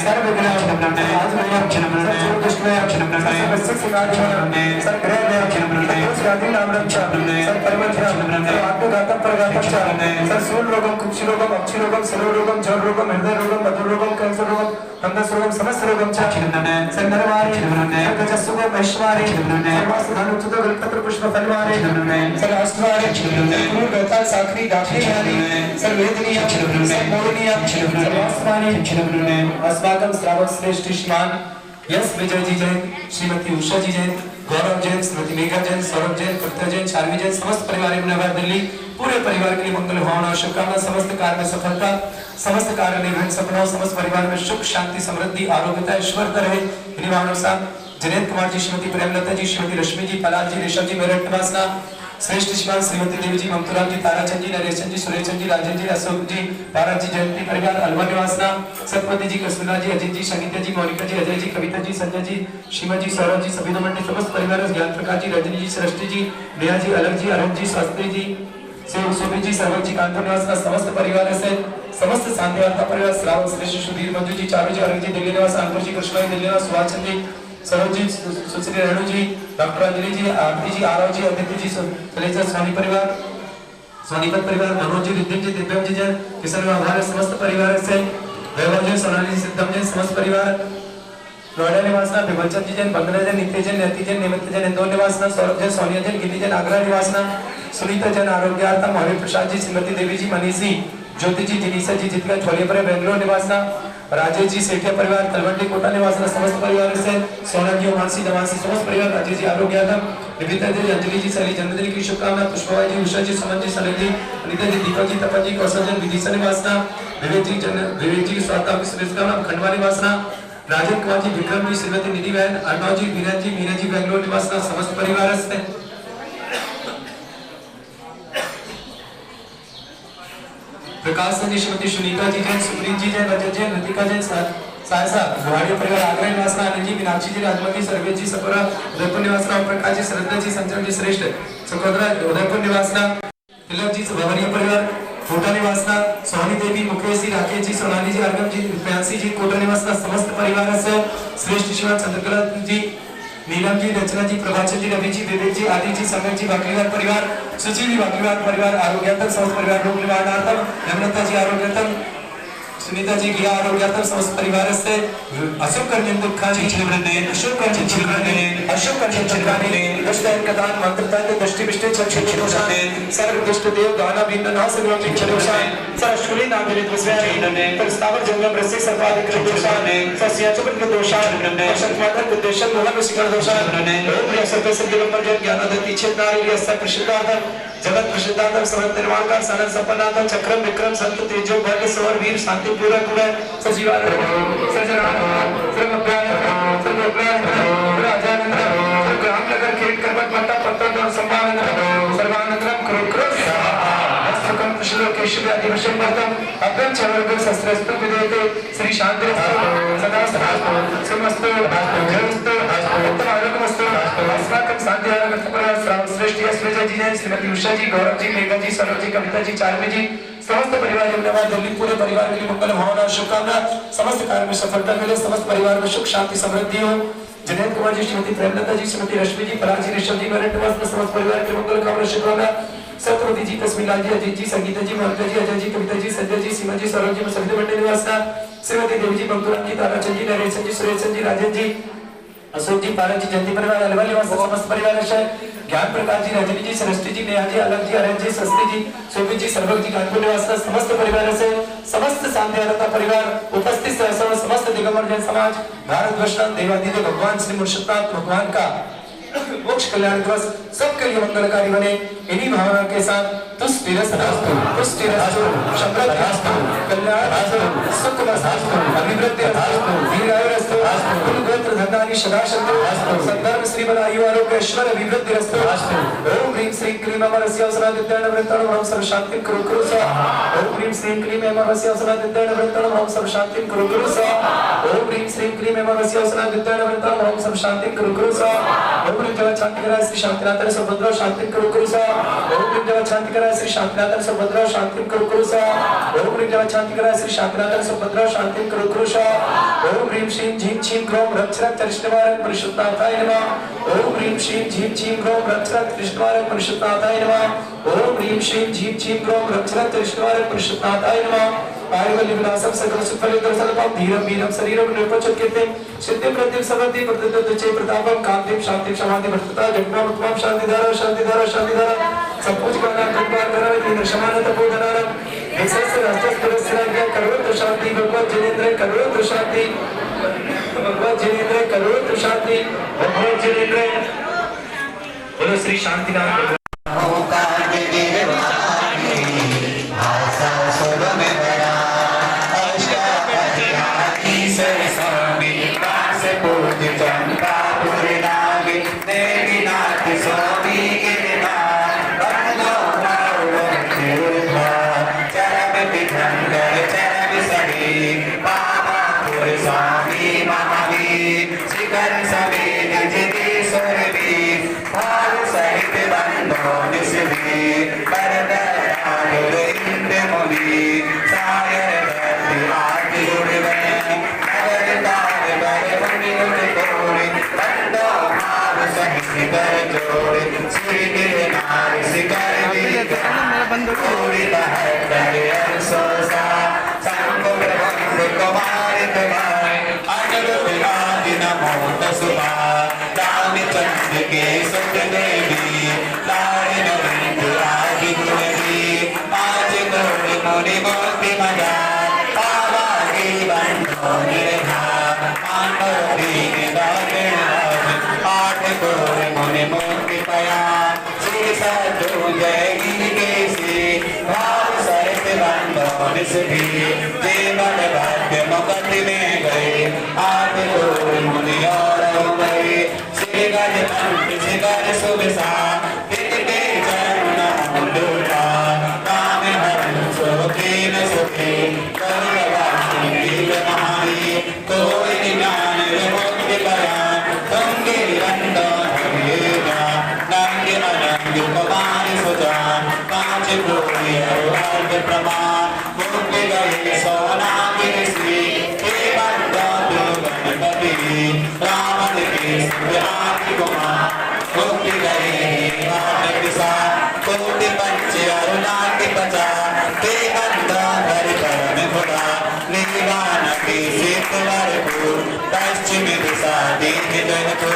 सर्व विरक्षामने आज विरक्षामने सर्व दुष्ट विरक्षामने सर्व सिख विरक्षामने सर्व ग्रह विरक्षामने स्वाधीन नाम रक्षामने सर्व परमक्षामने आत्मघातक परघातक्षामने सर्व सूल रोगम कुक्षि रोगम अक्षि रोगम सर्व रोगम जल रोगम हृदय रोगम मधुर रोगम कैंसर रोगम अंधस रोगम समस्त रोगम छिन्नने सर्व नरवारी छिन्नने सर्व जसुगम ऐश्वर्य छिन्नने सर्व सुधानु तुतो गलपत्र पुष्प फलवारे छिन्नने सर्व अष्टवारे छिन्नने पूर्ण गता साखरी दाखी यानी सर्व वेदनीय छिन्नने सर्व मोहनीय छिन्नने सर्व आसमानी छिन्नने अस्माकं श्रावक श्रेष्ठ श्रीमान यश विजय जी जैन, श्रीमती उषा जी जैन, गौरव जैन, श्रीमती मेघा जैन, सौरभ जैन, कविता जैन, चारवी जैन, समस्त परिवार यमुना दिल्ली, पूरे परिवार के लिए मंगल भावना शुभकामना। समस्त कार्य में सफलता, समस्त कार्य निर्विघ्न सफल हो, समस्त परिवार में सुख शांति समृद्धि आरोग्यता ऐश्वर्य रहे। इन्हीं भावनाओं के साथ जिनेन्द्र कुमार जी, श्रीमती प्रेमलता जी, श्रीमती रश्मि जी, पलाल जी, ऋषभ जी, मेरठ निवासना, श्रेष्ठ श्रीमान श्रीमती देवी जी, मंगतूराम जी, ताराचंद जी, नरेश जी, सुरेश जी, राजेंद्र जी, अशोक जी, भारत जी, जयंती परिवार अलवर निवासना, सतपति जी, कस्मिला जी, अजीत जी, संगीता जी, मोनिका जी, अजय जी, कविता जी, संजय जी, सीमा जी, सौरभ जी, सभी मंडी समस्त परिवार ज्ञान प्रकाश जी, रजनी जी, सृष्टि जी, नेहा जी, अलग जी, अरहन जी, शास्त्री जी, सोबी जी, सर्वक जी, कानपुर निवासना, समस्त परिवार से समस्त सांध्यार्थ परिवार श्रावक श्रेष्ठ सुधीर मंजू जी चारू जी अरविंद जी दिल्ली निवास अंकुर जी कृष्णा जी दिल्ली निवास सुभाष चंद्र जी सरोज जी सुश्री रेणु जी डॉक्टर अंजलि जी आरती जी आरव जी अदिति जी सलेजा स्वामी परिवार सोनीपत परिवार मनोज जी रिद्धिम जी दिव्यम जी जैन किशन आभार समस्त परिवार से वैभव जी सोनाली जी सिद्धम जी समस्त परिवार नोएडा निवासना विमलचंद जी जैन बंदना जैन नित्य जैन नैति जैन निमित्त जैन इंदौर निवासना सौरभ जैन सोनिया जैन गिरी जैन आगरा निवासना सुनीता जैन आरोग्यार्थम हरि प्रसाद जी श्रीमती देवी जी मनीष जी ज्योति जी जिनीसा जी जितका छोलियापुर बेंगलोर निवासना राजेश जी सेठिया परिवार तलवंडी कोटा निवासना समस्त परिवार से सोना जी मानसी नवासी समस्त परिवार राजेश जी आरोग्यार्थम निविता जी अंजलि जी सली जन्मदिन की शुभकामना पुष्पा जी उषा जी सुमन जी सनल जी अनिता जी दीपक जी तपन जी कौशल जैन विदिशा निवासना विवेक जी स्वास्थ्य की शुभकामना खंडवा निवासना राजन कुमार जी विक्रम जी श्रीमती निधि बहन अर्णव जी मीना जी बेंगलोर निवासना समस्त परिवार से प्रकाश जी श्रीमती सुनीता जी जैन सुप्रीत जी जैन रजत जैन ऋतिका जैन सायसा गुवाहाटी परिवार आगरा निवासना आनंद जी मीनाक्षी जी राजमती सर्वेश जी सपुरा उदयपुर निवासना प्रकाश जी श्रद्धा जी संजय जी श्रेष्ठ सुखोदरा उदयपुर निवासना तिलक जी भवरिया परिवार कोटा निवासना सोनी देवी मुकेश जी राकेश जी सोनाली जी अर्गम जी प्रियांशी जी कोटा निवासना समस्त परिवार से श्रेष्ठ शिवा चंद्रकला जी नीलम जी रचना जी प्रभाचंद जी रवि जी विवेक जी आदि जी संगम जी वाकलीवार परिवार सुची जी वाकलीवार परिवार आरोग्यार्थम समस्त परिवार रोग निवारणार्थम नम्रता जी आरोग्यार्थम सुनीता जी गिया आरोग्यार्थम समस्त परिवार से अशुभ कर्म दुखानि चिलवने अशुभ कर्म चिलवने अशुभ कर्म चिलवने दृष्टान कदान मंत्रता के दृष्टि विष्टि चक्षु दोषाने सर्व दुष्ट देव दाना बिंद नाश ग्रह के दोषान सरस्वती नाम विदित विस्मयाने प्रस्तावर जंगम रसिक सर्वाधिक दोषाने सस्य चुपन के दोषान शक्तिमात्र उद्देश्य मोहन शिखर दोषान ओम या सत्य सत्य नंबर ज्ञानादति छेदनारी यस्य प्रसिद्धार्थम जगत प्रसिद्धार्थम समर्थ निर्वाणकार सनन संपन्नार्थम चक्रम विक्रम संत तेजो बल सवर वीर शांति पूरा पूरा सजीवान सजनान सर्वप्राण राजानंद ग्राम नगर खेत करवट मट्टा पत्ता और संभावन सर्वानंदम करो करो हस्तकम कृष्ण केशव आदि विषय मर्दम अभ्यं चवर्ग शस्त्रस्तु विदेते श्री शांति सदा सदा समस्त ग्रस्त उत्तम आरोग्यमस्तु अस्माकं शांति आरोग्य परिवार श्रेष्ठ यशवेजा जी जैन श्रीमती उषा जी गौरव जी मेघा जी सरोज जी कविता जी चार्मी जी समस्त परिवार धन्यवाद दिल्ली पूरे परिवार के लिए मंगल भावना शुभकामना समस्त कार्य में सफलता मिले समस्त परिवार में सुख शांति समृद्धि हो जनेत कुमार जी श्रीमती प्रेमलता जी श्रीमती रश्मि जी पराग जी ऋषभ जी मेरे निवास में समस्त परिवार के मंगल कामना शुभकामना सतवती जी तस्मीलाल जी अजीत जी संगीता जी ममता जी अजय जी कविता जी संजय जी सीमा जी सरोज जी सविता मंडल निवास श्रीमती देवी जी बंकुराम जी ताराचंद जी नरेश जी सुरेश जी राजेश जी अशोक जी पारक जी जयंती परिवार अलवल निवास समस्त परिवार है ज्ञान प्रकाश जी रजनी जी सरस्वती जी नेहा जी अलग जी अरन जी सस्ती जी शोभित जी सर्वक जी कानपुर निवास समस्त परिवार से समस्त शांतिरता परिवार उपस्थित समस्त दिगंबर जैन समाज भारत वर्ष देवादिदेव भगवान श्री मुर्शिदाबाद भगवान का मोक्ष कल्याण दिवस सबके लिए मंगलकारी बने इन्हीं भावना के साथ तुष्टि रस्तु समृद्धि रस्तु कल्याण रस्तु सुख रस्तु अभिवृद्धि रस्तु दीर्घायु रस्तु कुल गोत्र धनानि सदा शत्रु संदर्भ श्री बलायु आरोग्य ऐश्वर्य अभिवृद्धि रस्तु ओम ह्रीं श्रीं क्लीं अमरस्य अवसरा विद्यान वृत्तन ओम सर्व शांतिं कुरु कुरु स्वाहा ओम ह्रीं श्रीं क्लीं अमरस्य अवसरा विद्यान वृत्तन ओम सर्व शांतिं कुरु कुरु स्वाहा ओम ह्रीं श्रीं क्लीं अमरस्य अवसरा विद्यान वृत्तन ओम सर्व शांतिं कुरु कुरु स्वाहा ओम ह्रीं जगत शांति करा श्री शांतिनाथन सुभद्रा शांतिं कुरु कुरु स्वाहा ओम ह्रीं जगत शांति करा श्री शांतिनाथन सुभद्रा शांतिं कुरु कुरु स्वाहा ओम ह्रीं जगत शांति करा श्री शांतिनाथन सुभद्रा शांतिं कुरु कुरु स्वाहा ओम ह्रीं श्रीं झीं छीं क्रोम रक्षरक तरिष्णवारं परिशुद्धार्थाय नमः ओम ह्रीं श्रीं झीं छीं क्रोम रक्षरक तरिष्णवारं परिशुद्धार्थाय नमः ओम ह्रीं श्रीं झीं छीं क्रोम रक्षरक तरिष्णवारं परिशुद्धार्थाय नमः आयुर्वल्ली विलासम सकल सुफलित सर्वम धीरम वीरम शरीरम निर्पचक्यते सिद्धि प्रत्येक समृद्धि प्रत्येक प्रतापम कांतिम शांति समाधि वर्तता जगन्नाथ उत्तम शांतिधारा शांतिधारा शांतिधारा सब कुछ करना कृपा करावे तीन समान तपोधनारम विशेष राष्ट्रस्थिरस्थिराज्ञा करोतु शांति भगवत जिनेन्द्र करोतु शांति भगवत जिनेन्द्र करोतु शांति भगवत जिनेन्द्र बोलो श्री शांतिनाथ Sahib के सुख देवी लाड़न बिंद आदि गुणवी आज तोड़ मुनि मूर्ति मजा पावागी बंधो निर्धा मानवी निदान आठ तोड़ मुनि मूर्ति पया श्री सद्गुरु जय गिरि केसी भाव सहित बंधो निसभी जीवन भाग्य मुक्ति में गए आठ तोड़ मुनि और गए श्री गज मंत्र श्री गज सुविसा तिनके चरण मुंडुला काम हर सुखी न सुखी करुणा नील महारी कोई ज्ञान विमुक्ति बयान तुंगे रंडो हरिया नंगे अनंग कुमारी सुजान पांच कोई अर्ध प्रमाण मुक्ति गए सोना की श्री हे बंदा गणपति रावण के सुराति कुमार मुक्ति गए आठ दिशा कोटि पंच अरुणाति पचा ते बंदा हरि परम खुदा निवान के शीतवर को पश्चिम दिशा दीन जन को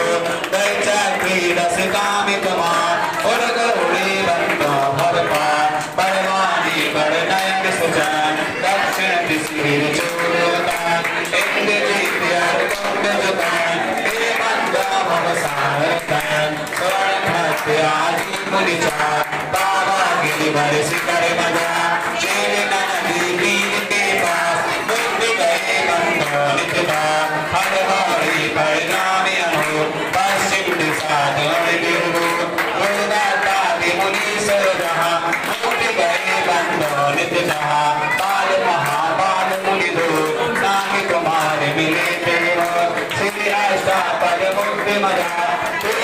दैचा की रस काम कुमार और गौरी बंदा भर पार परवानी बड़ नयन सुजान दक्षिण दिशा चोरतान इंद्र जीत्यार कुंड जुतान हे बंदा भव सारतान स्वर्ण भक्त आदि मुनि चार बाबा गिरिवर शिखर मजा चेल नदी बीन के पास बुद्ध गए बंधो नित्या हर हरि परिणामी अनु पश्चिम दिशा द्वार गिरु गुरुदातादि मुनि सरजहा मुक्ति गए बंधो नित्या बाल महाबाल मुनि दो नामी कुमार मिले तेरो श्री अष्टापद मुक्ति मजा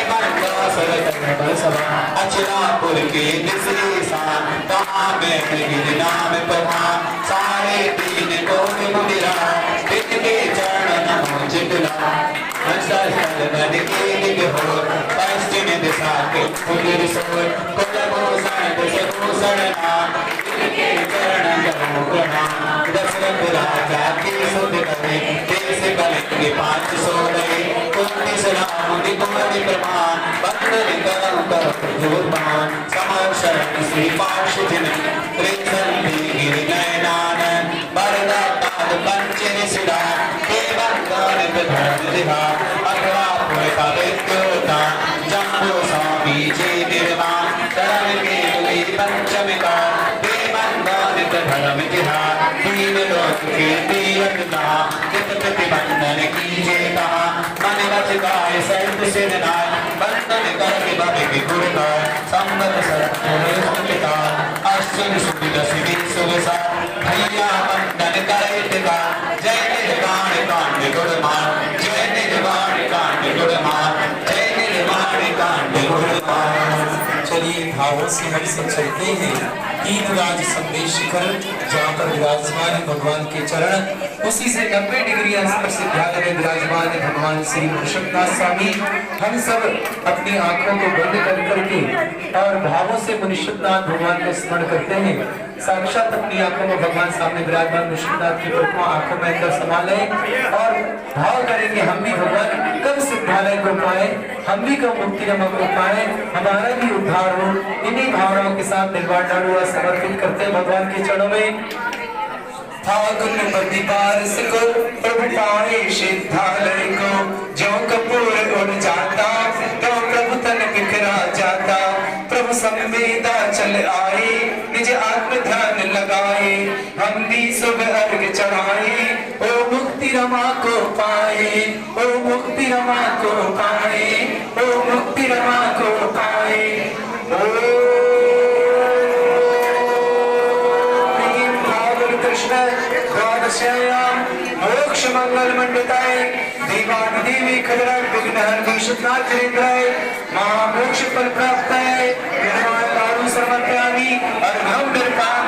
बंधो सरल सभा अचनापुर के दूसरी शान कहाँ में नाम प्रधान सारे तीन कोट मुनिरा तिनके चरण नमो चितला नदी के दिग हो पश्चिम दिशा के पुलिर सोर कुलभूषण दिशभूषण नाम तिनके चरण नमो प्रणाम दशरथ राजा की सुध करे देश कलेंगे 516 कुंती सलाम निगुण प्रमाण बंदन करम कर जोरबान समर शरण श्री पाक्ष जिन त्रिसंधि गिरि नयनानन बरदा ताद पंचन सिरा देवंगन धर्म दिहा अथवा पुर पवित्रता जम्बो स्वामी जी निर्माण शरण के दुई पंचमिका देवंगन धर्म दिहा तीन लोक के तीरता चित प्रतिबंधन कीजे कहा मन वच काय सर्व सिरनाय बंधन कर भव के गुरुकार संबत सरता अश्विन सुखी दशमी सुविसा भैया बंधन करे टिका जय निर्वाण कांड गुणमान जय निर्वाण कांड गुणमान जय निर्वाण कांड गुणमान। चलिए भावों से हम सब चलते हैं तीन राज संदेश शिखर जहाँ पर विराजमान है भगवान के चरण उसी से 90 डिग्री अंश से ध्यान में विराजमान है भगवान श्री पुरुषोत्तम स्वामी। हम सब अपनी आंखों को बंद कर करके और भावों से मुनिषुद्धनाथ भगवान को स्मरण करते हैं। साक्षात अपनी आंखों में भगवान सामने विराजमान मुनिषुद्धनाथ की प्रतिमा आंखों में अंदर समा लें और भाव करेंगे हम भी भगवान कब सिद्धालय को पाए, हम भी कब मुक्ति रमक को पाए, हमारा भी उद्धार हो। इन्हीं भावनाओं के साथ निर्वाण डालुआ समर्पित करते हैं भगवान के चरणों में। फागुन प्रतिपारस को प्रभु पाए सिद्धालय को जो कपूर उड़ जाता तो प्रभु तन बिखरा जाता। प्रभु संवेदा चल आए निज आत्म ध्यान लगाए हम भी सुबह अर्घ चढ़ाए ओ मुक्ति रमा को पाए ओ मुक्ति रमा को पाए ओ मुक्ति रमा को पाए। द्वादश्याम मोक्ष मंगल मंडिताय देवान देवी खदरा विघ्नहर विशुद्धनाथ चरित्राय महामोक्ष फल प्राप्त है निर्माण कारू सर्वत्यागी अर्घम निर्पाम